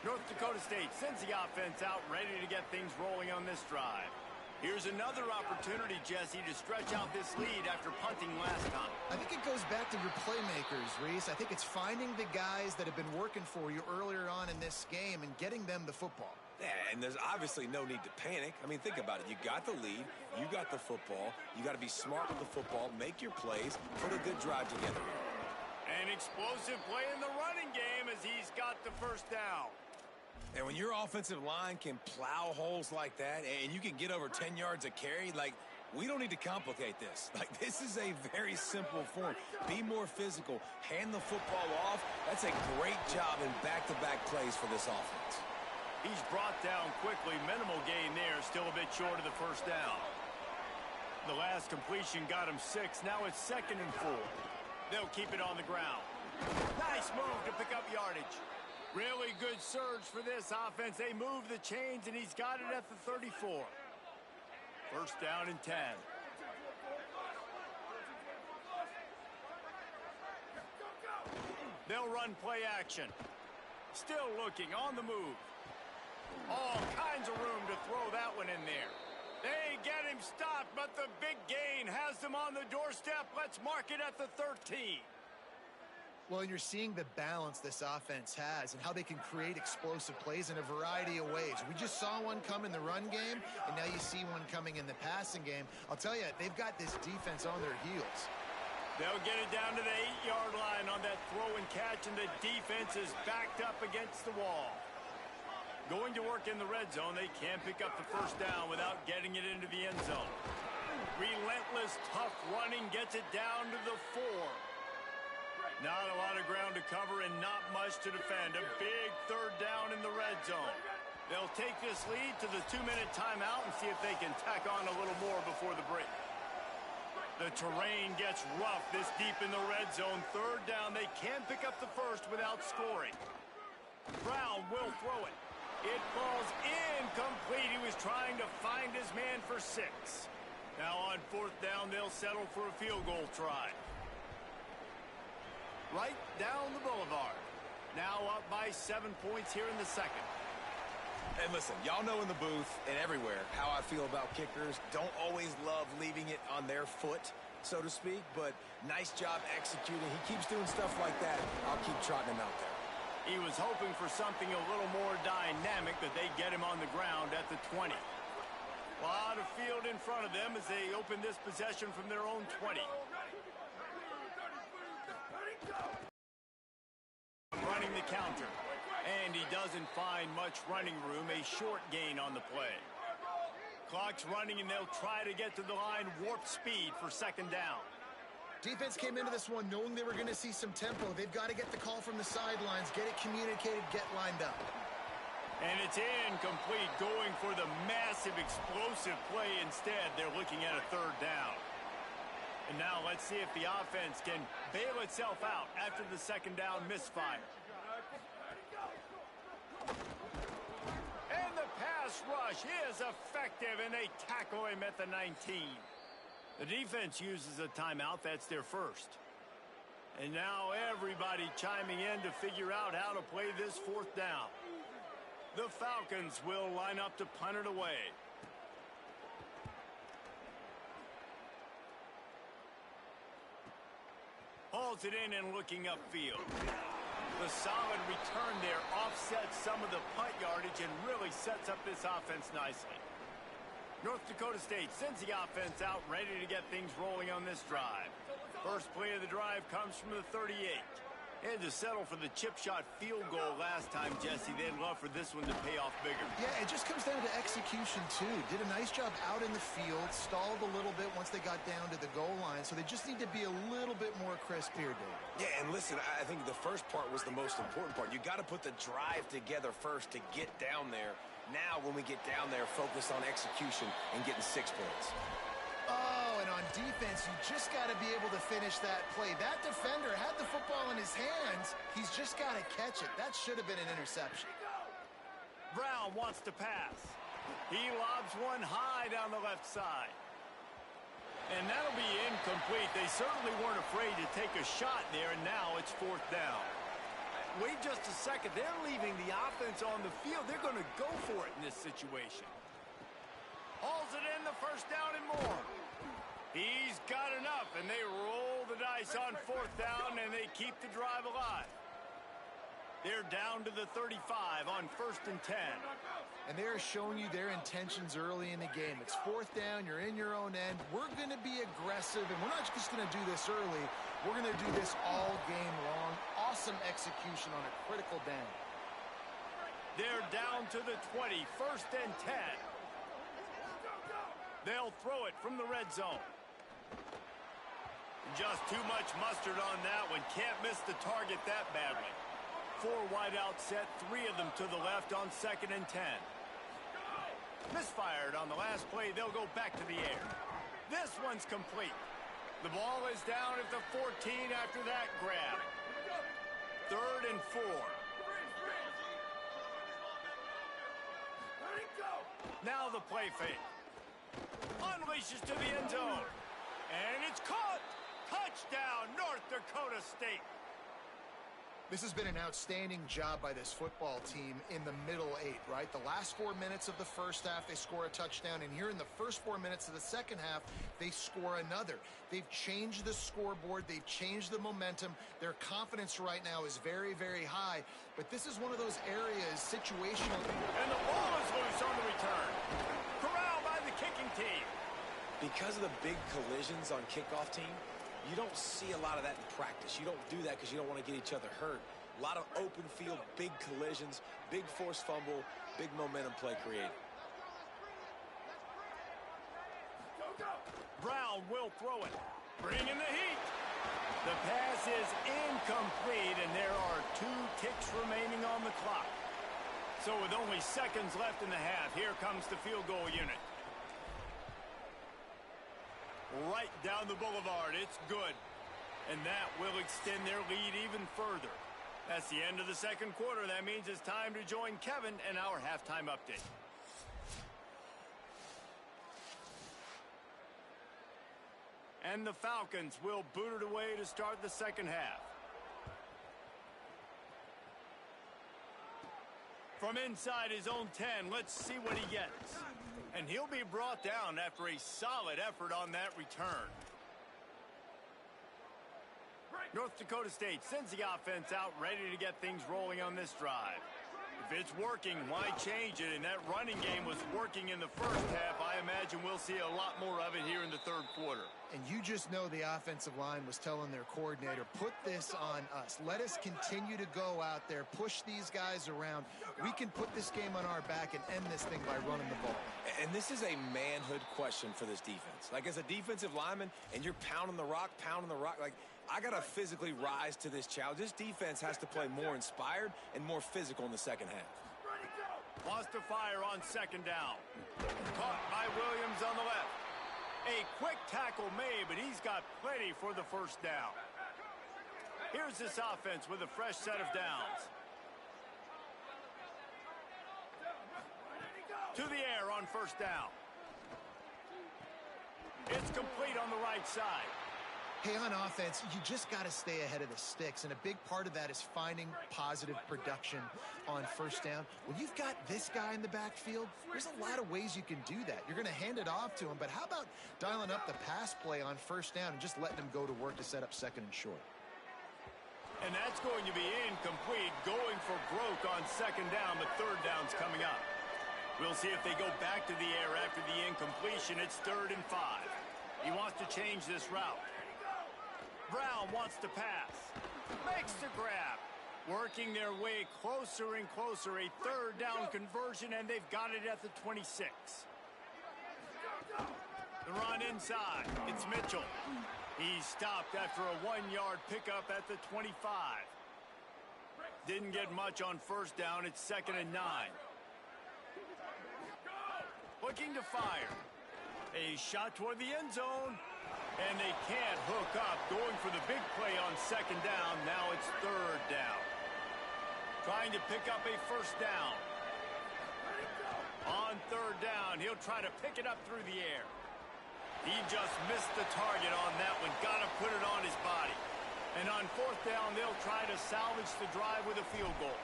North Dakota State sends the offense out ready to get things rolling on this drive. Here's another opportunity, Jesse, to stretch out this lead after punting last time. I think it goes back to your playmakers, Reese. I think it's finding the guys that have been working for you earlier on in this game and getting them the football. Yeah, and there's obviously no need to panic. I mean, think about it. You got the lead. You got the football. You got to be smart with the football, make your plays, put a good drive together. An explosive play in the running game as he's got the first down. And when your offensive line can plow holes like that and you can get over 10 yards a carry, like, we don't need to complicate this. Like, this is a very simple form. Be more physical. Hand the football off. That's a great job in back-to-back plays for this offense. He's brought down quickly. Minimal gain there. Still a bit short of the first down. The last completion got him 6. Now it's 2nd and 4. They'll keep it on the ground. Nice move to pick up yardage. Really good surge for this offense. They move the chains, and he's got it at the 34. First down and 10. They'll run play action. Still looking on the move. All kinds of room to throw that one in there. They get him stopped, but the big gain has them on the doorstep. Let's mark it at the 13. Well, and you're seeing the balance this offense has and how they can create explosive plays in a variety of ways. We just saw one come in the run game, and now you see one coming in the passing game. I'll tell you, they've got this defense on their heels. They'll get it down to the 8-yard line on that throw and catch, and the defense is backed up against the wall. Going to work in the red zone, they can't pick up the first down without getting it into the end zone. Relentless, tough running gets it down to the 4. Not a lot of ground to cover and not much to defend. A big 3rd down in the red zone. They'll take this lead to the 2-minute timeout and see if they can tack on a little more before the break. The terrain gets rough this deep in the red zone. 3rd down, they can't pick up the first without scoring. Brown will throw it. It falls incomplete. He was trying to find his man for 6. Now on 4th down, they'll settle for a field goal try. Right down the boulevard. Now up by 7 points here in the 2nd. And listen, y'all know in the booth and everywhere how I feel about kickers. Don't always love leaving it on their foot, so to speak, but nice job executing. He keeps doing stuff like that. I'll keep trotting him out there. He was hoping for something a little more dynamic, but they get him on the ground at the 20. A lot of field in front of them as they open this possession from their own 20. Running the counter. And he doesn't find much running room. A short gain on the play. Clock's running, and they'll try to get to the line warp speed for 2nd down. Defense came into this one knowing they were going to see some tempo. They've got to get the call from the sidelines, get it communicated, get lined up. And it's incomplete, going for the massive explosive play instead. They're looking at a 3rd down. And now let's see if the offense can bail itself out after the second down misfire. And the pass rush is effective, and they tackle him at the 19. The defense uses a timeout. That's their first. And now everybody chiming in to figure out how to play this fourth down. The Falcons will line up to punt it away. Hauls it in and looking upfield. The solid return there offsets some of the punt yardage and really sets up this offense nicely. North Dakota State sends the offense out, ready to get things rolling on this drive. First play of the drive comes from the 38. And to settle for the chip shot field goal last time, Jesse, they'd love for this one to pay off bigger. Yeah, it just comes down to execution, too. Did a nice job out in the field, stalled a little bit once they got down to the goal line, so they just need to be a little bit more crisp here, Dave. Yeah, and listen, I think the first part was the most important part. You got to put the drive together first to get down there. Now, when we get down there, focus on execution and getting 6 points. Oh, and on defense, you just got to be able to finish that play. That defender had the football in his hands. He's just got to catch it. That should have been an interception. Brown wants to pass. He lobs one high down the left side. And that'll be incomplete. They certainly weren't afraid to take a shot there, and now it's fourth down. Wait just a second. They're leaving the offense on the field. They're going to go for it in this situation. Hauls it in, the first down and more. He's got enough, and they roll the dice on fourth down, and they keep the drive alive. They're down to the 35 on first and 10. And they're showing you their intentions early in the game. It's fourth down, you're in your own end. We're going to be aggressive, and we're not just going to do this early. We're going to do this all game long. Awesome execution on a critical down. They're down to the 20, first and 10. They'll throw it from the red zone. Just too much mustard on that one. Can't miss the target that badly. 4 wide out set, 3 of them to the left on second and 10. Misfired on the last play. They'll go back to the air. This one's complete. The ball is down at the 14 after that grab. Third and 4. Now the play fake. Unleashes to the end zone. And it's caught. Touchdown, North Dakota State. This has been an outstanding job by this football team in the middle 8, right? The last 4 minutes of the first half, they score a touchdown. And here in the first 4 minutes of the second half, they score another. They've changed the scoreboard. They've changed the momentum. Their confidence right now is very, very high. But this is one of those areas, situational. And the ball is loose on the return. Corral by the kicking team. Because of the big collisions on kickoff team, you don't see a lot of that in practice. You don't do that because you don't want to get each other hurt. A lot of open field, big collisions, big forced fumble, big momentum play created. Brown will throw it. Bringing the heat. The pass is incomplete, and there are 2 ticks remaining on the clock. So with only seconds left in the half, here comes the field goal unit. Right down the boulevard, it's good. And that will extend their lead even further. That's the end of the second quarter. That means it's time to join Kevin in our halftime update. And the Falcons will boot it away to start the second half. From inside his own 10, let's see what he gets. And he'll be brought down after a solid effort on that return. North Dakota State sends the offense out ready to get things rolling on this drive. If it's working, why change it? And that running game was working in the first half. I imagine we'll see a lot more of it here in the third quarter. And you just know the offensive line was telling their coordinator, put this on us. Let us continue to go out there, push these guys around. We can put this game on our back and end this thing by running the ball. And this is a manhood question for this defense. Like, as a defensive lineman, and you're pounding the rock, like, I got to physically rise to this challenge. This defense has to play more inspired and more physical in the second half. Lost to fire on second down. Caught by Williams on the left. A quick tackle made, but he's got plenty for the first down. Here's this offense with a fresh set of downs. To the air on first down. It's complete on the right side. Hey, on offense, you just got to stay ahead of the sticks, and a big part of that is finding positive production on first down. When you've got this guy in the backfield, there's a lot of ways you can do that. You're going to hand it off to him, but how about dialing up the pass play on first down and just letting him go to work to set up second and short? And that's going to be incomplete, going for broke on second down, but third down's coming up. We'll see if they go back to the air after the incompletion. It's 3rd and 5. He wants to change this route. Brown wants to pass. Makes the grab. Working their way closer and closer. A 3rd down conversion, and they've got it at the 26. The run inside. It's Mitchell. He's stopped after a 1-yard pickup at the 25. Didn't get much on first down. It's 2nd and 9. Looking to fire. A shot toward the end zone. And they can't hook up. Going for the big play on second down. Now it's 3rd down. Trying to pick up a first down. On 3rd down, he'll try to pick it up through the air. He just missed the target on that one. Got to put it on his body. And on 4th down, they'll try to salvage the drive with a field goal.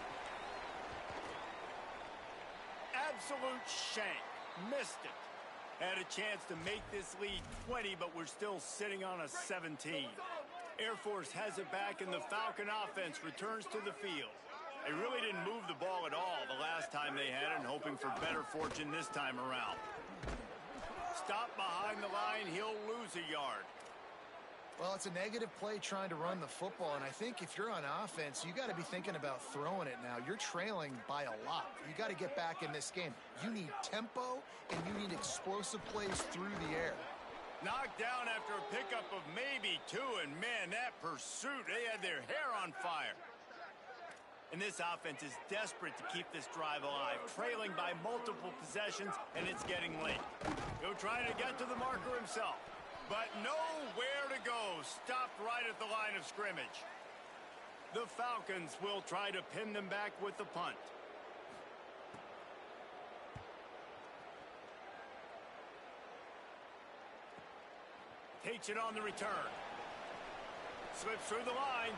Absolute shank. Missed it. Had a chance to make this lead 20, but we're still sitting on a 17. Air Force has it back, and the Falcon offense returns to the field. They really didn't move the ball at all the last time they had it, and hoping for better fortune this time around. Stop behind the line, he'll lose a yard. Well, it's a negative play trying to run the football, and I think if you're on offense, you got to be thinking about throwing it now. You're trailing by a lot. You got to get back in this game. You need tempo, and you need explosive plays through the air. Knocked down after a pickup of maybe 2, and man, that pursuit, they had their hair on fire. And this offense is desperate to keep this drive alive, trailing by multiple possessions, and it's getting late. He'll try to get to the marker himself. But nowhere to go. Stopped right at the line of scrimmage. The Falcons will try to pin them back with the punt. Takes it on the return. Slips through the line.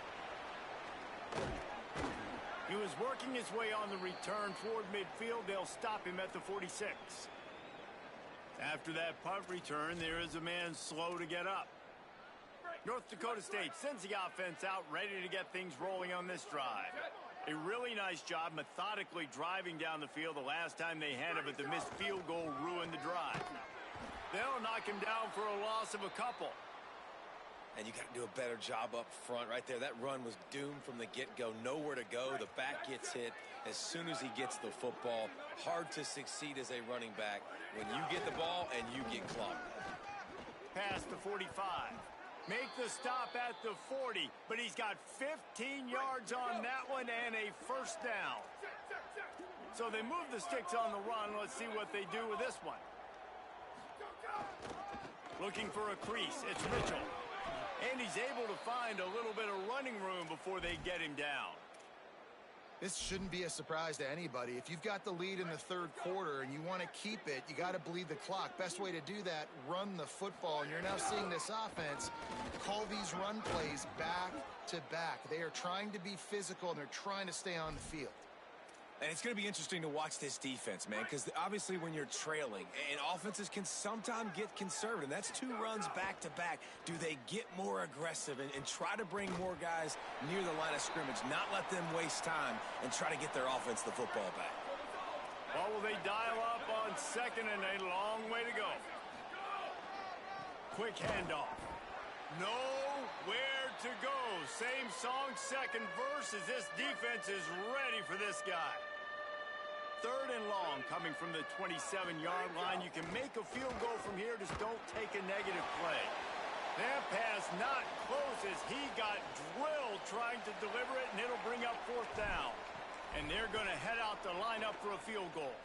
He was working his way on the return toward midfield. They'll stop him at the 46. After that punt return, there is a man slow to get up. North Dakota State sends the offense out, ready to get things rolling on this drive. A really nice job methodically driving down the field the last time they had it, but the missed field goal ruined the drive. They'll knock him down for a loss of a couple. And you got to do a better job up front right there. That run was doomed from the get-go. Nowhere to go. The back gets hit as soon as he gets the football. Hard to succeed as a running back when you get the ball and you get clocked. Past the 45. Make the stop at the 40, but he's got 15 yards on that one and a first down. So they move the sticks on the run. Let's see what they do with this one. Looking for a crease. It's Mitchell. And he's able to find a little bit of running room before they get him down. This shouldn't be a surprise to anybody. If you've got the lead in the 3rd quarter and you want to keep it, you got to bleed the clock. Best way to do that, run the football. And you're now seeing this offense call these run plays back to back. They are trying to be physical, and they're trying to stay on the field. And it's going to be interesting to watch this defense, man, because obviously when you're trailing, and offenses can sometimes get conservative. That's 2 runs back-to-back. Do they get more aggressive and try to bring more guys near the line of scrimmage, not let them waste time, and try to get their offense the football back? Well, will they dial up on 2nd and a long way to go? Quick handoff. Nowhere to go. Same song, 2nd verse, as this defense is ready for this guy. 3rd and long coming from the 27-yard line. You can make a field goal from here. Just don't take a negative play. That pass not close as he got drilled trying to deliver it, and it'll bring up 4th down. And they're going to head out to line up for a field goal.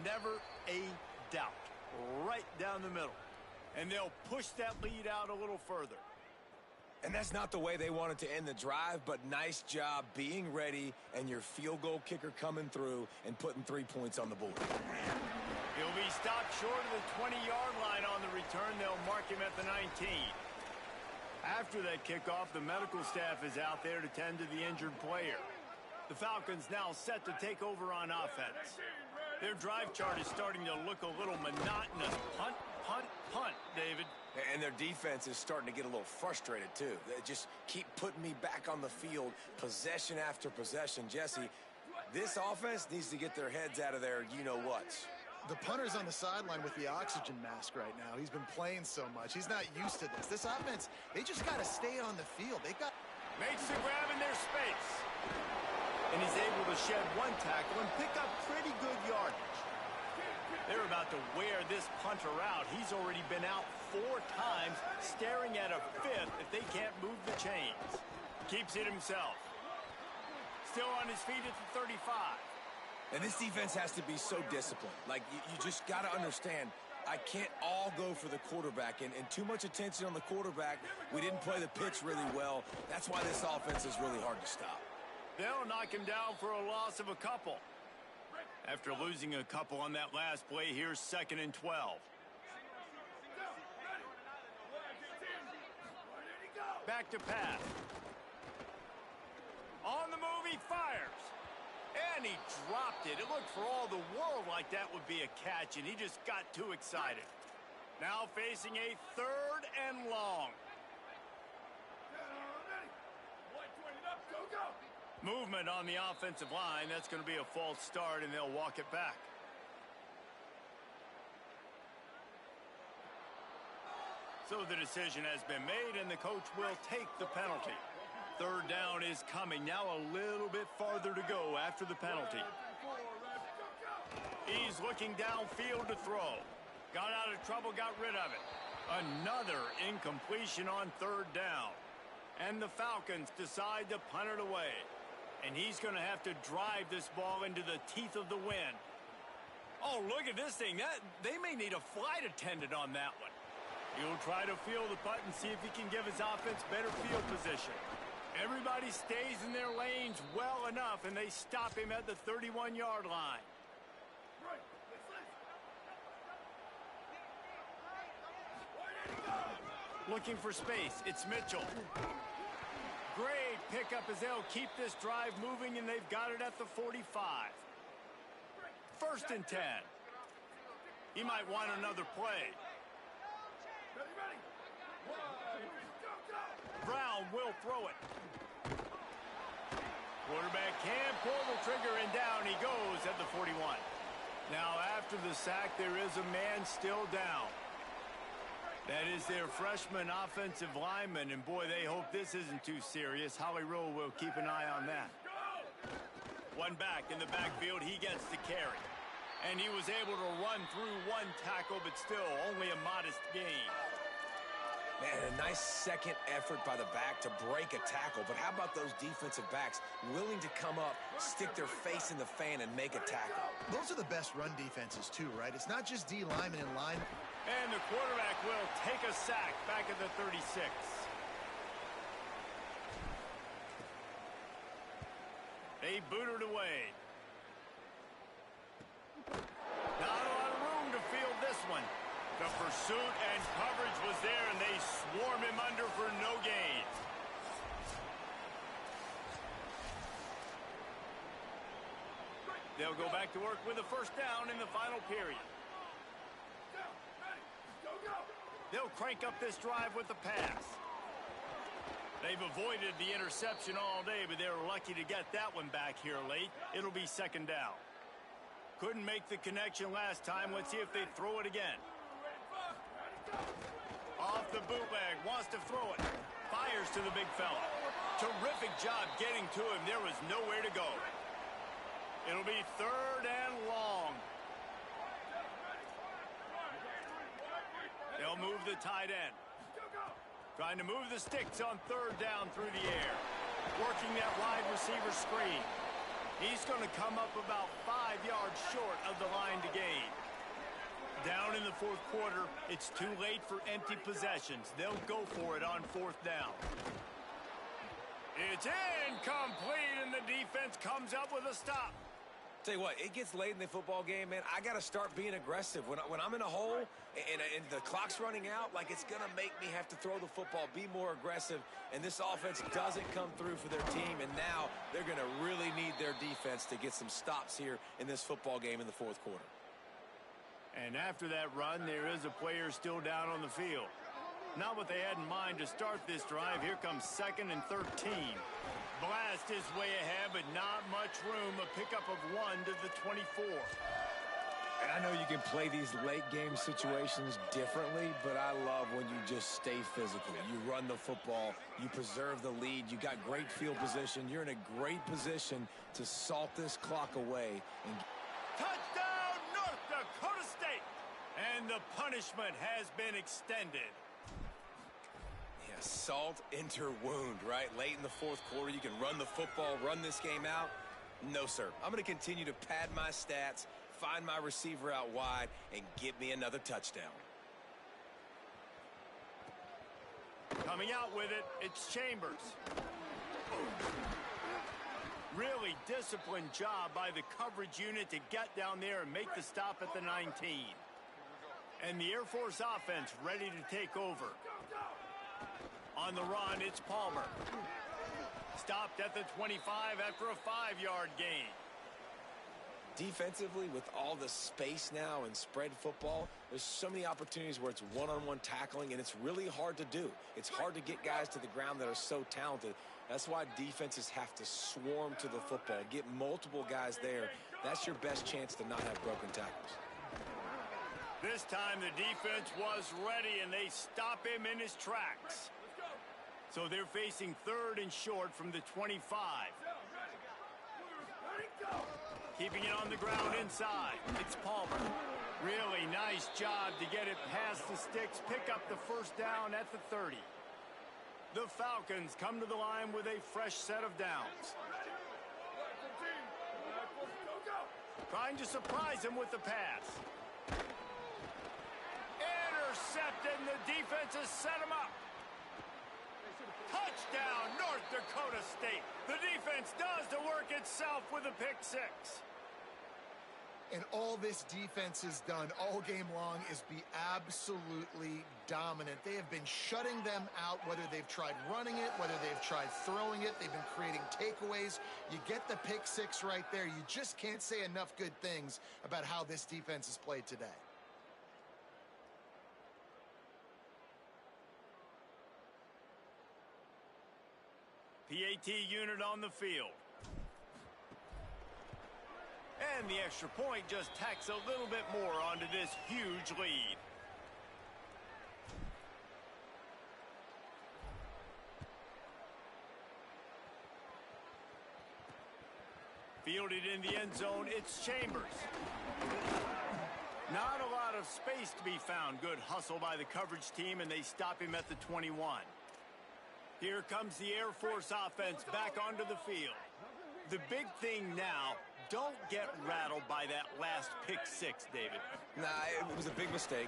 Never a doubt. Right down the middle. And they'll push that lead out a little further. And that's not the way they wanted to end the drive, but nice job being ready and your field goal kicker coming through and putting 3 points on the board. He'll be stopped short of the 20-yard line on the return. They'll mark him at the 19. After that kickoff, the medical staff is out there to tend to the injured player. The Falcons now set to take over on offense. Their drive chart is starting to look a little monotonous. Punt, punt, punt, David. And their defense is starting to get a little frustrated, too. They just keep putting me back on the field, possession after possession. Jesse, this offense needs to get their heads out of their you-know-whats. The punter's on the sideline with the oxygen mask right now. He's been playing so much. He's not used to this. This offense, they just got to stay on the field. They got... Makes the grab in their space. And he's able to shed one tackle and pick up pretty good yardage. They're about to wear this punter out. He's already been out 4 times, staring at a 5th if they can't move the chains. Keeps it himself. Still on his feet at the 35. And this defense has to be so disciplined. Like, you just got to understand, I can't all go for the quarterback. And too much attention on the quarterback. We didn't play the pitch really well. That's why this offense is really hard to stop. They'll knock him down for a loss of a couple. After losing a couple on that last play, here's 2nd and 12. Back to pass. On the move, he fires. And he dropped it. It looked for all the world like that would be a catch, and he just got too excited. Now facing a 3rd and long. Movement on the offensive line. That's going to be a false start, and they'll walk it back. So the decision has been made, and the coach will take the penalty. 3rd down is coming. Now a little bit farther to go after the penalty. He's looking downfield to throw. Got out of trouble, got rid of it. Another incompletion on 3rd down. And the Falcons decide to punt it away. And he's going to have to drive this ball into the teeth of the wind. Oh, look at this thing. They may need a flight attendant on that one. He'll try to field the punt and see if he can give his offense better field position. Everybody stays in their lanes well enough, and they stop him at the 31-yard line. Looking for space. It's Mitchell. Great pickup as they'll keep this drive moving, and they've got it at the 45. 1st and 10. He might want another play. Brown will throw it. Quarterback can pull the trigger, and down he goes at the 41. Now after the sack, there is a man still down. That is their freshman offensive lineman, and boy, they hope this isn't too serious. Holly Rowe will keep an eye on that. One back in the backfield, he gets the carry. And he was able to run through 1 tackle, but still only a modest gain. Man, a nice second effort by the back to break a tackle, but how about those defensive backs willing to come up, stick their face in the fan, and make a tackle? Those are the best run defenses, too, right? It's not just D linemen in line. And the quarterback will take a sack back at the 36. They boot it away. Not a lot of room to field this one. The pursuit and coverage was there, and they swarm him under for no gain. They'll go back to work with a 1st down in the final period. They'll crank up this drive with the pass. They've avoided the interception all day, but they were lucky to get that one back here late. It'll be 2nd down. Couldn't make the connection last time. Let's see if they throw it again. Off the bootleg, wants to throw it. Fires to the big fella. Terrific job getting to him. There was nowhere to go. It'll be 3rd and long. They'll move the tight end. Trying to move the sticks on 3rd down through the air. Working that wide receiver screen. He's going to come up about 5 yards short of the line to gain. Down in the fourth quarter, it's too late for empty possessions. They'll go for it on fourth down. It's incomplete, and the defense comes up with a stop. Tell you what, it gets late in the football game, man. I got to start being aggressive. When I'm in a hole and the clock's running out, like, it's going to make me have to throw the football, be more aggressive, and this offense doesn't come through for their team, and now they're going to really need their defense to get some stops here in this football game in the fourth quarter. And after that run, there is a player still down on the field. Not what they had in mind to start this drive. Here comes 2nd and 13. Blast his way ahead, but not much room. A pickup of 1 to the 24. And I know you can play these late game situations differently, but I love when you just stay physical. You run the football, you preserve the lead, you got great field position. You're in a great position to salt this clock away. And Touchdown, North Dakota State! And the punishment has been extended. yeah, salt enter wound, right? Late in the fourth quarter, you can run the football, run this game out. No, sir. I'm going to continue to pad my stats, find my receiver out wide, and get me another touchdown. Coming out with it, it's Chambers. Really disciplined job by the coverage unit to get down there and make the stop at the 19. And the Air Force offense ready to take over. On the run, it's Palmer. Stopped at the 25 after a 5-yard gain. Defensively, with all the space now and spread football, there's so many opportunities where it's one-on-one tackling, and it's really hard to do. It's hard to get guys to the ground that are so talented. That's why defenses have to swarm to the football, get multiple guys there. That's your best chance to not have broken tackles. This time the defense was ready, and they stop him in his tracks. So they're facing 3rd and short from the 25. Keeping it on the ground inside. It's Palmer. Really nice job to get it past the sticks, pick up the first down at the 30. The Falcons come to the line with a fresh set of downs. Trying to surprise him with the pass. Intercepted, and the defense has set him up. Touchdown, North Dakota State. The defense does the work itself with a pick 6. And all this defense has done all game long is be absolutely dominant. They have been shutting them out, whether they've tried running it, whether they've tried throwing it. They've been creating takeaways. You get the pick 6 right there. You just can't say enough good things about how this defense has played today. PAT unit on the field. And the extra point just tacks a little bit more onto this huge lead. Fielded in the end zone, it's Chambers. Not a lot of space to be found. Good hustle by the coverage team, and they stop him at the 21. Here comes the Air Force offense back onto the field. The big thing now, don't get rattled by that last pick 6, David. Nah, it was a big mistake.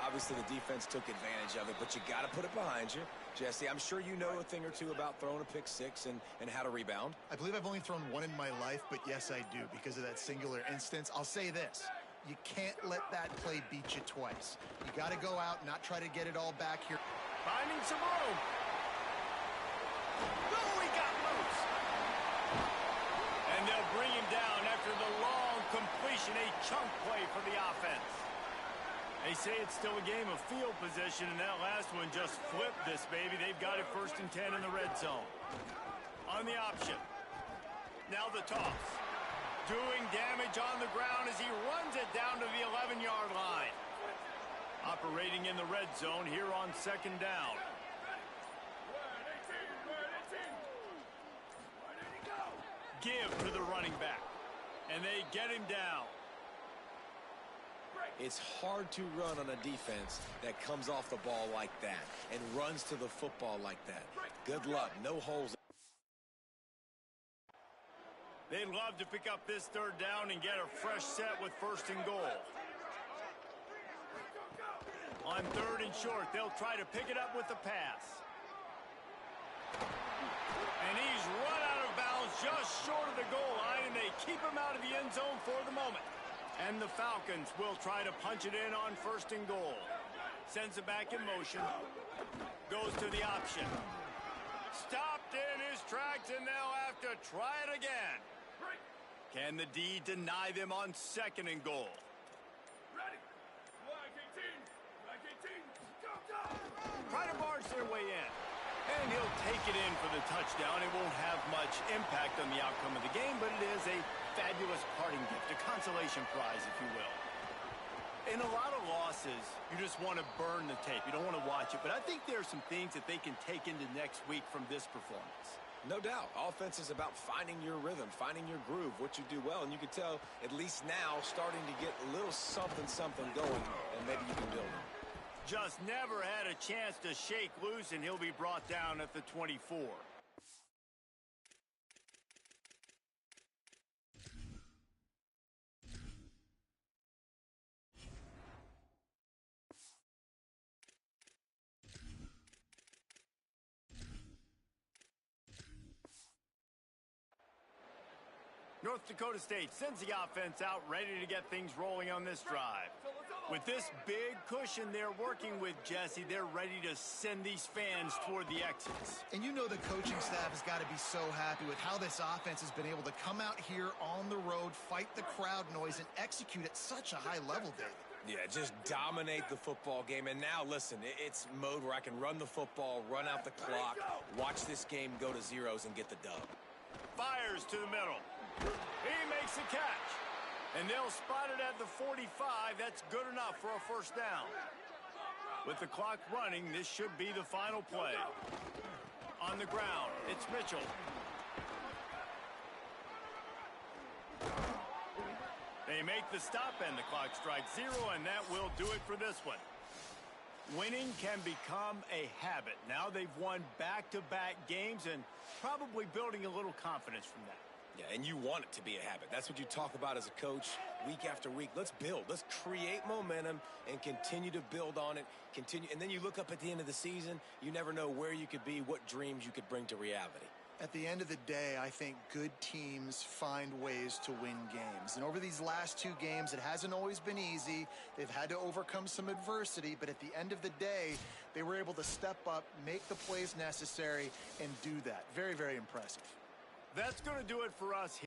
Obviously, the defense took advantage of it, but you got to put it behind you. Jesse, I'm sure you know a thing or two about throwing a pick 6 and how to rebound. I believe I've only thrown one in my life, but yes, I do because of that singular instance. I'll say this. You can't let that play beat you twice. You got to go out, not try to get it all back here. Finding some room. Oh, he got loose. And they'll bring him down after the long completion, a chunk play for the offense. They say it's still a game of field position, and that last one just flipped this baby. They've got it 1st and 10 in the red zone. On the option. Now the toss. Doing damage on the ground as he runs it down to the 11-yard line. Operating in the red zone here on 2nd down. Give to the running back. And they get him down. It's hard to run on a defense that comes off the ball like that and runs to the football like that. Good luck. No holes. They'd love to pick up this 3rd down and get a fresh set with 1st and goal. On 3rd and short, they'll try to pick it up with the pass. And he's run out of bounds just short of the goal line, and they keep him out of the end zone for the moment. And the Falcons will try to punch it in on 1st and goal. Sends it back in motion. Goes to the option. Stopped in his tracks, and they'll have to try it again. Can the D deny them on 2nd and goal? Try to barge their way in. And he'll take it in for the touchdown. It won't have much impact on the outcome of the game, but it is a fabulous parting gift, a consolation prize, if you will. In a lot of losses, you just want to burn the tape. You don't want to watch it. But I think there are some things that they can take into next week from this performance. No doubt. Offense is about finding your rhythm, finding your groove, what you do well. And you can tell, at least now, starting to get a little something going, and maybe you can build it. Just never had a chance to shake loose, and he'll be brought down at the 24. North Dakota State sends the offense out, ready to get things rolling on this drive. With this big cushion they're working with, Jesse, they're ready to send these fans toward the exits. And you know the coaching staff has got to be so happy with how this offense has been able to come out here on the road, fight the crowd noise, and execute at such a high level, David. Yeah, just dominate the football game. And now, listen, it's mode where I can run the football, run out the clock, watch this game go to zeros and get the dub. Fires to the middle. He makes the catch. And they'll spot it at the 45. That's good enough for a 1st down. With the clock running, this should be the final play. On the ground, it's Mitchell. They make the stop, and the clock strikes 0, and that will do it for this one. Winning can become a habit. Now they've won back-to-back games and probably building a little confidence from that. Yeah, and you want it to be a habit. That's what you talk about as a coach week after week. Let's build. Let's create momentum and continue to build on it. And then you look up at the end of the season, you never know where you could be, what dreams you could bring to reality. At the end of the day, I think good teams find ways to win games. And over these last 2 games, it hasn't always been easy. They've had to overcome some adversity, but at the end of the day, they were able to step up, make the plays necessary, and do that. Very, very impressive. That's going to do it for us here.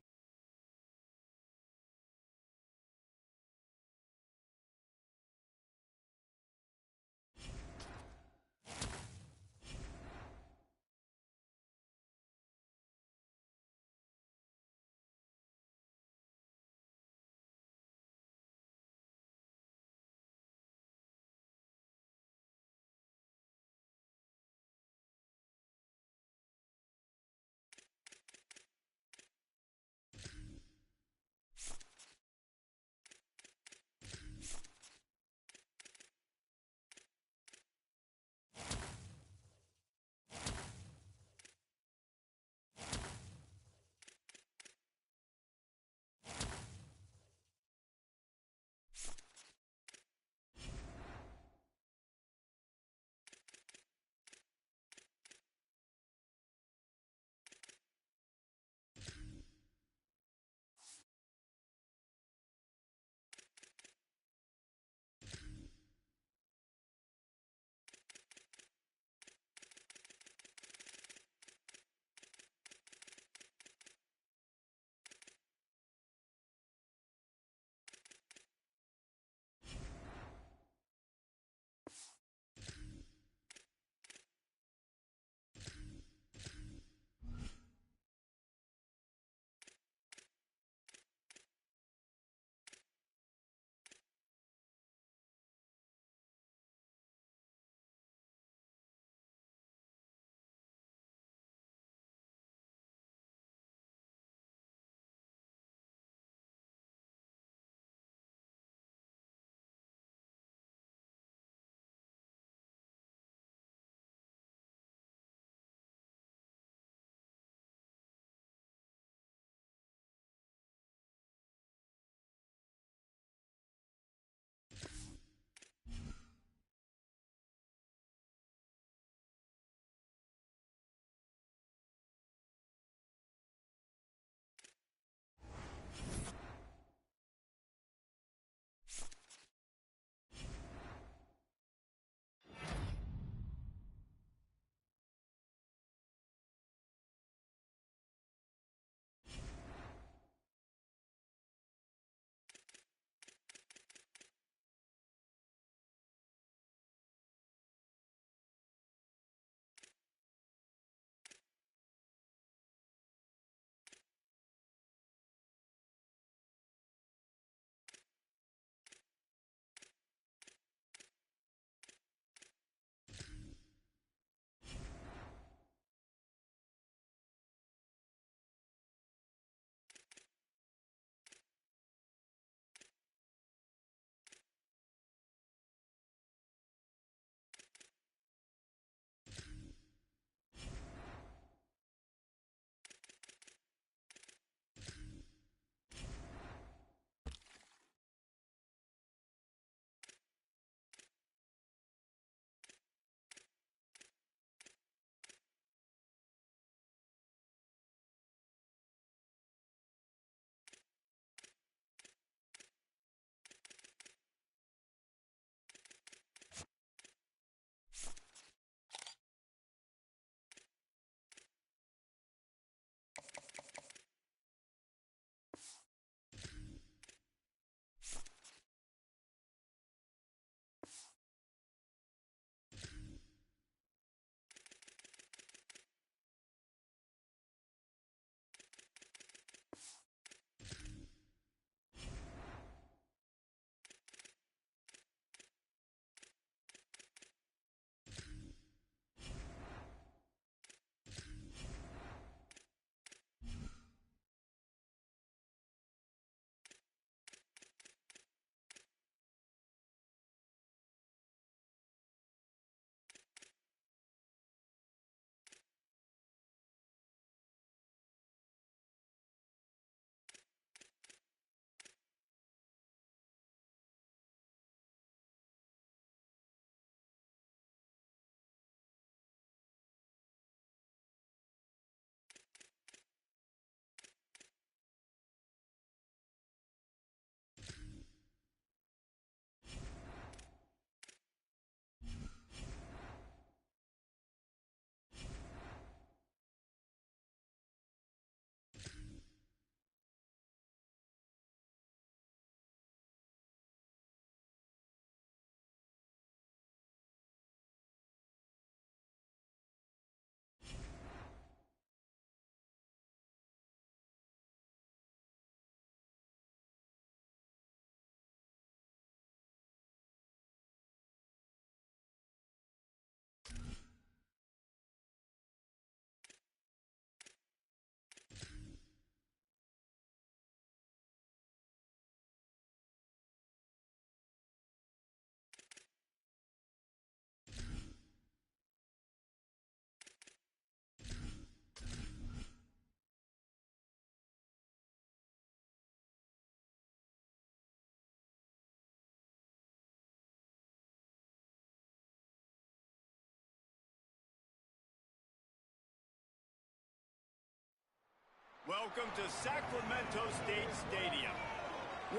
Welcome to Sacramento State Stadium.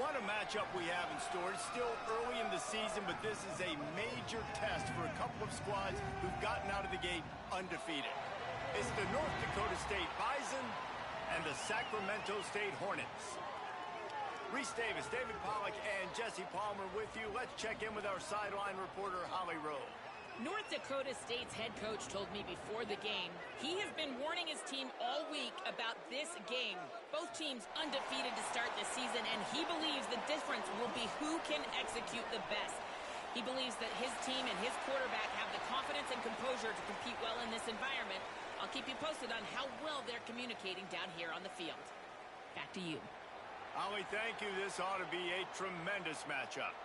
What a matchup we have in store. It's still early in the season, but this is a major test for a couple of squads who've gotten out of the gate undefeated. It's the North Dakota State Bison and the Sacramento State Hornets. Reese Davis, David Pollack, and Jesse Palmer with you. Let's check in with our sideline reporter, Holly Rowe. North Dakota State's head coach told me before the game he has been warning his team all week about this game. Both teams undefeated to start the season, and he believes the difference will be who can execute the best. He believes that his team and his quarterback have the confidence and composure to compete well in this environment. I'll keep you posted on how well they're communicating down here on the field. Back to you. Holly, thank you. This ought to be a tremendous matchup.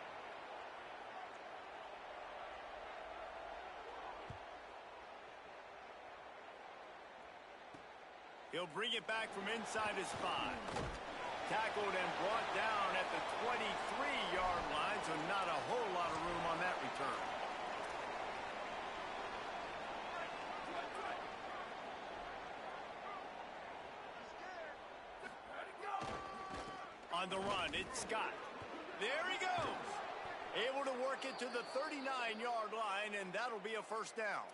He'll bring it back from inside his 5. Tackled and brought down at the 23-yard line, so not a whole lot of room on that return. On the run, it's Scott. There he goes. Able to work it to the 39-yard line, and that'll be a first down.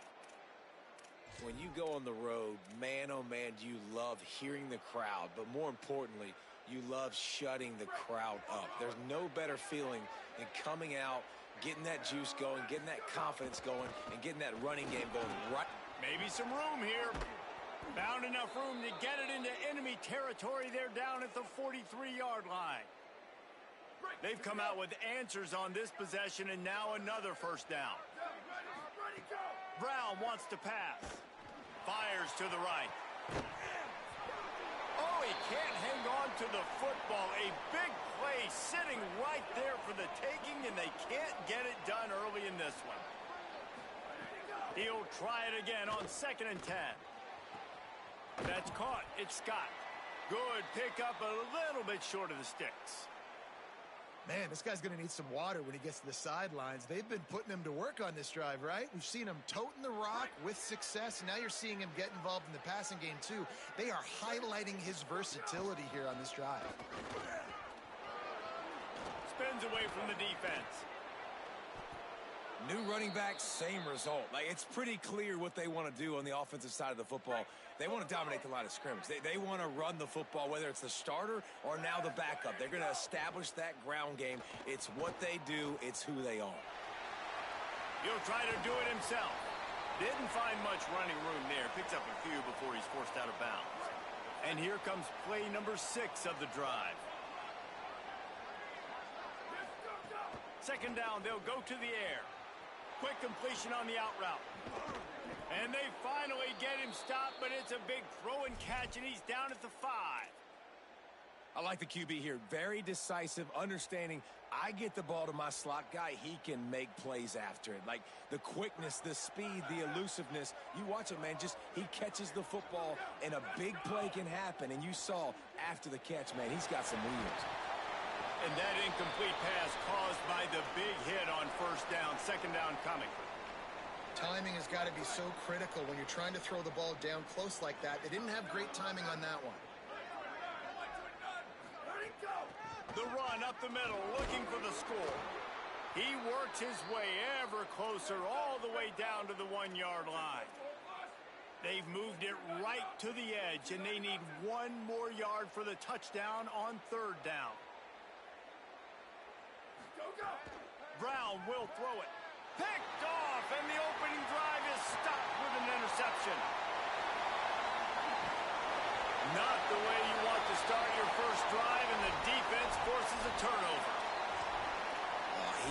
When you go on the road, man, oh man, do you love hearing the crowd, but more importantly, you love shutting the crowd up. There's no better feeling than coming out, getting that juice going, getting that confidence going, and getting that running game going right. Maybe some room here. Found enough room to get it into enemy territory. They're down at the 43-yard line. They've come out with answers on this possession, and now another first down. Brown wants to pass. Fires to the right. Oh, he can't hang on to the football. A big play sitting right there for the taking, and they can't get it done early in this one. He'll try it again on 2nd and 10. That's caught. It's Scott. Good pickup, a little bit short of the sticks. Man, this guy's going to need some water when he gets to the sidelines. They've been putting him to work on this drive, right? We've seen him toting the rock with success. Now you're seeing him get involved in the passing game, too. They are highlighting his versatility here on this drive. Spins away from the defense. New running back, same result. Like, it's pretty clear what they want to do on the offensive side of the football. They want to dominate the line of scrimmage. They want to run the football, whether it's the starter or now the backup. They're going to establish that ground game. It's what they do. It's who they are. He'll try to do it himself. Didn't find much running room there. Picks up a few before he's forced out of bounds. And here comes play number 6 of the drive. 2nd down, they'll go to the air. Quick completion on the out route. And they finally get him stopped, but it's a big throw and catch, and he's down at the 5. I like the QB here. Very decisive, understanding I get the ball to my slot guy, he can make plays after it. Like the quickness, the speed, the elusiveness. You watch it, man, just he catches the football, and a big play can happen. And you saw after the catch, man, he's got some wheels. And that incomplete pass caused by the big hit on 1st down. 2nd down coming. Timing has got to be so critical when you're trying to throw the ball down close like that. They didn't have great timing on that one. The run up the middle, looking for the score. He works his way ever closer, all the way down to the 1-yard line. They've moved it right to the edge, and they need 1 more yard for the touchdown on 3rd down. Brown will throw it. Picked off, and the opening drive is stopped with an interception. Not the way you want to start your first drive, and the defense forces a turnover.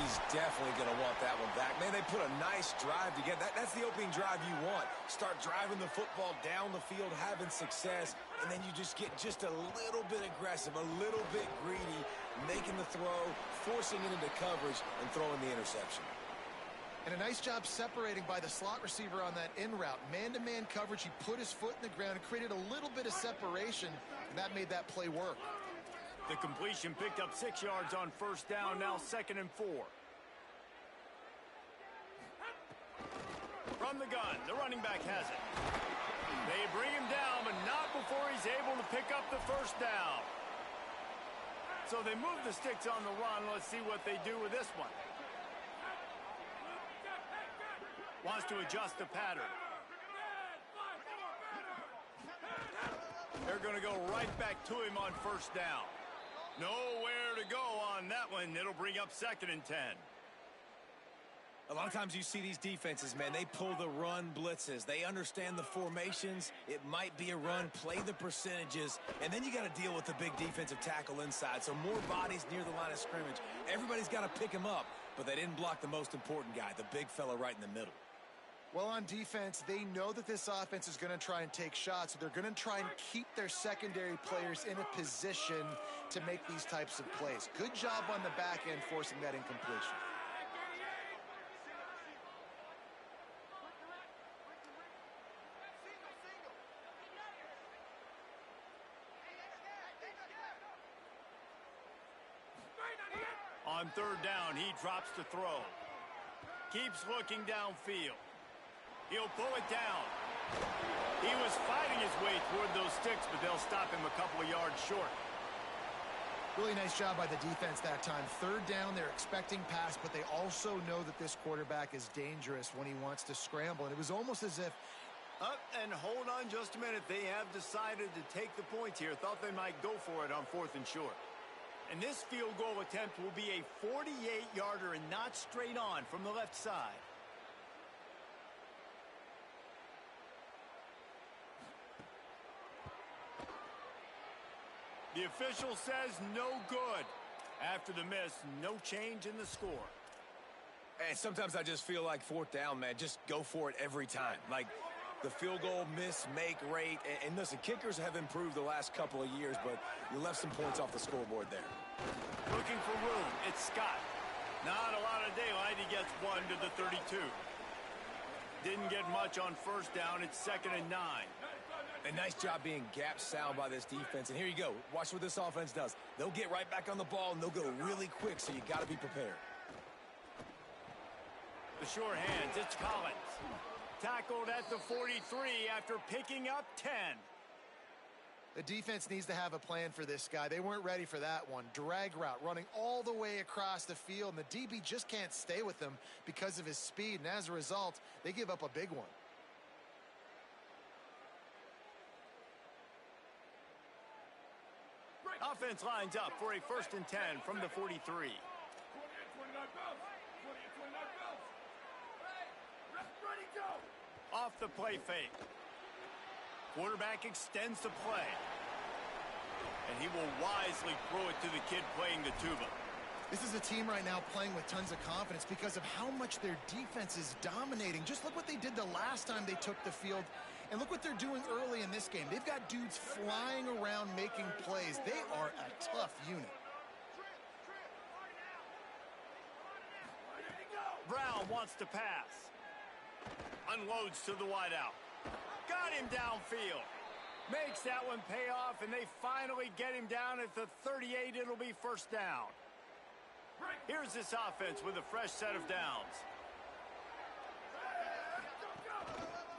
He's definitely going to want that one back. Man, they put a nice drive together. That's the opening drive you want. Start driving the football down the field, having success, and then you just get just a little bit aggressive, a little bit greedy, making the throw, forcing it into coverage, and throwing the interception. And a nice job separating by the slot receiver on that in route. Man-to-man coverage, he put his foot in the ground and created a little bit of separation, and that made that play work. The completion picked up 6 yards on 1st down, now 2nd and 4. From the gun, the running back has it. They bring him down, but not before he's able to pick up the first down. So they move the sticks on the run. Let's see what they do with this one. Wants to adjust the pattern. They're going to go right back to him on first down. Nowhere to go on that one. It'll bring up 2nd and 10. A lot of times you see these defenses, man, they pull the run blitzes. They understand the formations. It might be a run, play the percentages, and then you got to deal with the big defensive tackle inside. So more bodies near the line of scrimmage. Everybody's got to pick him up, but they didn't block the most important guy, the big fella right in the middle. Well, on defense, they know that this offense is going to try and take shots. So they're going to try and keep their secondary players in a position to make these types of plays. Good job on the back end forcing that incompletion. On 3rd down, he drops the throw. Keeps looking downfield. He'll pull it down. He was fighting his way toward those sticks, but they'll stop him a couple of yards short. Really nice job by the defense that time. 3rd down, they're expecting pass, but they also know that this quarterback is dangerous when he wants to scramble. And it was almost as if... Up and hold on just a minute. They have decided to take the points here. Thought they might go for it on 4th and short. And this field goal attempt will be a 48-yarder and not straight on from the left side. The official says no good. After the miss, no change in the score. And sometimes I just feel like 4th down, man, just go for it every time. Like the field goal miss-make rate. And listen, kickers have improved the last couple of years, but you left some points off the scoreboard there. Looking for room. It's Scott. Not a lot of daylight. He gets 1 to the 32. Didn't get much on 1st down. It's 2nd and 9. A nice job being gap sound by this defense. And here you go. Watch what this offense does. They'll get right back on the ball, and they'll go really quick, so you got to be prepared. The sure hands. It's Collins. Tackled at the 43 after picking up 10. The defense needs to have a plan for this guy. They weren't ready for that one. Drag route running all the way across the field, and the DB just can't stay with him because of his speed, and as a result, they give up a big one. Offense lines up for a 1st and 10 from the 43. Off the play fake. Quarterback extends the play. And he will wisely throw it to the kid playing the tuba. This is a team right now playing with tons of confidence because of how much their defense is dominating. Just look what they did the last time they took the field. And look what they're doing early in this game. They've got dudes flying around making plays. They are a tough unit. Brown wants to pass. Unloads to the wideout. Got him downfield. Makes that one pay off, and they finally get him down at the 38. It'll be 1st down. Here's this offense with a fresh set of downs.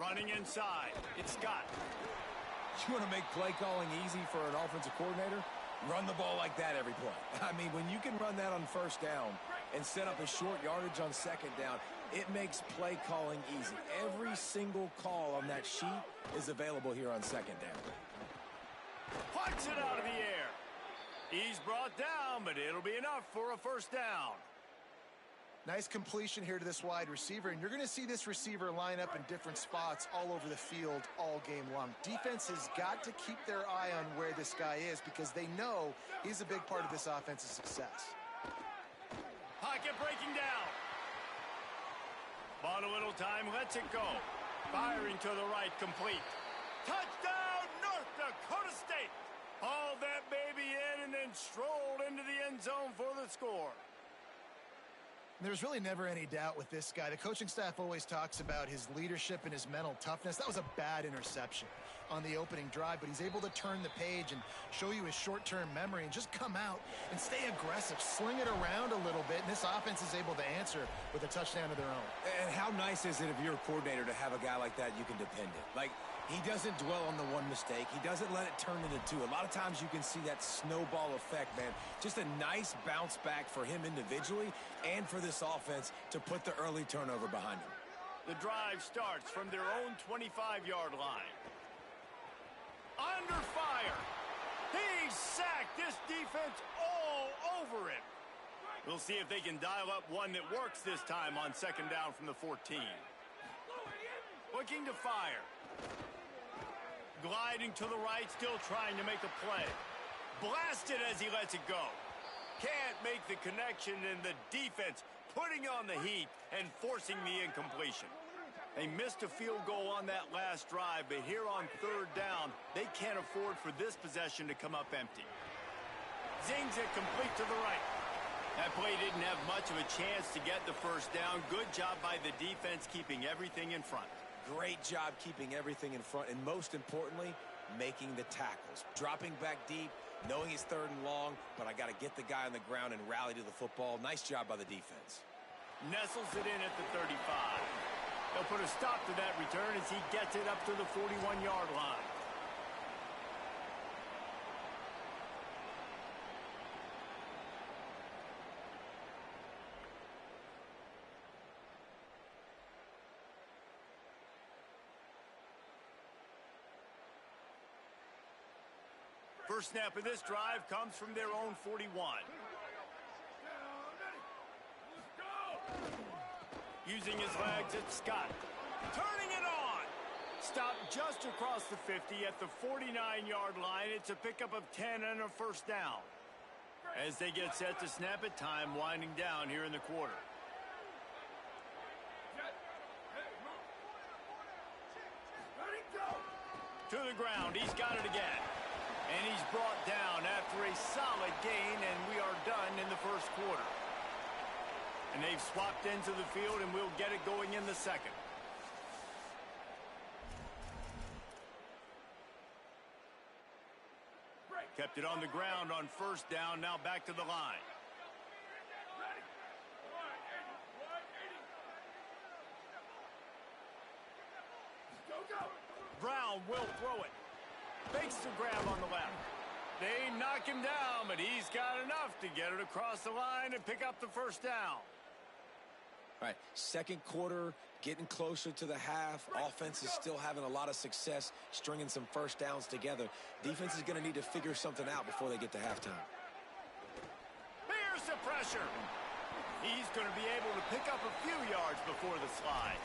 Running inside. It's Scott. You want to make play calling easy for an offensive coordinator? Run the ball like that every play. I mean, when you can run that on 1st down and set up a short yardage on 2nd down, it makes play calling easy. Every single call on that sheet is available here on 2nd down. Punts it out of the air. He's brought down, but it'll be enough for a 1st down. Nice completion here to this wide receiver, and you're going to see this receiver line up in different spots all over the field all game long. Defense has got to keep their eye on where this guy is because they know he's a big part of this offense's success. Pocket breaking down. Bought a little time, lets it go. Firing to the right, complete. Touchdown, North Dakota State. Hauled that baby in and then strolled into the end zone for the score. There's really never any doubt with this guy. The coaching staff always talks about his leadership and his mental toughness. That was a bad interception on the opening drive, but he's able to turn the page and show you his short-term memory and just come out and stay aggressive, sling it around a little bit, and this offense is able to answer with a touchdown of their own. And how nice is it if you're a coordinator to have a guy like that you can depend on? Like, He doesn't dwell on the one mistake. He doesn't let it turn into two. A lot of times you can see that snowball effect, man. Just a nice bounce back for him individually and for this offense to put the early turnover behind him. The drive starts from their own 25-yard line. Under fire. He sacked this defense all over him. We'll see if they can dial up one that works this time on second down from the 14. Looking to fire. Gliding to the right, still trying to make a play. Blasted as he lets it go. Can't make the connection, and the defense putting on the heat and forcing the incompletion. They missed a field goal on that last drive, but here on third down, they can't afford for this possession to come up empty. Zings it complete to the right. That play didn't have much of a chance to get the first down. Good job by the defense keeping everything in front. Great job keeping everything in front, and most importantly, making the tackles. Dropping back deep, knowing it's third and long, but I got to get the guy on the ground and rally to the football. Nice job by the defense. Nestles it in at the 35. They'll put a stop to that return as he gets it up to the 41-yard line. First snap of this drive comes from their own 41. Using his legs, it's Scott. Turning it on. Stopped just across the 50 at the 49-yard line. It's a pickup of 10 and a first down. As they get set to snap it, time winding down here in the quarter. To the ground. He's got it again. And he's brought down after a solid gain, and we are done in the first quarter. And they've swapped into the field, and we'll get it going in the second. Kept it on the ground on first down, now back to the line. Brown will throw it. Fakes the grab on the left. They knock him down, but he's got enough to get it across the line and pick up the first down. All right, second quarter, getting closer to the half. Offense is still having a lot of success stringing some first downs together. Defense is going to need to figure something out before they get to halftime. Here's the pressure. He's going to be able to pick up a few yards before the slide.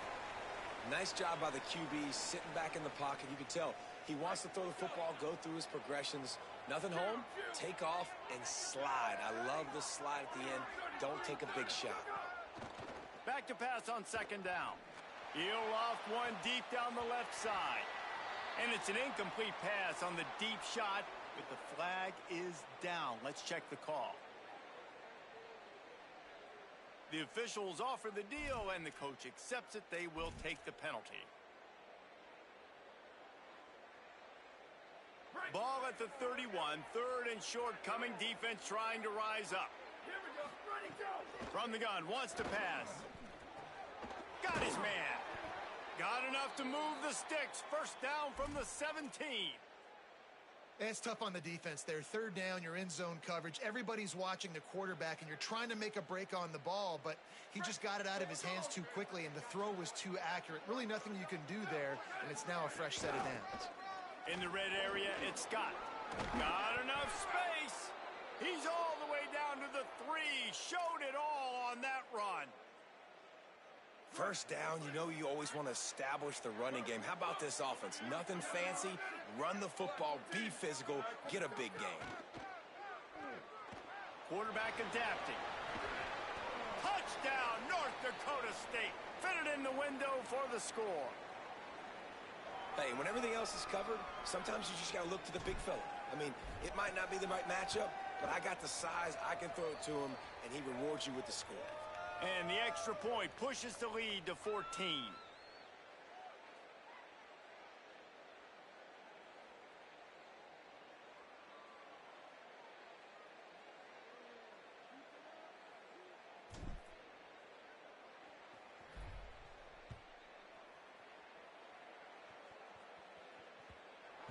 Nice job by the QB, sitting back in the pocket. You can tell he wants to throw the football, go through his progressions. Nothing home, take off, and slide. I love the slide at the end. Don't take a big shot. Back to pass on second down. He'll loft one deep down the left side. And it's an incomplete pass on the deep shot, but the flag is down. Let's check the call. The officials offer the deal, and the coach accepts it. They will take the penalty. Ball at the 31, third and short coming, defense trying to rise up. From the gun, wants to pass. Got his man. Got enough to move the sticks. First down from the 17. It's tough on the defense there. Third down, you're in zone coverage. Everybody's watching the quarterback, and you're trying to make a break on the ball, but he just got it out of his hands too quickly, and the throw was too accurate. Really nothing you can do there, and it's now a fresh set of downs. In the red area, it's Scott. Got enough space. He's all the way down to the 3. Showed it all on that run. First down, you know you always want to establish the running game. How about this offense? Nothing fancy. Run the football, be physical, get a big game. Quarterback adapting. Touchdown, North Dakota State. Fitted in the window for the score. Hey, when everything else is covered, sometimes you just got to look to the big fella. I mean, it might not be the right matchup, but I got the size, I can throw it to him, and he rewards you with the score. And the extra point pushes the lead to 14.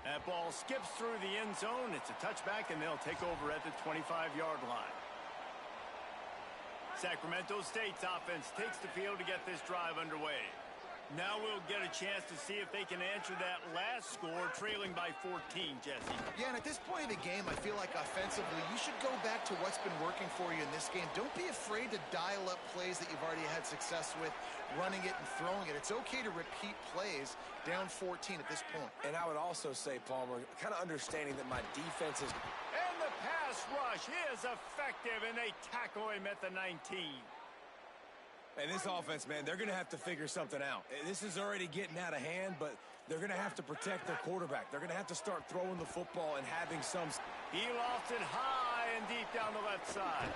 That ball skips through the end zone. It's a touchback, and they'll take over at the 25-yard line. Sacramento State's offense takes the field to get this drive underway. Now we'll get a chance to see if they can answer that last score, trailing by 14, Jesse. Yeah, and at this point of the game, I feel like offensively, you should go back to what's been working for you in this game. Don't be afraid to dial up plays that you've already had success with, running it and throwing it. It's okay to repeat plays down 14 at this point. And I would also say, Palmer, kind of understanding that my defense is... And the pass rush is effective, and they tackle him at the 19. And this offense, man, they're going to have to figure something out. This is already getting out of hand, but they're going to have to protect their quarterback. They're going to have to start throwing the football and having some... He lofts it high and deep down the left side.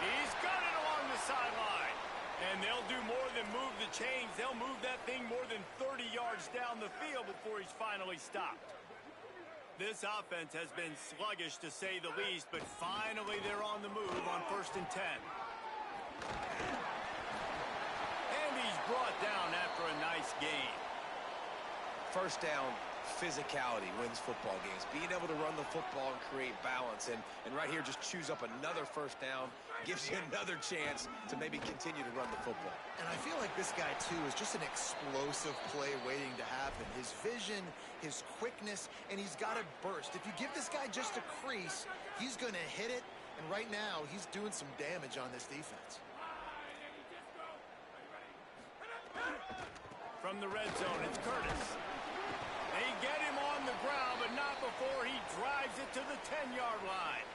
He's got it along the sideline. And they'll do more than move the chains. They'll move that thing more than 30 yards down the field before he's finally stopped. This offense has been sluggish, to say the least, but finally they're on the move on 1st and 10. Brought down after a nice game. First down, physicality wins football games. Being able to run the football and create balance. And right here, just choose up another first down. Gives you another chance to maybe continue to run the football. And I feel like this guy, too, is just an explosive play waiting to happen. His vision, his quickness, and he's got to burst. If you give this guy just a crease, he's going to hit it. And right now, he's doing some damage on this defense. From the red zone, it's Curtis. They get him on the ground, but not before he drives it to the 10-yard line.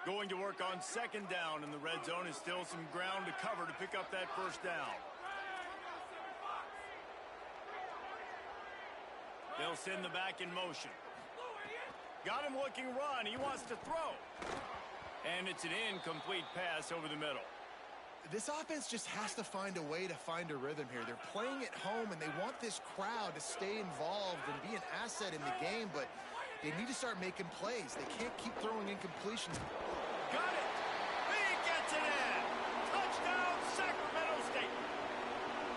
Going to work on 2nd down in the red zone is still some ground to cover to pick up that first down. They'll send the back in motion. Got him looking run. He wants to throw. And it's an incomplete pass over the middle. This offense just has to find a way to find a rhythm here. They're playing at home, and they want this crowd to stay involved and be an asset in the game, but they need to start making plays. They can't keep throwing incompletions. Got it. He gets it in. Touchdown, Sacramento State.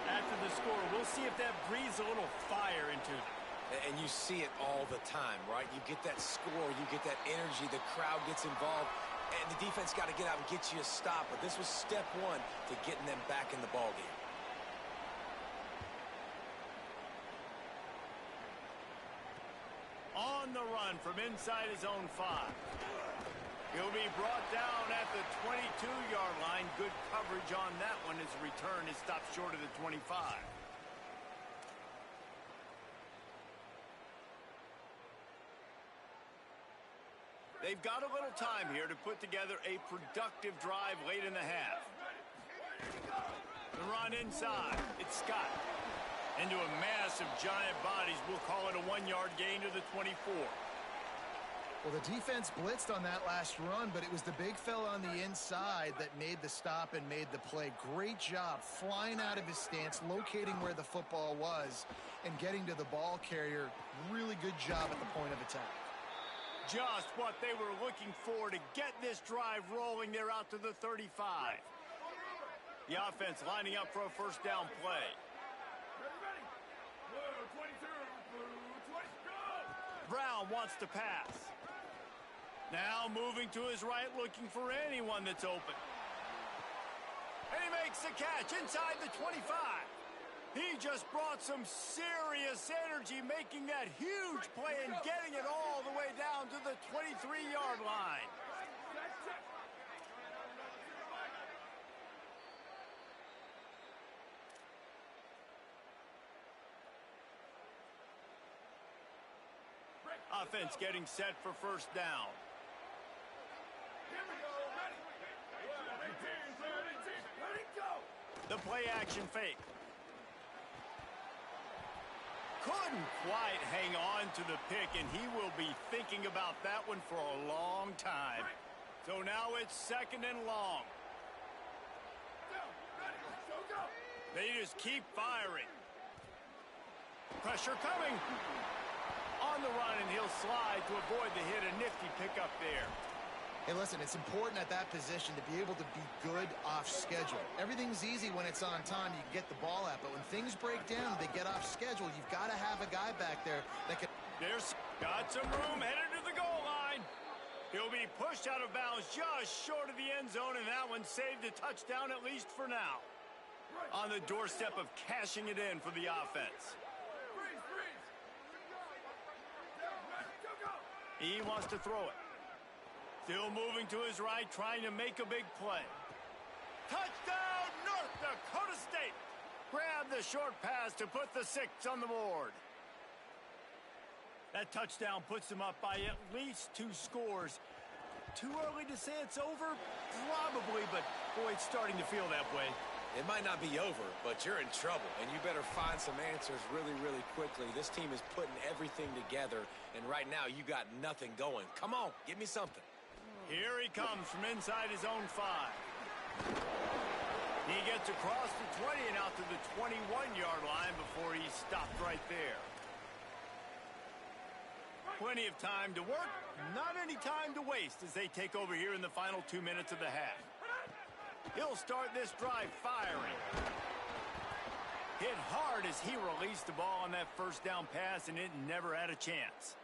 After the score, we'll see if that breathes a little fire into them. And you see it all the time, right? You get that score, you get that energy, the crowd gets involved, and the defense got to get out and get you a stop. But this was step one to getting them back in the ballgame. On the run from inside his own 5. He'll be brought down at the 22-yard line. Good coverage on that one. His return is stopped short of the 25. They've got a little time here to put together a productive drive late in the half. The run inside. It's Scott. Into a mass of giant bodies. We'll call it a 1-yard gain to the 24. Well, the defense blitzed on that last run, but it was the big fella on the inside that made the stop and made the play. Great job flying out of his stance, locating where the football was, and getting to the ball carrier. Really good job at the point of attack. Just what they were looking for to get this drive rolling. They're out to the 35. The offense lining up for a first down play. Brown wants to pass. Now moving to his right, looking for anyone that's open. And he makes the catch inside the 25. He just brought some serious energy, making that huge play and getting it all the way down to the 23-yard line. Offense getting set for first down. The play action fake. Couldn't quite hang on to the pick, and he will be thinking about that one for a long time. So now it's 2nd and long. They just keep firing. Pressure coming. On the run, and he'll slide to avoid the hit. A nifty pickup there. Hey, listen, it's important at that position to be able to be good off schedule. Everything's easy when it's on time. You can get the ball out, but when things break down, they get off schedule. You've got to have a guy back there that can... There's got some room headed to the goal line. He'll be pushed out of bounds just short of the end zone, and that one saved a touchdown at least for now. On the doorstep of cashing it in for the offense. He wants to throw it. Still moving to his right, trying to make a big play. Touchdown, North Dakota State! Grab the short pass to put the 6 on the board. That touchdown puts them up by at least 2 scores. Too early to say it's over? Probably, but boy, it's starting to feel that way. It might not be over, but you're in trouble, and you better find some answers really, really quickly. This team is putting everything together, and right now you got nothing going. Come on, give me something. Here he comes from inside his own 5. He gets across the 20 and out to the 21-yard line before he's stopped right there. Plenty of time to work, not any time to waste as they take over here in the final 2 minutes of the half. He'll start this drive firing. Hit hard as he released the ball on that first down pass, and it never had a chance.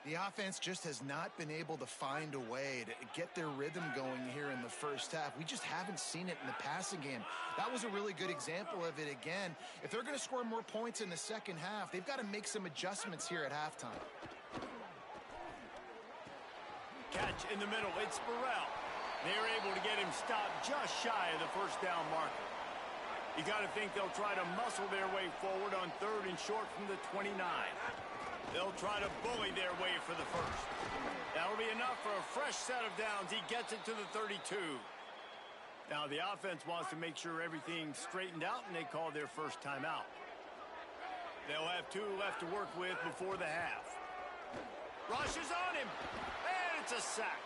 The offense just has not been able to find a way to get their rhythm going here in the first half. We just haven't seen it in the passing game. That was a really good example of it again. If they're going to score more points in the second half, they've got to make some adjustments here at halftime. Catch in the middle, it's Burrell. They're able to get him stopped just shy of the first down marker. You got to think they'll try to muscle their way forward on 3rd and short from the 29. They'll try to bully their way for the first. That'll be enough for a fresh set of downs. He gets it to the 32. Now the offense wants to make sure everything's straightened out, and they call their first timeout. They'll have 2 left to work with before the half. Rushes on him, and it's a sack.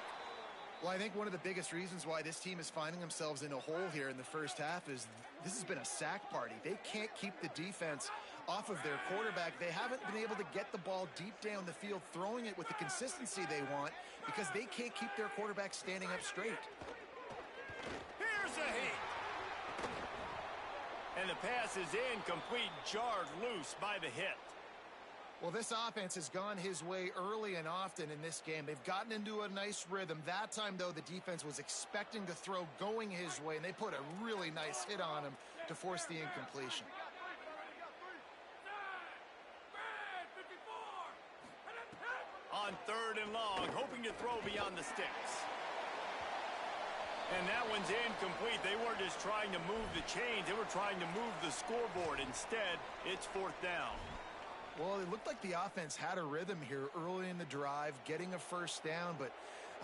Well, I think one of the biggest reasons why this team is finding themselves in a hole here in the first half is this has been a sack party. They can't keep the defense off of their quarterback. They haven't been able to get the ball deep down the field, throwing it with the consistency they want because they can't keep their quarterback standing up straight. Here's a hit. And the pass is incomplete, jarred loose by the hit. Well, this offense has gone his way early and often in this game. They've gotten into a nice rhythm. That time, though, the defense was expecting to throw going his way, and they put a really nice hit on him to force the incompletion. On 3rd and long, hoping to throw beyond the sticks. And that one's incomplete. They weren't just trying to move the chains. They were trying to move the scoreboard. Instead, it's 4th down. Well, it looked like the offense had a rhythm here early in the drive, getting a first down, but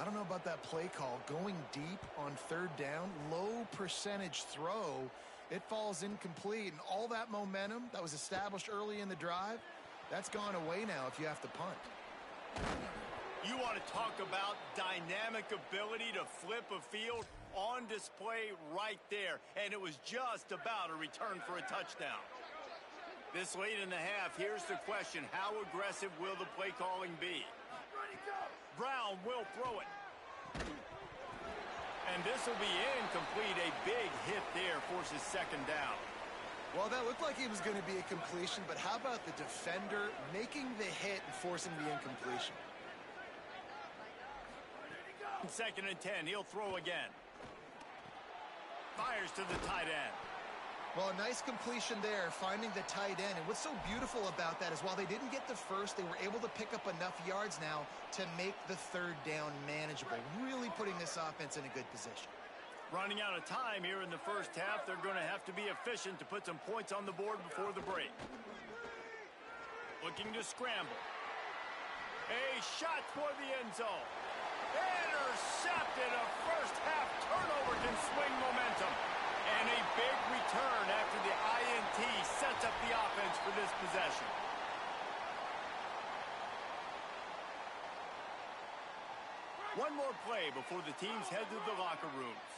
I don't know about that play call. Going deep on 3rd down, low percentage throw, it falls incomplete, and all that momentum that was established early in the drive, that's gone away now if you have to punt. You want to talk about dynamic ability to flip a field on display right there, and it was just about a return for a touchdown. This late in the half, here's the question. How aggressive will the play calling be? Brown will throw it. And this will be incomplete. A big hit there forces 2nd down. Well, that looked like it was going to be a completion, but how about the defender making the hit and forcing the incompletion? 2nd and 10. He'll throw again. Fires to the tight end. Well, a nice completion there, finding the tight end. And what's so beautiful about that is while they didn't get the first, they were able to pick up enough yards now to make the 3rd down manageable, really putting this offense in a good position. Running out of time here in the first half, they're going to have to be efficient to put some points on the board before the break. Looking to scramble. A shot toward the end zone. Intercepted. A first half turnover can swing momentum. And a big return after the INT sets up the offense for this possession. One more play before the teams head to the locker rooms.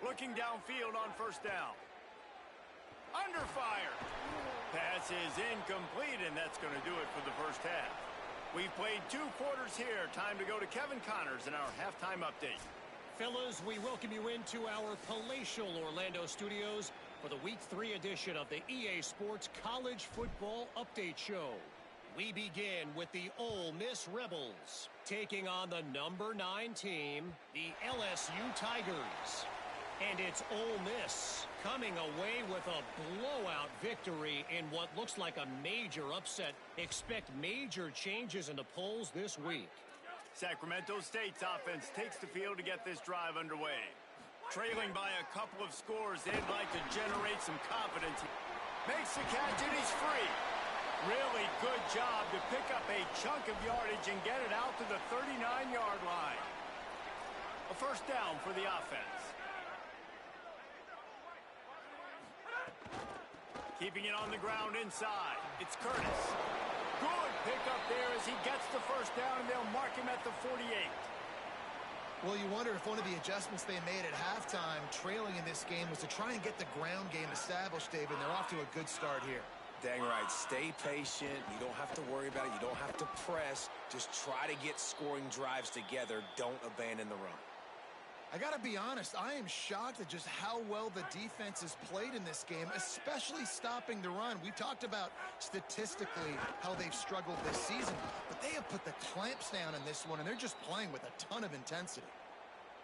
Looking downfield on 1st down. Under fire. Pass is incomplete, and that's going to do it for the first half. We've played 2 quarters here. Time to go to Kevin Connors in our halftime update. Fellas, we welcome you into our palatial Orlando studios for the Week 3 edition of the EA Sports College Football Update Show. We begin with the Ole Miss Rebels, taking on the number 9 team, the LSU Tigers. And it's Ole Miss coming away with a blowout victory in what looks like a major upset. Expect major changes in the polls this week. Sacramento State's offense takes the field to get this drive underway. Trailing by a couple of scores, they'd like to generate some confidence. Makes the catch and he's free. Really good job to pick up a chunk of yardage and get it out to the 39-yard line. A first down for the offense. Keeping it on the ground inside. It's Curtis. Good pickup there as he gets the first down, and they'll mark him at the 48. Well, you wonder if one of the adjustments they made at halftime, trailing in this game, was to try and get the ground game established, David. They're off to a good start here. Dang right. Stay patient. You don't have to worry about it. You don't have to press. Just try to get scoring drives together. Don't abandon the run. I got to be honest, I am shocked at just how well the defense has played in this game, especially stopping the run. We talked about statistically how they've struggled this season, but they have put the clamps down in this one, and they're just playing with a ton of intensity.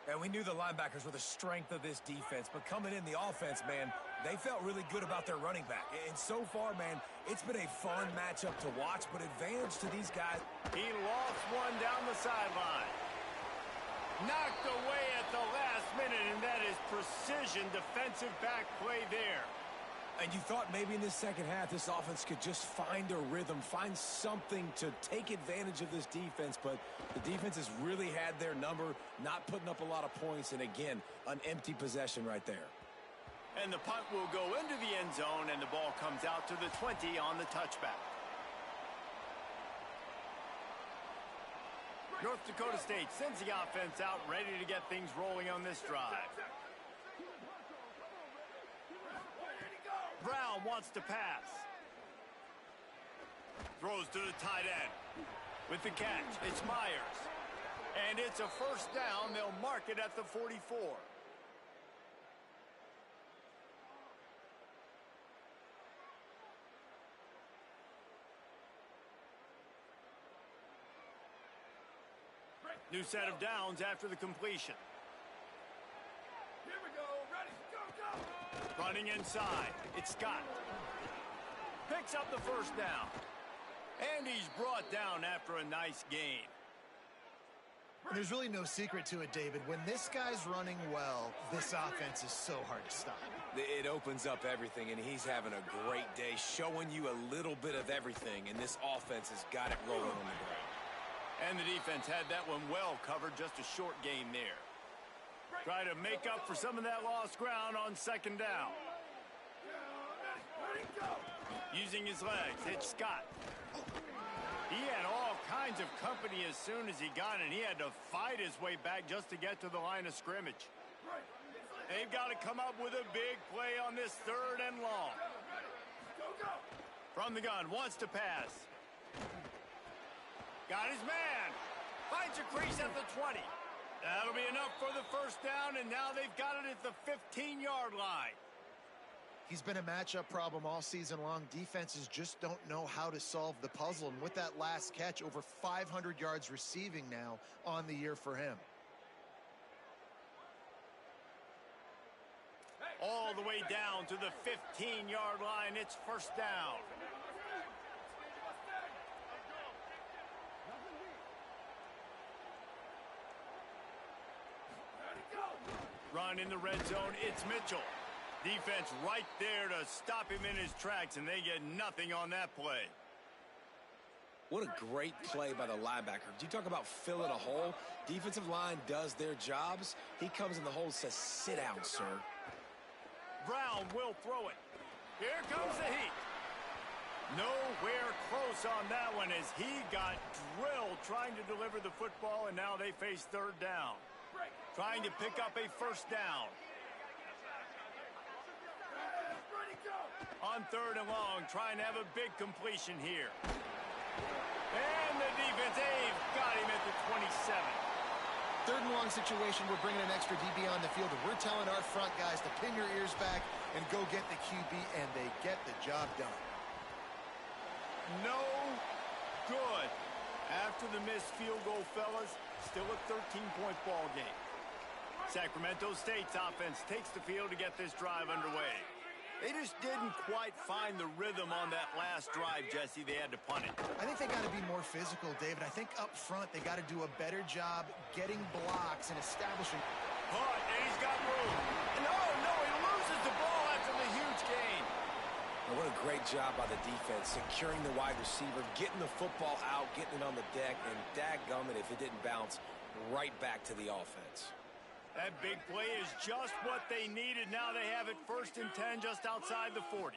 And we knew the linebackers were the strength of this defense, but coming in the offense, man, they felt really good about their running back. And so far, man, it's been a fun matchup to watch, but advantage to these guys. He lost one down the sideline. Knocked away at the last minute, and that is precision defensive back play there. And you thought maybe in this second half this offense could just find a rhythm, find something to take advantage of this defense, but the defense has really had their number, not putting up a lot of points, and again, an empty possession right there. And the punt will go into the end zone, and the ball comes out to the 20 on the touchback. North Dakota State sends the offense out, ready to get things rolling on this drive. Brown wants to pass. Throws to the tight end. With the catch, it's Myers. And it's a first down. They'll mark it at the 44. New set of downs after the completion. Here we go. Ready. Go, go. Running inside. It's Scott. Picks up the first down. And he's brought down after a nice gain. There's really no secret to it, David. When this guy's running well, this offense is so hard to stop. It opens up everything, and he's having a great day, showing you a little bit of everything, and this offense has got it rolling on the ground. And the defense had that one well covered, just a short gain there. Try to make up for some of that lost ground on second down. Using his legs, it's Scott. He had all kinds of company as soon as he got it, and he had to fight his way back just to get to the line of scrimmage. They've got to come up with a big play on this third and long. From the gun, wants to pass. Got his man. Finds a crease at the 20. That'll be enough for the first down, and now they've got it at the 15-yard line. He's been a matchup problem all season long. Defenses just don't know how to solve the puzzle. And with that last catch, over 500 yards receiving now on the year for him. All the way down to the 15-yard line. It's first down. Run in the red zone, it's Mitchell. Defense right there to stop him in his tracks, and they get nothing on that play. What a great play by the linebacker. Do you talk about filling a hole? Defensive line does their jobs. He comes in the hole and says, sit down, sir. Brown will throw it. Here comes the heat. Nowhere close on that one as he got drilled trying to deliver the football, and now they face third down. Trying to pick up a first down. On on 3rd and long, trying to have a big completion here. And the defense, they've got him at the 27. 3rd and long situation, we're bringing an extra DB on the field, and we're telling our front guys to pin your ears back and go get the QB, and they get the job done. No good. After the missed field goal, fellas, still a 13-point ball game. Sacramento State's offense takes the field to get this drive underway. They just didn't quite find the rhythm on that last drive, Jesse. They had to punt it. I think they got to be more physical, David. I think up front they got to do a better job getting blocks and establishing. Punt, and he's got room. No, he loses the ball after the huge gain. What a great job by the defense, securing the wide receiver, getting the football out, getting it on the deck, and dadgummit if it didn't bounce right back to the offense. That big play is just what they needed. Now they have it 1st and 10 just outside the 40.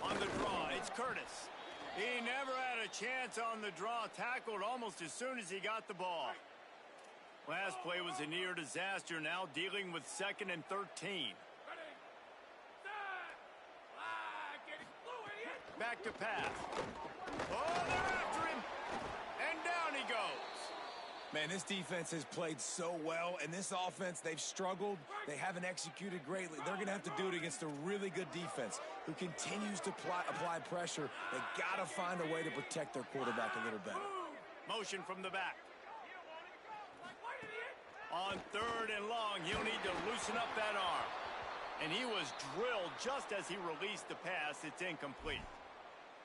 On the draw, it's Curtis. He never had a chance on the draw, tackled almost as soon as he got the ball. Last play was a near disaster, now dealing with 2nd and 13. Back to pass. Oh, they're after him. And down he goes. Man, this defense has played so well, and this offense, they've struggled. They haven't executed greatly. They're going to have to do it against a really good defense who continues to apply pressure. They got to find a way to protect their quarterback a little better. Motion from the back. On 3rd and long, he'll need to loosen up that arm. And he was drilled just as he released the pass. It's incomplete.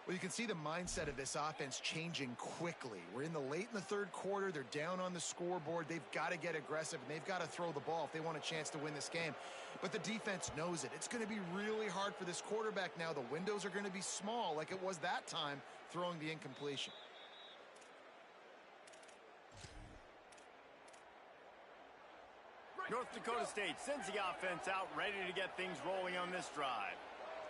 Well, you can see the mindset of this offense changing quickly. We're in the 3rd quarter. They're down on the scoreboard. They've got to get aggressive, and they've got to throw the ball if they want a chance to win this game. But the defense knows it. It's going to be really hard for this quarterback now. The windows are going to be small like it was that time throwing the incompletion. North Dakota State sends the offense out ready to get things rolling on this drive.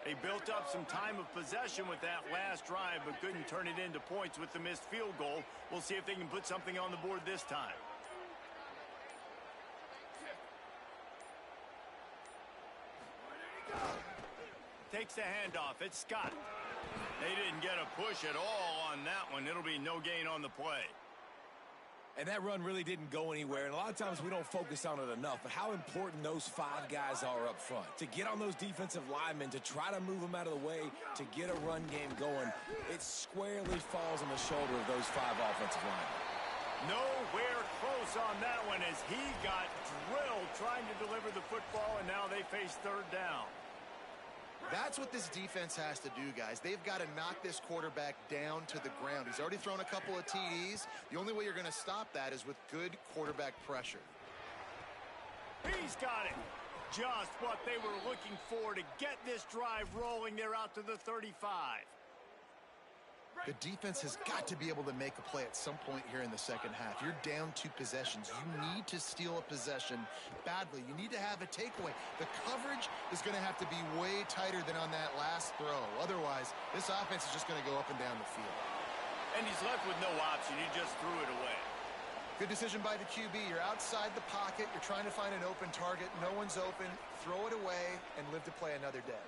They built up some time of possession with that last drive, but couldn't turn it into points with the missed field goal. We'll see if they can put something on the board this time. Takes the handoff. It's Scott. They didn't get a push at all on that one. It'll be no gain on the play. And that run really didn't go anywhere, and a lot of times we don't focus on it enough, but how important those 5 guys are up front. To get on those defensive linemen, to try to move them out of the way, to get a run game going, it squarely falls on the shoulder of those 5 offensive linemen. Nowhere close on that one as he got drilled trying to deliver the football, and now they face 3rd down. That's what this defense has to do, guys. They've got to knock this quarterback down to the ground. He's already thrown a couple of TDs. The only way you're going to stop that is with good quarterback pressure. He's got it. Just what they were looking for to get this drive rolling. They're out to the 35. The defense has got to be able to make a play at some point here in the second half. You're down 2 possessions. You need to steal a possession badly. You need to have a takeaway. The coverage is going to have to be way tighter than on that last throw. Otherwise, this offense is just going to go up and down the field. And he's left with no option. He just threw it away. Good decision by the QB. You're outside the pocket. You're trying to find an open target. No one's open. Throw it away and live to play another day.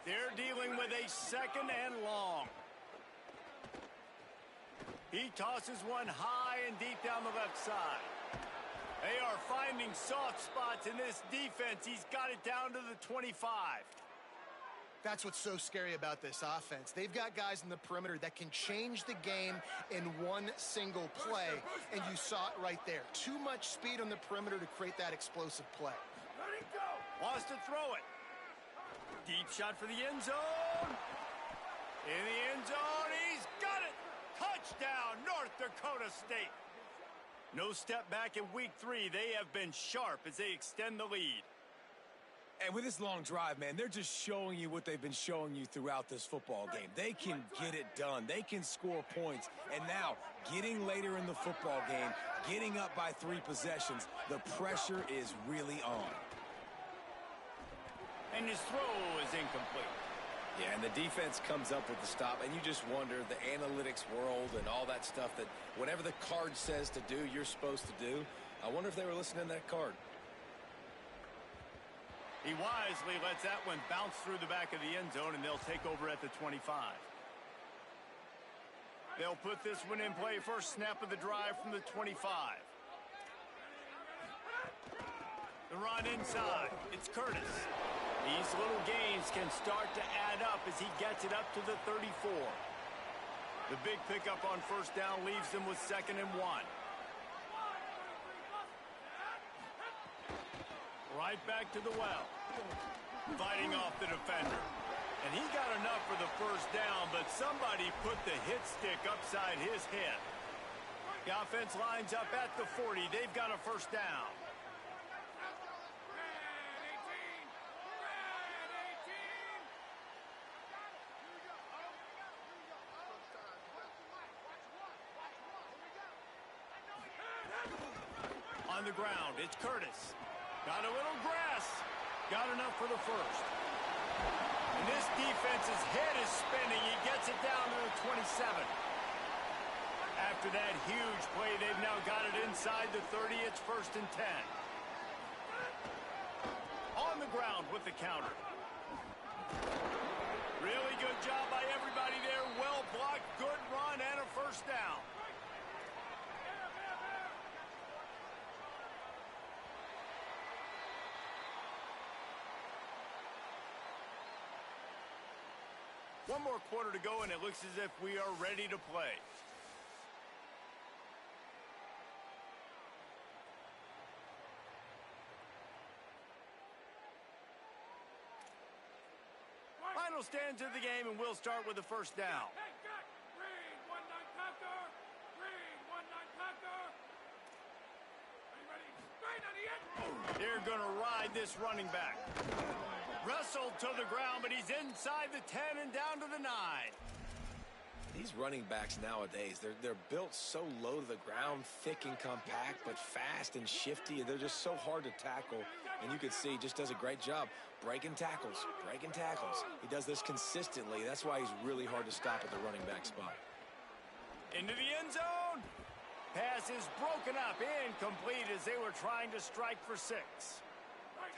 They're dealing with a 2nd and long. He tosses one high and deep down the left side. They are finding soft spots in this defense. He's got it down to the 25. That's what's so scary about this offense. They've got guys in the perimeter that can change the game in one single play, and you saw it right there. Too much speed on the perimeter to create that explosive play. Wants to throw it. Deep shot for the end zone. In the end zone, he's got it. Touchdown, North Dakota State. No step back in week 3. They have been sharp as they extend the lead. And with this long drive, man, they're just showing you what they've been showing you throughout this football game. They can get it done. They can score points. And now, getting later in the football game, getting up by 3 possessions, the pressure is really on. And his throw is incomplete. Yeah, and the defense comes up with the stop, and you just wonder, the analytics world and all that stuff, that whatever the card says to do, you're supposed to do. I wonder if they were listening to that card. He wisely lets that one bounce through the back of the end zone, and they'll take over at the 25. They'll put this one in play first snap of the drive from the 25. The run inside. It's Curtis. These little gains can start to add up as he gets it up to the 34. The big pickup on first down leaves them with 2nd and 1. Right back to the well. Fighting off the defender. And he got enough for the first down, but somebody put the hit stick upside his head. The offense lines up at the 40. They've got a first down. On the ground, it's Curtis. Got a little grass. Got enough for the first. And this defense's head is spinning. He gets it down to the 27. After that huge play, they've now got it inside the 30. It's 1st and 10. On the ground with the counter. Really good job by everybody there. Well blocked, good run, and a first down. One more quarter to go, and it looks as if we are ready to play. Final stands of the game, and we'll start with the first down. They're going to ride this running back. Wrestled to the ground, but he's inside the 10 and down to the 9. These running backs nowadays, they're built so low to the ground, thick and compact, but fast and shifty. They're just so hard to tackle. And you can see he just does a great job breaking tackles, breaking tackles. He does this consistently. That's why he's really hard to stop at the running back spot. Into the end zone. Pass is broken up, incomplete as they were trying to strike for 6.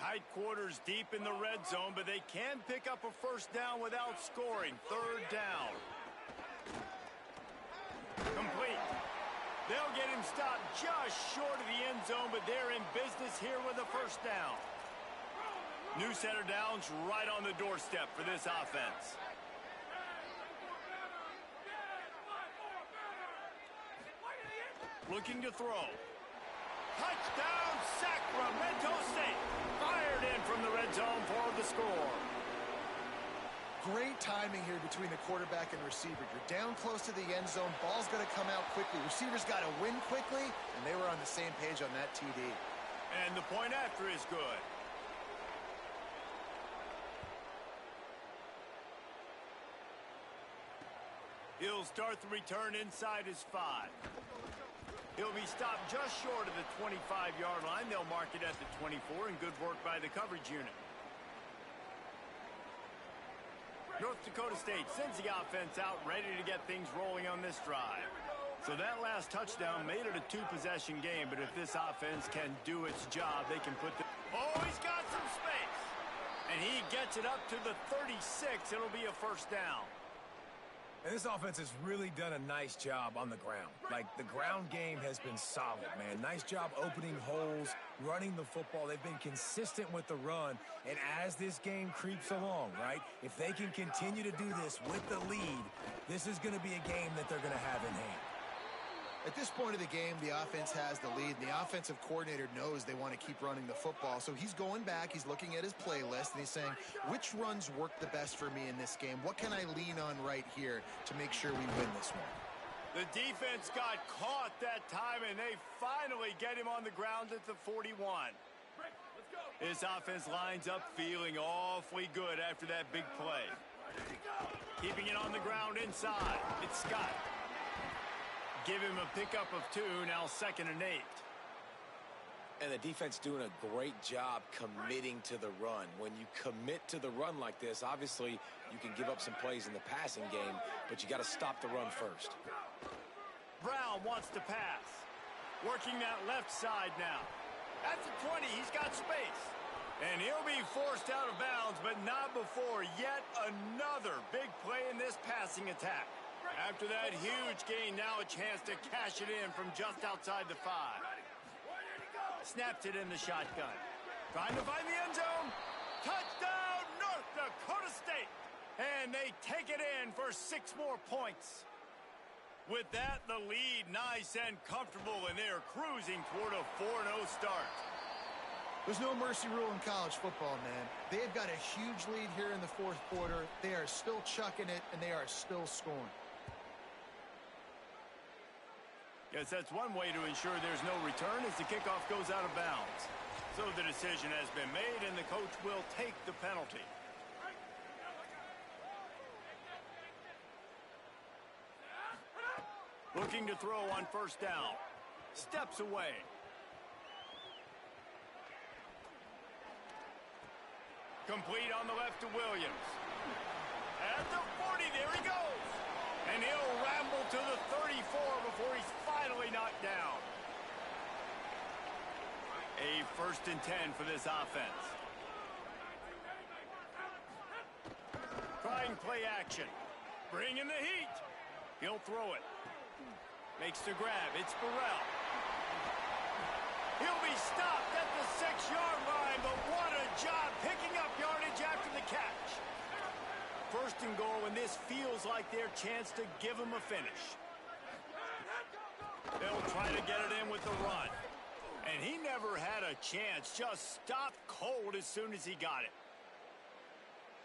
Tight quarters deep in the red zone, but they can pick up a first down without scoring. 3rd down. Complete. They'll get him stopped just short of the end zone, but they're in business here with a first down. New set of downs right on the doorstep for this offense. Looking to throw. Touchdown, Sacramento State. Fired in from the red zone for the score. Great timing here between the quarterback and receiver. You're down close to the end zone. Ball's going to come out quickly. Receivers got to win quickly, and they were on the same page on that TD. And the point after is good. He'll start the return inside his 5. He'll be stopped just short of the 25-yard line. They'll mark it at the 24, and good work by the coverage unit. North Dakota State sends the offense out, ready to get things rolling on this drive. So that last touchdown made it a 2-possession game, but if this offense can do its job, they can put the... Oh, he's got some space! And he gets it up to the 36. It'll be a first down. And this offense has really done a nice job on the ground. Like, the ground game has been solid, man. Nice job opening holes, running the football. They've been consistent with the run. And as this game creeps along, right, if they can continue to do this with the lead, this is going to be a game that they're going to have in hand. At this point of the game, the offense has the lead, and the offensive coordinator knows they want to keep running the football. So he's going back, he's looking at his playlist, and he's saying, which runs work the best for me in this game? What can I lean on right here to make sure we win this one? The defense got caught that time, and they finally get him on the ground at the 41. This offense lines up feeling awfully good after that big play. Keeping it on the ground inside. It's Scott. Give him a pickup of 2, now 2nd and 8. And the defense doing a great job committing to the run. When you commit to the run like this, obviously you can give up some plays in the passing game, but you got to stop the run first. Brown wants to pass. Working that left side now. At the 20, he's got space. And he'll be forced out of bounds, but not before yet another big play in this passing attack. After that huge gain, now a chance to cash it in from just outside the 5. Snaps it in the shotgun. Trying to find the end zone. Touchdown, North Dakota State. And they take it in for 6 more points. With that, the lead nice and comfortable, and they are cruising toward a 4-0 start. There's no mercy rule in college football, man. They've got a huge lead here in the 4th quarter. They are still chucking it, and they are still scoring. Yes, that's one way to ensure there's no return as the kickoff goes out of bounds. So the decision has been made, and the coach will take the penalty. Looking to throw on 1st down. Steps away. Complete on the left to Williams. At the 40, there he goes. And he'll ramble to the 34 before he's finally knocked down. A 1st and 10 for this offense. Trying play action. Bring in the heat. He'll throw it. Makes the grab. It's Burrell. He'll be stopped at the 6-yard line, but what a job picking up yardage after the catch. 1st and goal, and this feels like their chance to give them a finish. They'll try to get it in with the run. And he never had a chance, just stopped cold as soon as he got it.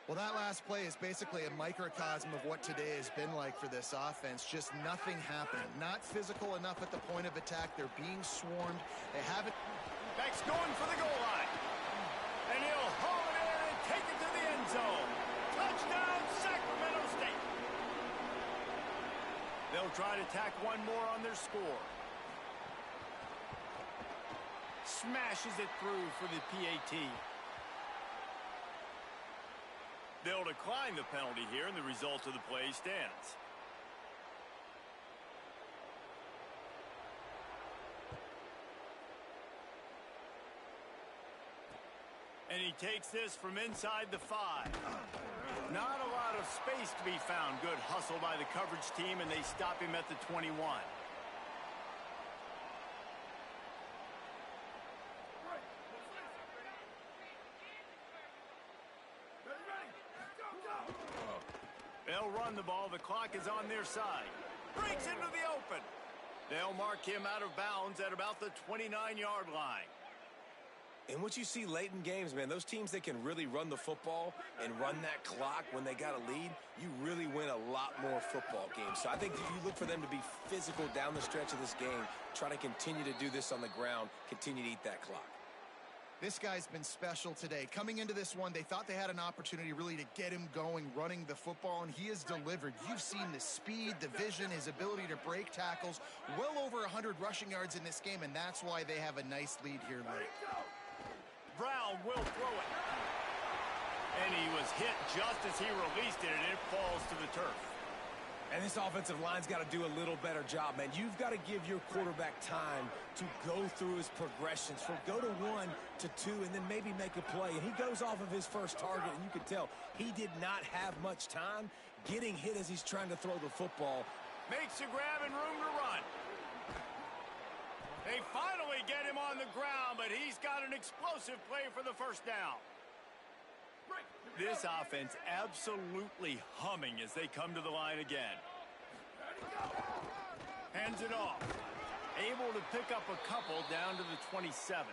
Well, that last play is basically a microcosm of what today has been like for this offense. Just nothing happening. Not physical enough at the point of attack. They're being swarmed. They haven't. Beck's going for the goal line. And he'll haul it in and take it to the end zone. Touchdown, Sacramento State. They'll try to tack one more on their score. Smashes it through for the PAT. They'll decline the penalty here, and the result of the play stands. And he takes this from inside the 5. Not a lot of space to be found. Good hustle by the coverage team, and they stop him at the 21. They'll run the ball. The clock is on their side. Breaks into the open. They'll mark him out of bounds at about the 29-yard line. And what you see late in games, man, those teams that can really run the football and run that clock when they got a lead, you really win a lot more football games. So I think if you look for them to be physical down the stretch of this game, try to continue to do this on the ground, continue to eat that clock. This guy's been special today. Coming into this one, they thought they had an opportunity really to get him going, running the football, and he has delivered. You've seen the speed, the vision, his ability to break tackles, well over 100 rushing yards in this game, and that's why they have a nice lead here late. Brown will throw it. And he was hit just as he released it, and it falls to the turf. And this offensive line's got to do a little better job, man. You've got to give your quarterback time to go through his progressions. From go to 1 to 2 and then maybe make a play. And he goes off of his first target, and you can tell he did not have much time getting hit as he's trying to throw the football. Makes a grab and room to run. They finally get him on the ground, but he's got an explosive play for the 1st down. This offense absolutely humming as they come to the line again. Hands it off. Able to pick up a couple down to the 27.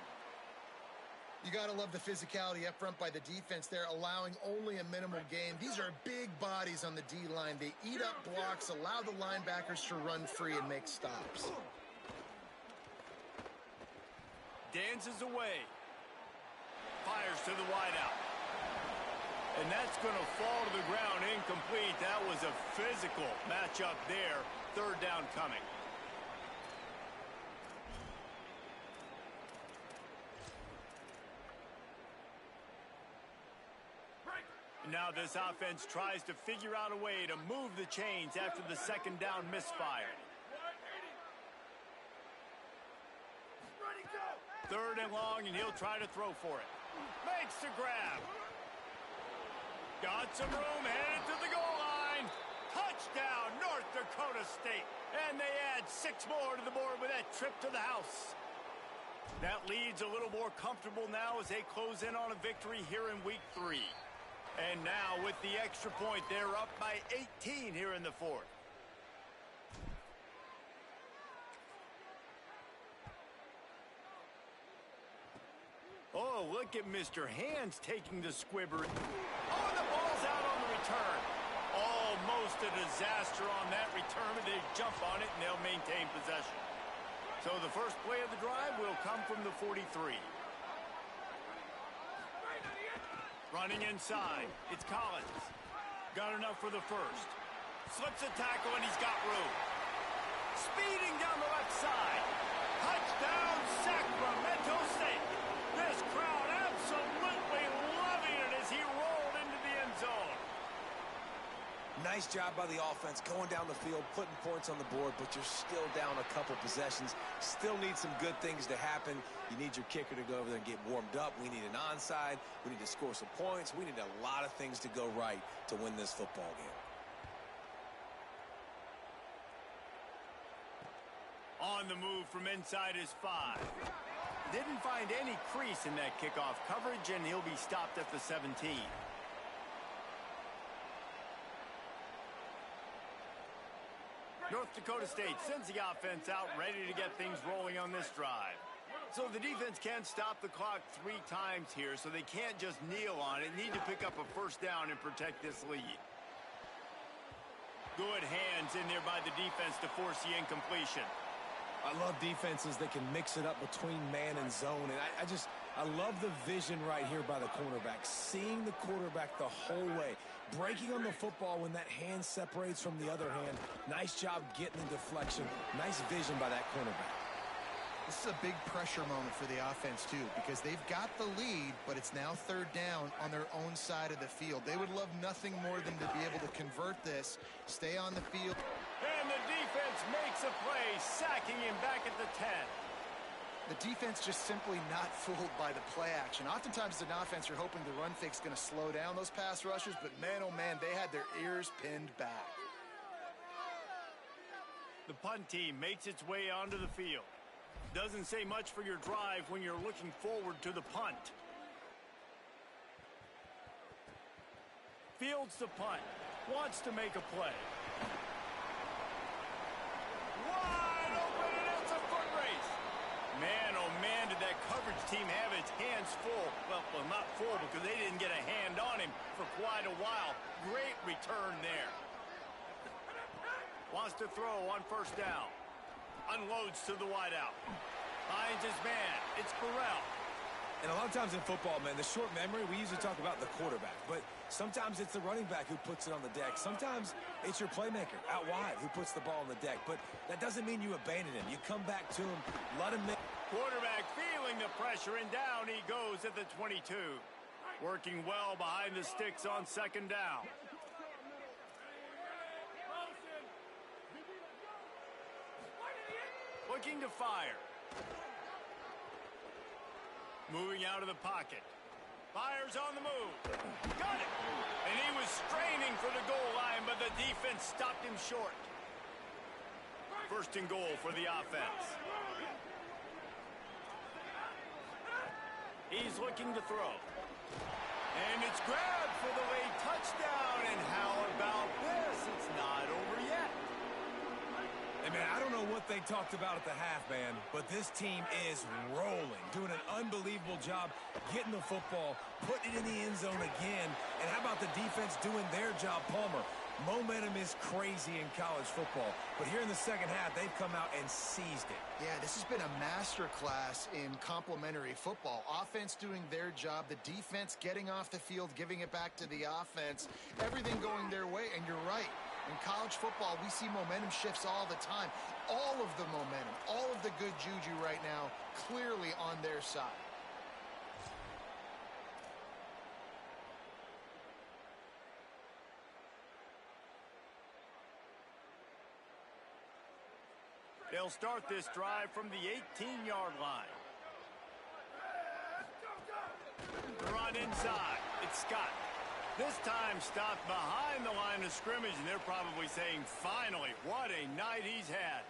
You got to love the physicality up front by the defense there, allowing only a minimal gain. These are big bodies on the D-line. They eat up blocks, allow the linebackers to run free and make stops. Dances away. Fires to the wideout. And that's going to fall to the ground incomplete. That was a physical matchup there. 3rd down coming. Now this offense tries to figure out a way to move the chains after the 2nd down misfire. 3rd and long, and he'll try to throw for it. Makes the grab. Got some room, headed to the goal line. Touchdown, North Dakota State. And they add 6 more to the board with that trip to the house. That lead's a little more comfortable now as they close in on a victory here in week 3. And now with the extra point, they're up by 18 here in the 4th. Oh, look at Mr. Hands taking the squibber. Oh, and the ball's out on the return. Almost a disaster on that return, but they jump on it and they'll maintain possession. So the first play of the drive will come from the 43. Running inside, it's Collins. Got enough for the first. Slips a tackle and he's got room. Speeding down the left side. Touchdown, Sacramento State. This crowd absolutely loving it as he rolled into the end zone. Nice job by the offense going down the field, putting points on the board, but you're still down a couple possessions. Still need some good things to happen. You need your kicker to go over there and get warmed up. We need an onside. We need to score some points. We need a lot of things to go right to win this football game. On the move from inside his 5. Didn't find any crease in that kickoff coverage, and he'll be stopped at the 17. North Dakota State sends the offense out, ready to get things rolling on this drive. So the defense can't stop the clock 3 times here, so they can't just kneel on it. Need to pick up a first down and protect this lead. Good hands in there by the defense to force the incompletion. I love defenses that can mix it up between man and zone, and I love the vision right here by the cornerback, seeing the quarterback the whole way, breaking on the football when that hand separates from the other hand. Nice job getting the deflection. Nice vision by that cornerback. This is a big pressure moment for the offense, too, because they've got the lead, but it's now 3rd down on their own side of the field. They would love nothing more than to be able to convert this, stay on the field. And the defense makes a play, sacking him back at the 10. The defense just simply not fooled by the play action. Oftentimes, as an offense, you're hoping the run fake's going to slow down those pass rushers, but man, oh man, they had their ears pinned back. The punt team makes its way onto the field. Doesn't say much for your drive when you're looking forward to the punt. Fields the punt. Wants to make a play. Wide open, and it's a foot race. Man, oh man, did that coverage team have its hands full. Well, not full because they didn't get a hand on him for quite a while. Great return there. Wants to throw on first down. Unloads to the wideout. Finds his man. It's Burrell. And a lot of times in football, man, the short memory, we usually talk about the quarterback, but sometimes it's the running back who puts it on the deck. Sometimes it's your playmaker out wide who puts the ball on the deck, but that doesn't mean you abandon him. You come back to him, let him make. Quarterback feeling the pressure, and down he goes at the 22. Working well behind the sticks on 2nd down. Looking to fire. Moving out of the pocket. Fires on the move. Got it. And he was straining for the goal line, but the defense stopped him short. 1st and goal for the offense. He's looking to throw. And it's grabbed for the late touchdown. And how about this? It's not over yet. Hey, man, I don't know what they talked about at the half, man, but this team is rolling, doing an unbelievable job getting the football, putting it in the end zone again. And how about the defense doing their job, Palmer? Momentum is crazy in college football, but here in the 2nd half, they've come out and seized it. Yeah, this has been a masterclass in complementary football. Offense doing their job, the defense getting off the field, giving it back to the offense, everything going their way, and you're right. In college football, we see momentum shifts all the time. All of the momentum, all of the good juju right now, clearly on their side. They'll start this drive from the 18-yard line. inside. It's Scott. This time stopped behind the line of scrimmage, and they're probably saying, finally, what a night he's had.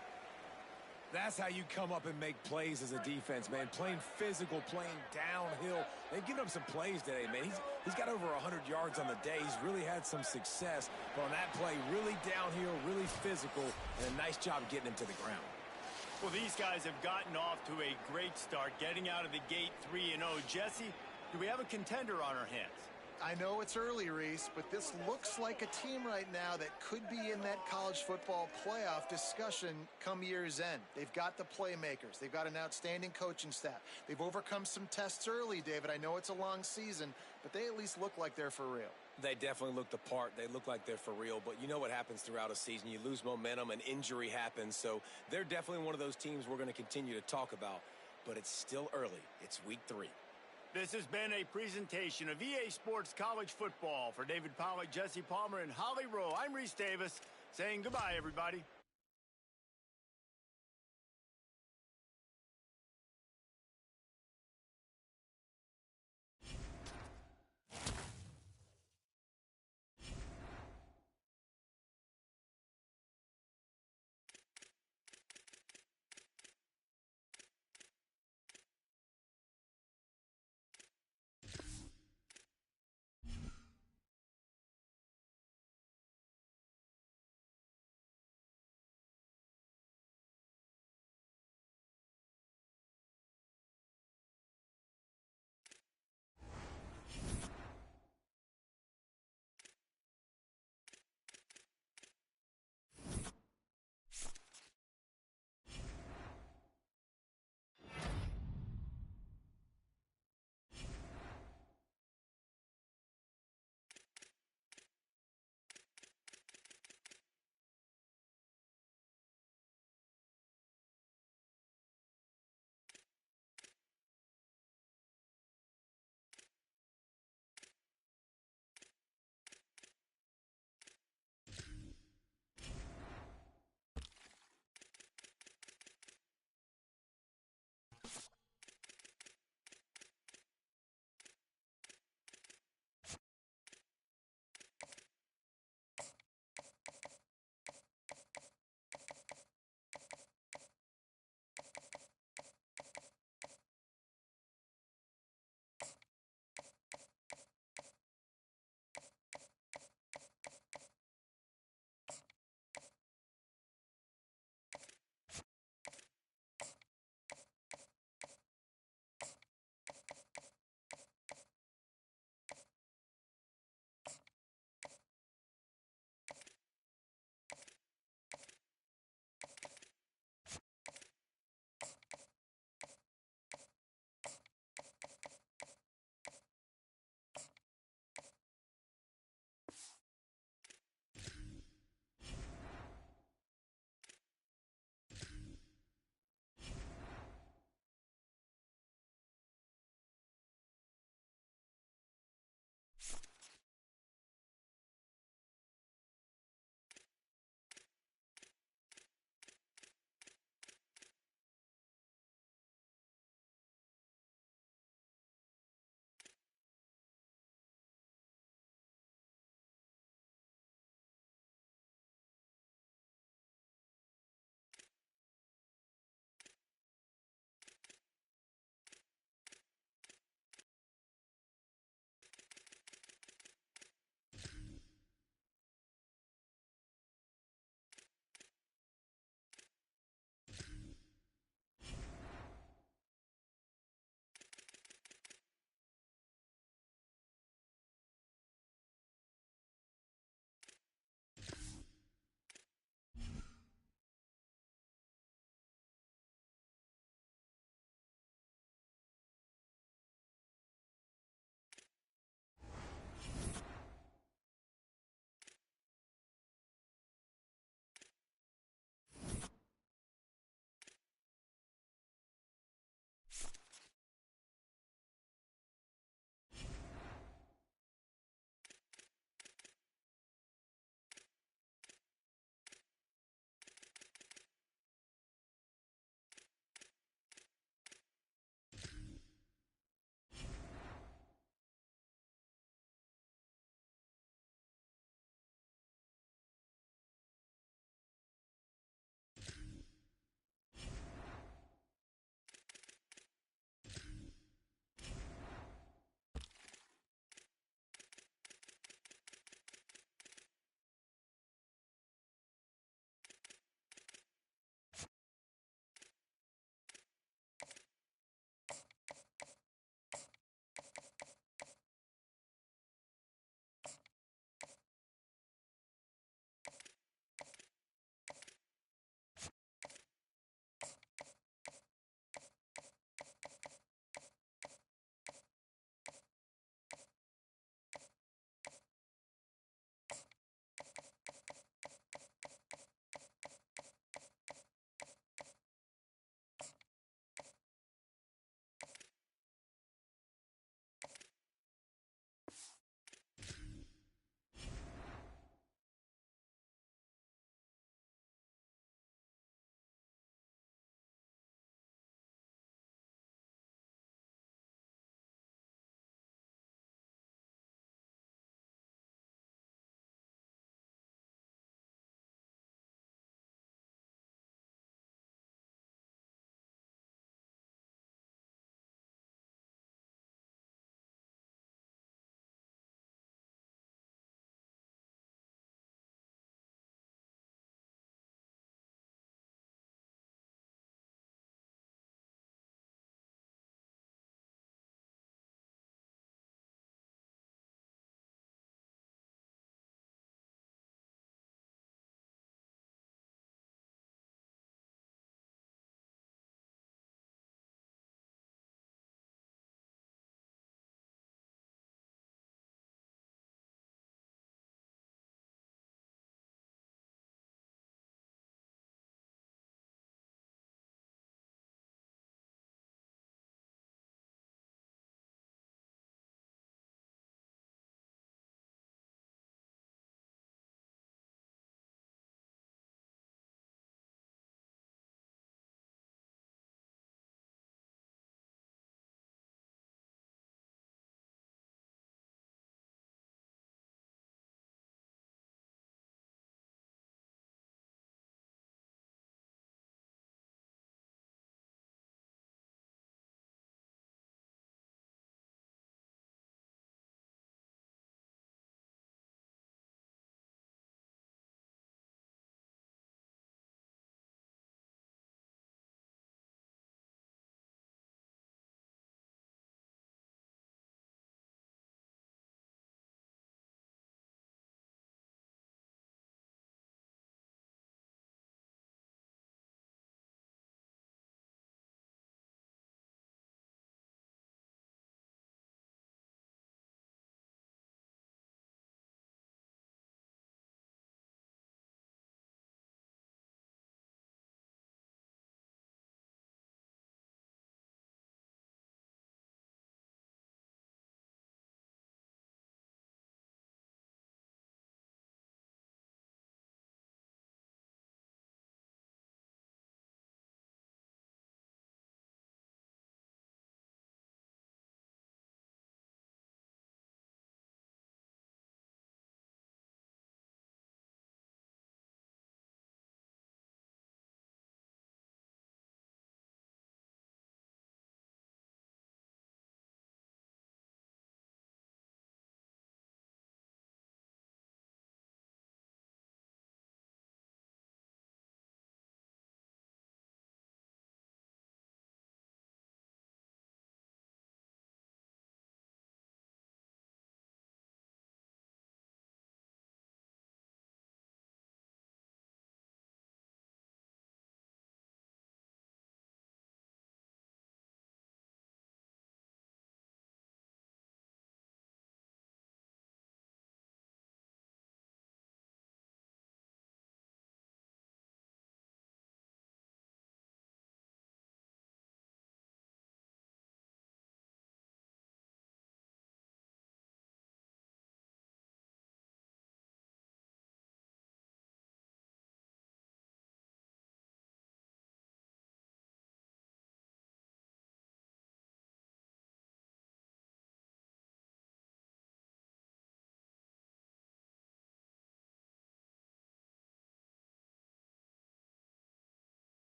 That's how you come up and make plays as a defense, man. Playing physical, playing downhill. They've given up some plays today, man. He's got over 100 yards on the day. He's really had some success. But on that play, really downhill, really physical, and a nice job getting him to the ground. Well, these guys have gotten off to a great start, getting out of the gate 3-0. Jesse, do we have a contender on our hands? I know it's early, Reese, but this looks like a team right now that could be in that college football playoff discussion come year's end. They've got the playmakers. They've got an outstanding coaching staff. They've overcome some tests early, David. I know it's a long season, but they at least look like they're for real. They definitely look the part. They look like they're for real. But you know what happens throughout a season. You lose momentum, an injury happens. So they're definitely one of those teams we're going to continue to talk about. But it's still early. It's week 3. This has been a presentation of EA Sports College Football. For David Pollack, Jesse Palmer, and Holly Rowe, I'm Reese Davis saying goodbye, everybody.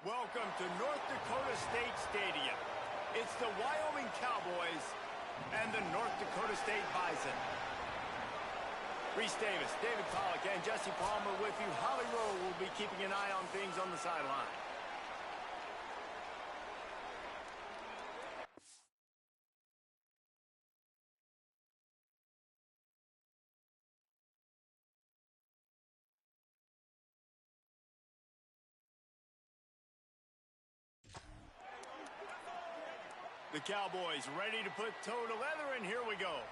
Welcome to North Dakota State Stadium. It's the Wyoming Cowboys and the North Dakota State Bison. Reese Davis, David Pollock, and Jesse Palmer with you. Holly Rowe will be keeping an eye on things on the sideline. The Cowboys ready to put toe to leather, and here we go.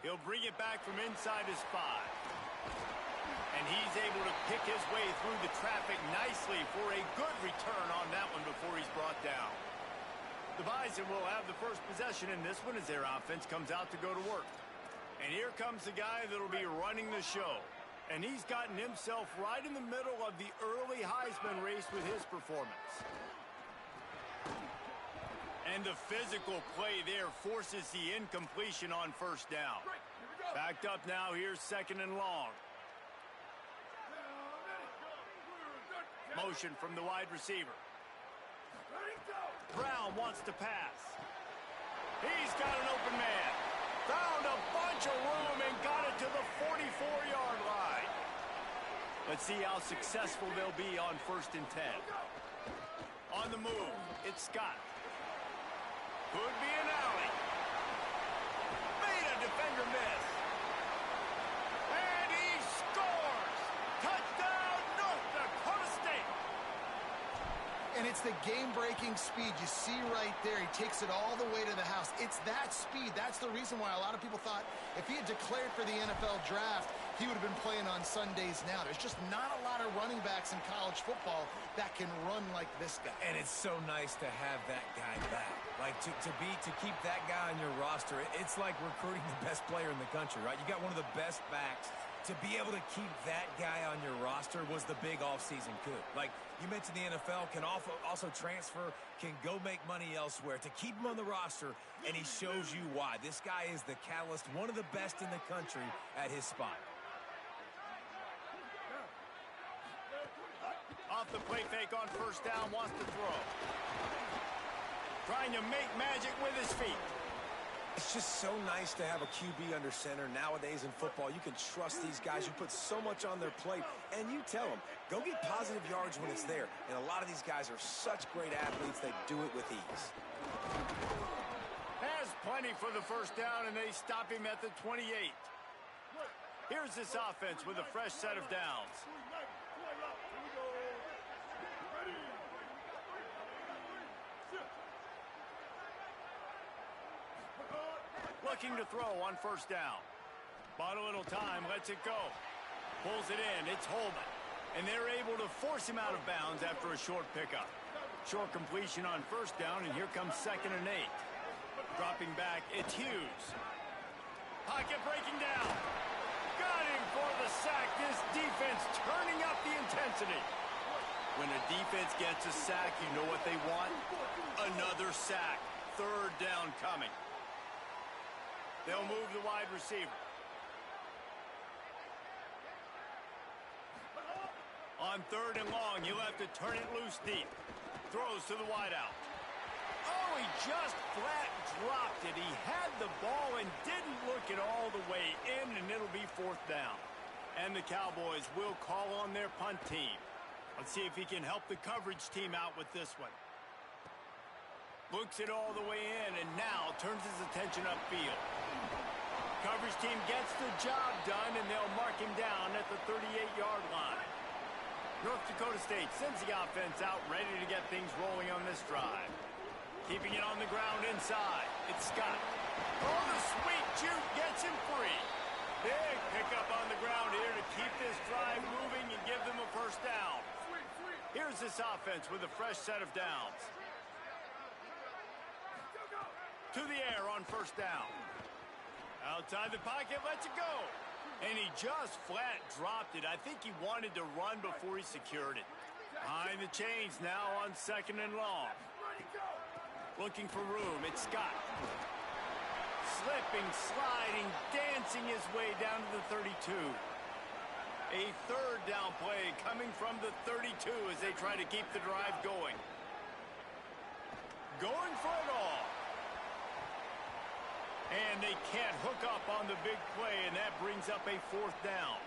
He'll bring it back from inside his 5. And he's able to pick his way through the traffic nicely for a good return on that one before he's brought down. The Bison will have the first possession in this one as their offense comes out to go to work. And here comes the guy that'll be running the show. And he's gotten himself right in the middle of the early Heisman race with his performance. And the physical play there forces the incompletion on first down. Backed up now, here's 2nd and long. Motion from the wide receiver. Brown wants to pass. He's got an open man. Found a bunch of room and got it to the 44-yard line. Let's see how successful they'll be on 1st and 10. On the move, it's Scott. Could be an alley. Made a defender miss. And he scores! Touchdown, North Dakota State! And it's the game-breaking speed you see right there. He takes it all the way to the house. It's that speed. That's the reason why a lot of people thought if he had declared for the NFL draft, he would have been playing on Sundays now. There's just not a lot of running backs in college football that can run like this guy. And it's so nice to have that guy back. Like, to keep that guy on your roster, it's like recruiting the best player in the country, right? You got one of the best backs. To be able to keep that guy on your roster was the big offseason coup. Like, you mentioned the NFL can also transfer, can go make money elsewhere. To keep him on the roster, and he shows you why. This guy is the catalyst, one of the best in the country at his spot. Off the play fake on 1st down, wants to throw. Trying to make magic with his feet. It's just so nice to have a QB under center. Nowadays in football, you can trust these guys. You put so much on their plate, and you tell them, go get positive yards when it's there. And a lot of these guys are such great athletes, they do it with ease. Has plenty for the 1st down, and they stop him at the 28. Here's this offense with a fresh set of downs. Looking to throw on 1st down. Bought a little time, lets it go. Pulls it in, it's Holman. And they're able to force him out of bounds after a short pickup. Short completion on 1st down, and here comes 2nd and 8. Dropping back, it's Hughes. Pocket breaking down. Got him for the sack. This defense turning up the intensity. When a defense gets a sack, you know what they want? Another sack. 3rd down coming. They'll move the wide receiver. On 3rd and long, he'll have to turn it loose deep. Throws to the wideout. Oh, he just flat dropped it. He had the ball and didn't look it all the way in, and it'll be 4th down. And the Cowboys will call on their punt team. Let's see if he can help the coverage team out with this one. Looks it all the way in, and now turns his attention upfield. Coverage team gets the job done, and they'll mark him down at the 38-yard line. North Dakota State sends the offense out, ready to get things rolling on this drive. Keeping it on the ground inside. It's Scott. Oh, the sweet juke gets him free. Big pickup on the ground here to keep this drive moving and give them a 1st down. Here's this offense with a fresh set of downs. To the air on 1st down. Outside the pocket, lets it go. And he just flat dropped it. I think he wanted to run before he secured it. Behind the chains now on 2nd and long. Looking for room, it's Scott. Slipping, sliding, dancing his way down to the 32. A third down play coming from the 32 as they try to keep the drive going. Going for it all. And they can't hook up on the big play, and that brings up a fourth down.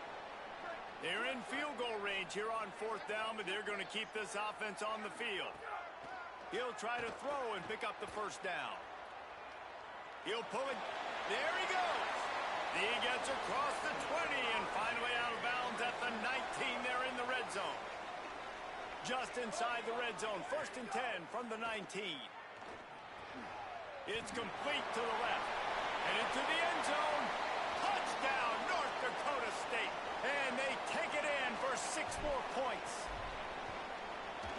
They're in field goal range here on fourth down, but they're going to keep this offense on the field. He'll try to throw and pick up the first down. He'll pull it. There he goes. He gets across the 20 and finally out of bounds at the 19 there in the red zone. Just inside the red zone. First and 10 from the 19. It's complete to the left. And into the end zone. Touchdown, North Dakota State. And they take it in for 6 more points.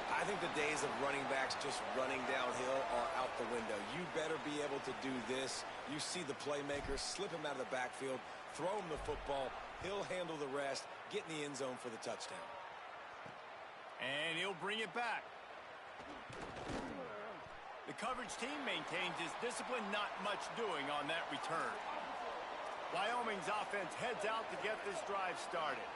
I think the days of running backs just running downhill are out the window. You better be able to do this. You see the playmaker, slip him out of the backfield, throw him the football. He'll handle the rest, get in the end zone for the touchdown. And he'll bring it back. The coverage team maintains his discipline, not much doing on that return. Wyoming's offense heads out to get this drive started.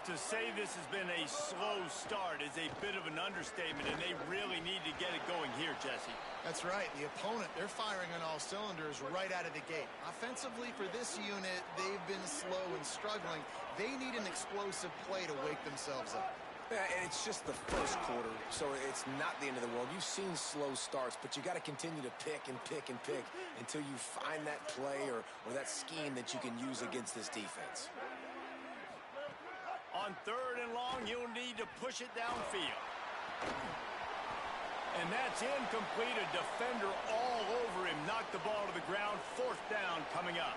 To say this has been a slow start is a bit of an understatement, and they really need to get it going here, Jesse. That's right. The opponent, they're firing on all cylinders right out of the gate. Offensively, for this unit, they've been slow and struggling. They need an explosive play to wake themselves up. Yeah, and it's just the first quarter, so it's not the end of the world. You've seen slow starts, but you got to continue to pick and pick and pick until you find that play or that scheme that you can use against this defense. On third and long, you'll need to push it downfield. And that's incomplete. A defender all over him. Knocked the ball to the ground. Fourth down coming up.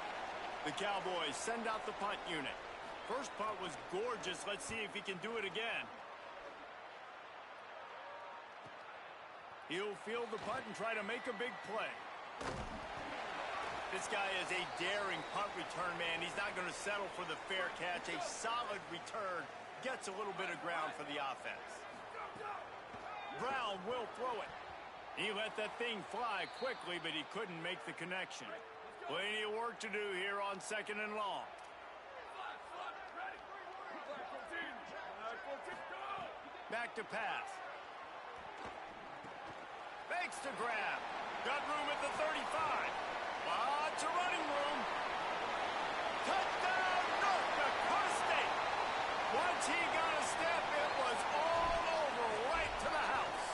The Cowboys send out the punt unit. First punt was gorgeous. Let's see if he can do it again. He'll field the punt and try to make a big play. This guy is a daring punt return man. He's not going to settle for the fair catch. A solid return gets a little bit of ground for the offense. Brown will throw it. He let that thing fly quickly, but he couldn't make the connection. Plenty of work to do here on second and long. Back to pass. Fakes to grab. Got room at the 35. Lots of running room. Touchdown, North Dakota State. Once he got a step, it was all over right to the house.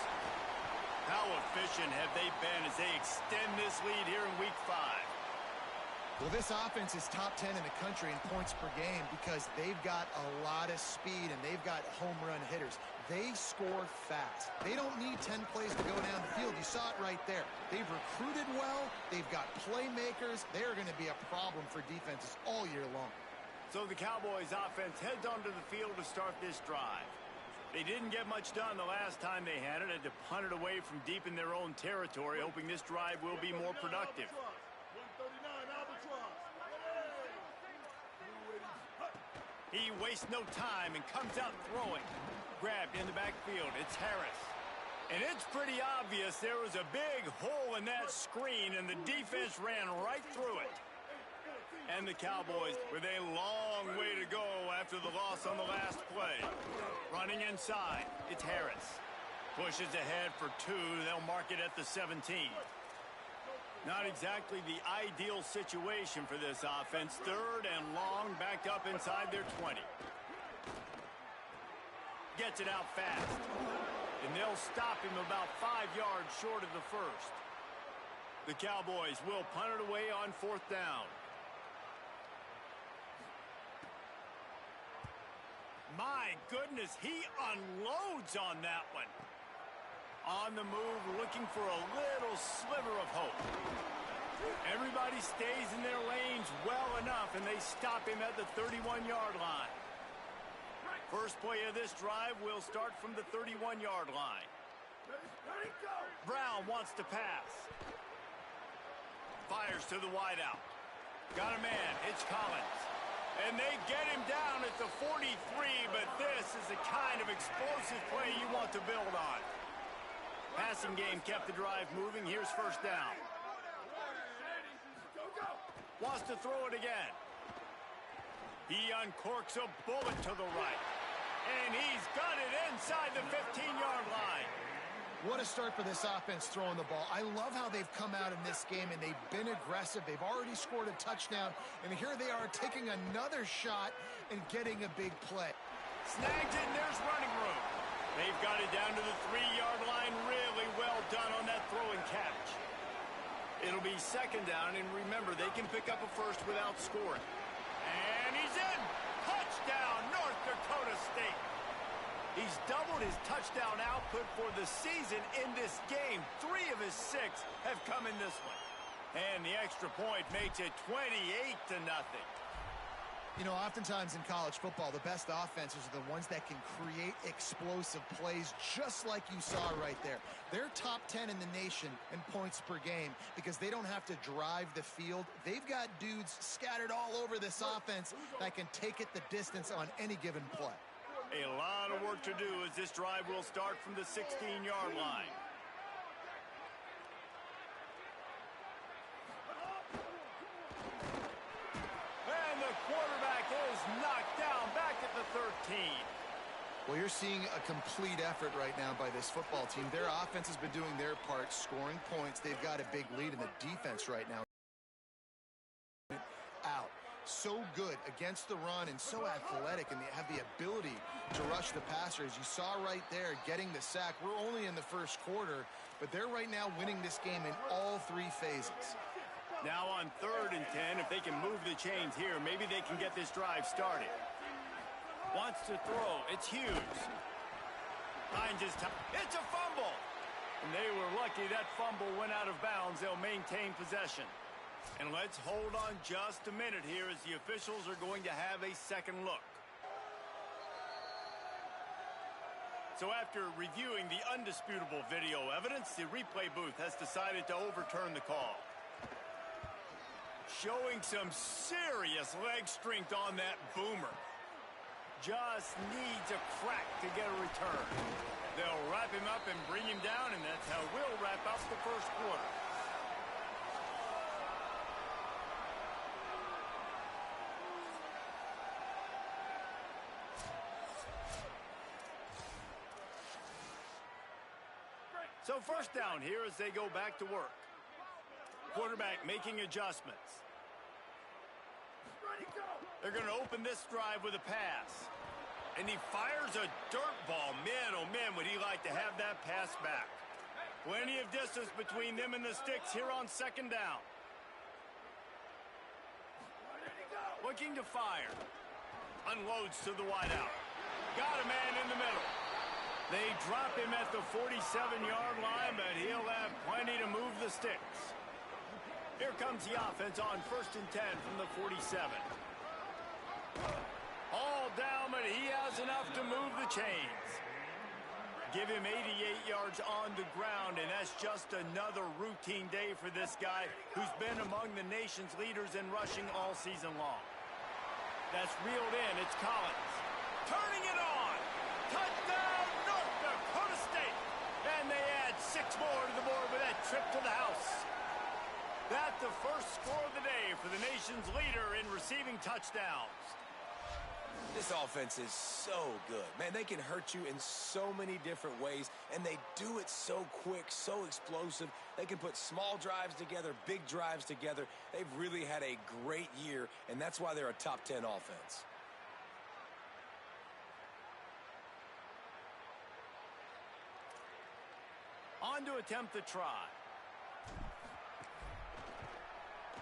How efficient have they been as they extend this lead here in Week 5? Well, this offense is top 10 in the country in points per game because they've got a lot of speed and they've got home run hitters. They score fast. They don't need 10 plays to go down the field. You saw it right there. They've recruited well. They've got playmakers. They're going to be a problem for defenses all year long. So the Cowboys offense heads onto the field to start this drive. They didn't get much done the last time they had it. Had to punt it away from deep in their own territory, hoping this drive will be more productive. He wastes no time and comes out throwing. Grabbed in the backfield. It's Harris. And it's pretty obvious there was a big hole in that screen, and the defense ran right through it. And the Cowboys with a long way to go after the loss on the last play. Running inside. It's Harris. Pushes ahead for 2. They'll mark it at the 17. Not exactly the ideal situation for this offense. Third and long, backed up inside their 20. Gets it out fast. And they'll stop him about 5 yards short of the first. The Cowboys will punt it away on fourth down. My goodness, he unloads on that one. On the move, looking for a little sliver of hope. Everybody stays in their lanes well enough, and they stop him at the 31-yard line. First play of this drive will start from the 31-yard line. Brown wants to pass. Fires to the wideout. Got a man. It's Collins. And they get him down at the 43, but this is the kind of explosive play you want to build on. Passing game kept the drive moving. Here's first down. Wants to throw it again. He uncorks a bullet to the right. And he's got it inside the 15-yard line. What a start for this offense throwing the ball. I love how they've come out in this game, and they've been aggressive. They've already scored a touchdown, and here they are taking another shot and getting a big play. Snagged it, and there's running room. They've got it down to the 3-yard line. Really well done on that throw and catch. It'll be second down, and remember, they can pick up a first without scoring. And he's in! Touchdown, North Dakota State! He's doubled his touchdown output for the season in this game. 3 of his 6 have come in this one. And the extra point makes it 28-0. You know, oftentimes in college football, the best offenses are the ones that can create explosive plays, just like you saw right there. They're top 10 in the nation in points per game because they don't have to drive the field. They've got dudes scattered all over this offense that can take it the distance on any given play. A lot of work to do as this drive will start from the 16-yard line. And the quarterback is knocked down back at the 13. Well, you're seeing a complete effort right now by this football team. Their offense has been doing their part, scoring points. They've got a big lead in the defense right now. Out. So good against the run and so athletic, and they have the ability to rush the passer. As you saw right there, getting the sack. We're only in the first quarter, but they're right now winning this game in all 3 phases. Now on 3rd and 10, if they can move the chains here, maybe they can get this drive started. Wants to throw. It's Hughes. Finds his time. It's a fumble. And they were lucky that fumble went out of bounds. They'll maintain possession. And let's hold on just a minute here as the officials are going to have a second look. So after reviewing the undisputable video evidence, the replay booth has decided to overturn the call. Showing some serious leg strength on that boomer. Just needs a crack to get a return. They'll wrap him up and bring him down, and that's how we'll wrap up the first quarter. So first down here as they go back to work. Quarterback making adjustments. They're going to open this drive with a pass. And he fires a dirt ball. Man, oh man, would he like to have that pass back. Plenty of distance between them and the sticks here on second down. Looking to fire. Unloads to the wideout. Got a man in the middle. They drop him at the 47-yard line, but he'll have plenty to move the sticks. Here comes the offense on 1st and 10 from the 47. All down, but he has enough to move the chains. Give him 88 yards on the ground, and that's just another routine day for this guy who's been among the nation's leaders in rushing all season long. That's reeled in. It's Collins. Turning it on. Touchdown, North Dakota State. And they add 6 more to the board with that trip to the house. That's the first score of the day for the nation's leader in receiving touchdowns. This offense is so good. Man, they can hurt you in so many different ways, and they do it so quick, so explosive. They can put small drives together, big drives together. They've really had a great year, and that's why they're a top 10 offense. On to attempt the try.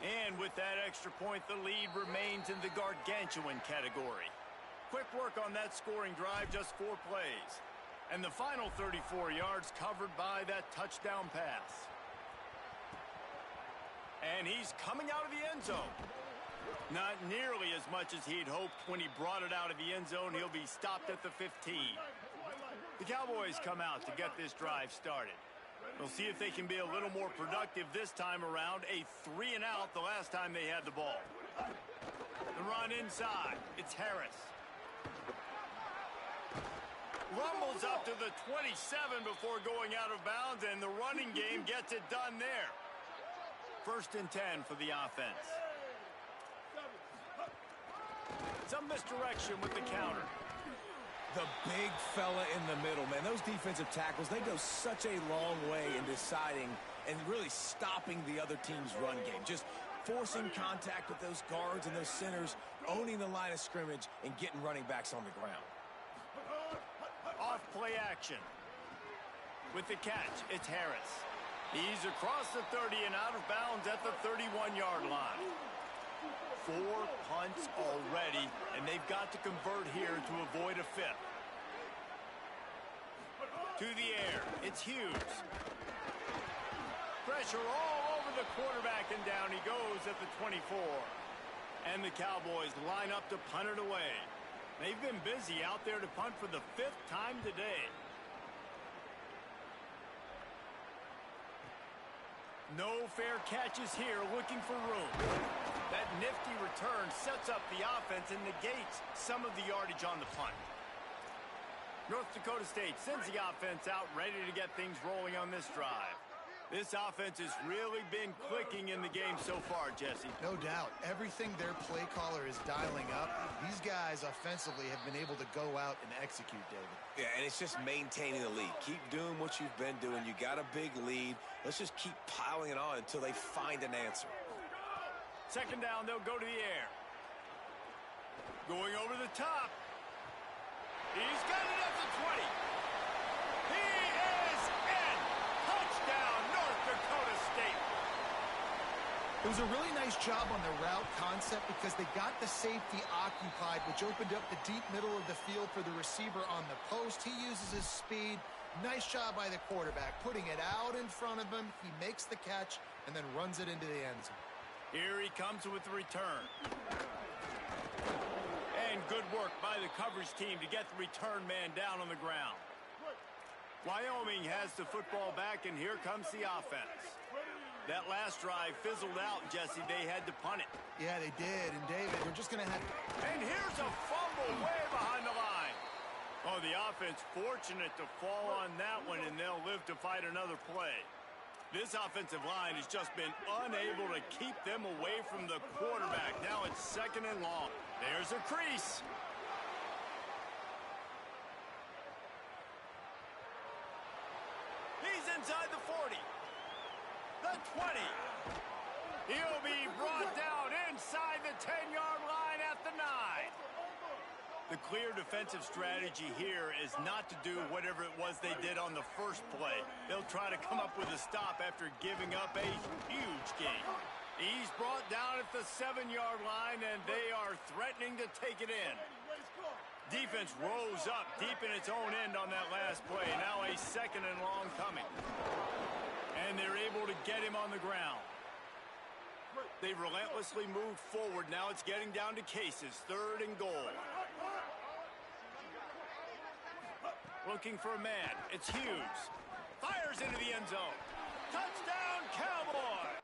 And with that extra point, the lead remains in the gargantuan category. Quick work on that scoring drive, just 4 plays. And the final 34 yards covered by that touchdown pass. And he's coming out of the end zone. Not nearly as much as he'd hoped when he brought it out of the end zone. He'll be stopped at the 15. The Cowboys come out to get this drive started. We'll see if they can be a little more productive this time around. A 3 and out the last time they had the ball. The run inside. It's Harris. Rumbles up to the 27 before going out of bounds, and the running game gets it done there. 1st and 10 for the offense. Some misdirection with the counter. The big fella in the middle, man. Those defensive tackles, they go such a long way in deciding and really stopping the other team's run game. Just forcing contact with those guards and those centers, owning the line of scrimmage, and getting running backs on the ground. Off play action. With the catch, it's Harris. He's across the 30 and out of bounds at the 31-yard line. 4 punts already, and they've got to convert here to avoid a 5th. To the air, it's Hughes. Pressure all over the quarterback, and down he goes at the 24. And the Cowboys line up to punt it away. They've been busy out there to punt for the 5th time today. No fair catches here, looking for room. That nifty return sets up the offense and negates some of the yardage on the punt. North Dakota State sends the offense out, ready to get things rolling on this drive. This offense has really been clicking in the game so far, Jesse. No doubt. Everything their play caller is dialing up, these guys offensively have been able to go out and execute, David. Yeah, and it's just maintaining the lead. Keep doing what you've been doing. You got a big lead. Let's just keep piling it on until they find an answer. Second down, they'll go to the air. Going over the top. He's got it at the 20. He is in. Touchdown, North Dakota State. It was a really nice job on the route concept because they got the safety occupied, which opened up the deep middle of the field for the receiver on the post. He uses his speed. Nice job by the quarterback, putting it out in front of him. He makes the catch and then runs it into the end zone. Here he comes with the return. And good work by the coverage team to get the return man down on the ground. Wyoming has the football back, and here comes the offense. That last drive fizzled out, Jesse. They had to punt it. Yeah, they did. And, David, they're just going to have... And here's a fumble way behind the line. Oh, the offense fortunate to fall on that one, and they'll live to fight another play. This offensive line has just been unable to keep them away from the quarterback. Now it's second and long. There's a crease. He's inside the 40. The 20. He'll be brought down inside the 10-yard line at the 9. The clear defensive strategy here is not to do whatever it was they did on the first play. They'll try to come up with a stop after giving up a huge gain. He's brought down at the 7-yard line, and they are threatening to take it in. Defense rose up deep in its own end on that last play. Now a second and long coming. And they're able to get him on the ground. They relentlessly moved forward. Now it's getting down to cases. 3rd and goal. Looking for a man. It's Hughes. Fires into the end zone. Touchdown, Cowboys!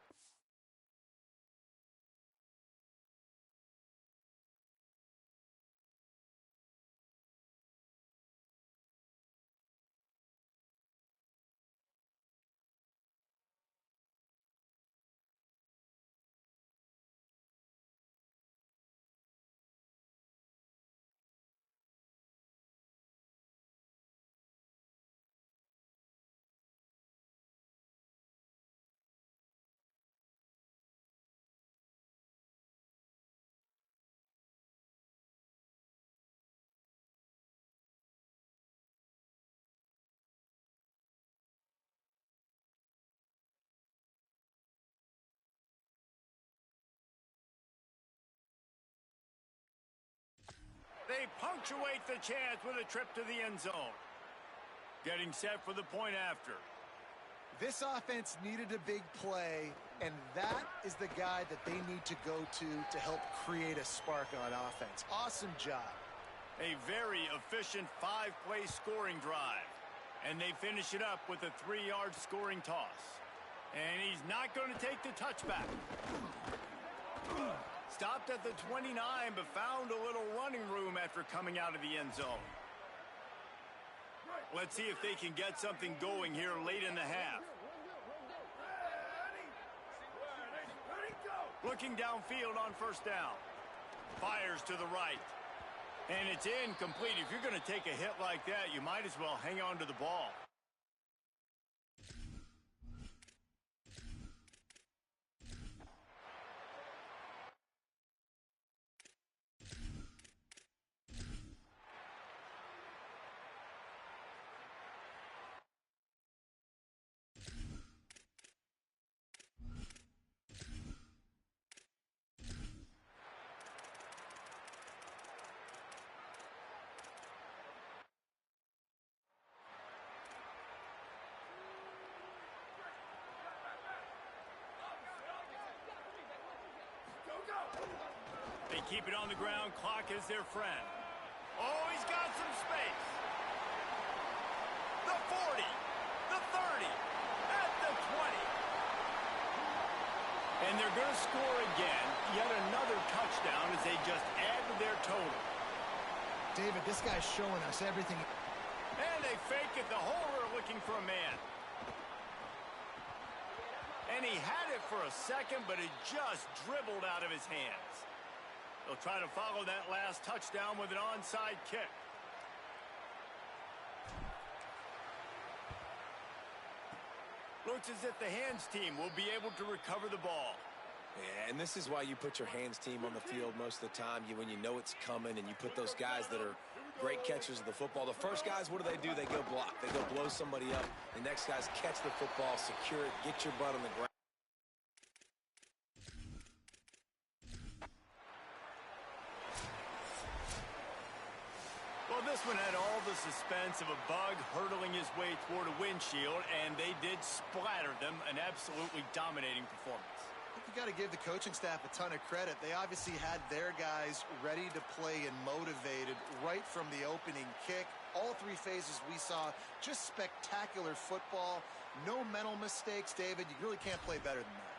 They punctuate the chance with a trip to the end zone. Getting set for the point after. This offense needed a big play, and that is the guy that they need to go to help create a spark on offense. Awesome job. A very efficient 5-play scoring drive. And they finish it up with a 3-yard scoring toss. And he's not going to take the touchback. Stopped at the 29, but found a little running room after coming out of the end zone. Let's see if they can get something going here late in the half. Looking downfield on 1st down. Fires to the right. And it's incomplete. If you're going to take a hit like that, you might as well hang on to the ball. They keep it on the ground. Clock is their friend. Oh, he's got some space. The 40, the 30, at the 20. And they're going to score again. Yet another touchdown as they just add to their total. David, this guy's showing us everything. And they fake it. The holder looking for a man. And he had it for a second, but it just dribbled out of his hands. They'll try to follow that last touchdown with an onside kick. Looks as if the hands team will be able to recover the ball. Yeah, and this is why you put your hands team on the field most of the time, when you know it's coming, and you put those guys that are great catchers of the football. The first guys, what do? They go block. They go blow somebody up. The next guys catch the football, secure it, get your butt on the ground. Well, this one had all the suspense of a bug hurtling his way toward a windshield, and they did splatter them. An absolutely dominating performance. I think you got to give the coaching staff a ton of credit. They obviously had their guys ready to play and motivated right from the opening kick. All three phases we saw, just spectacular football. No mental mistakes, David. You really can't play better than that.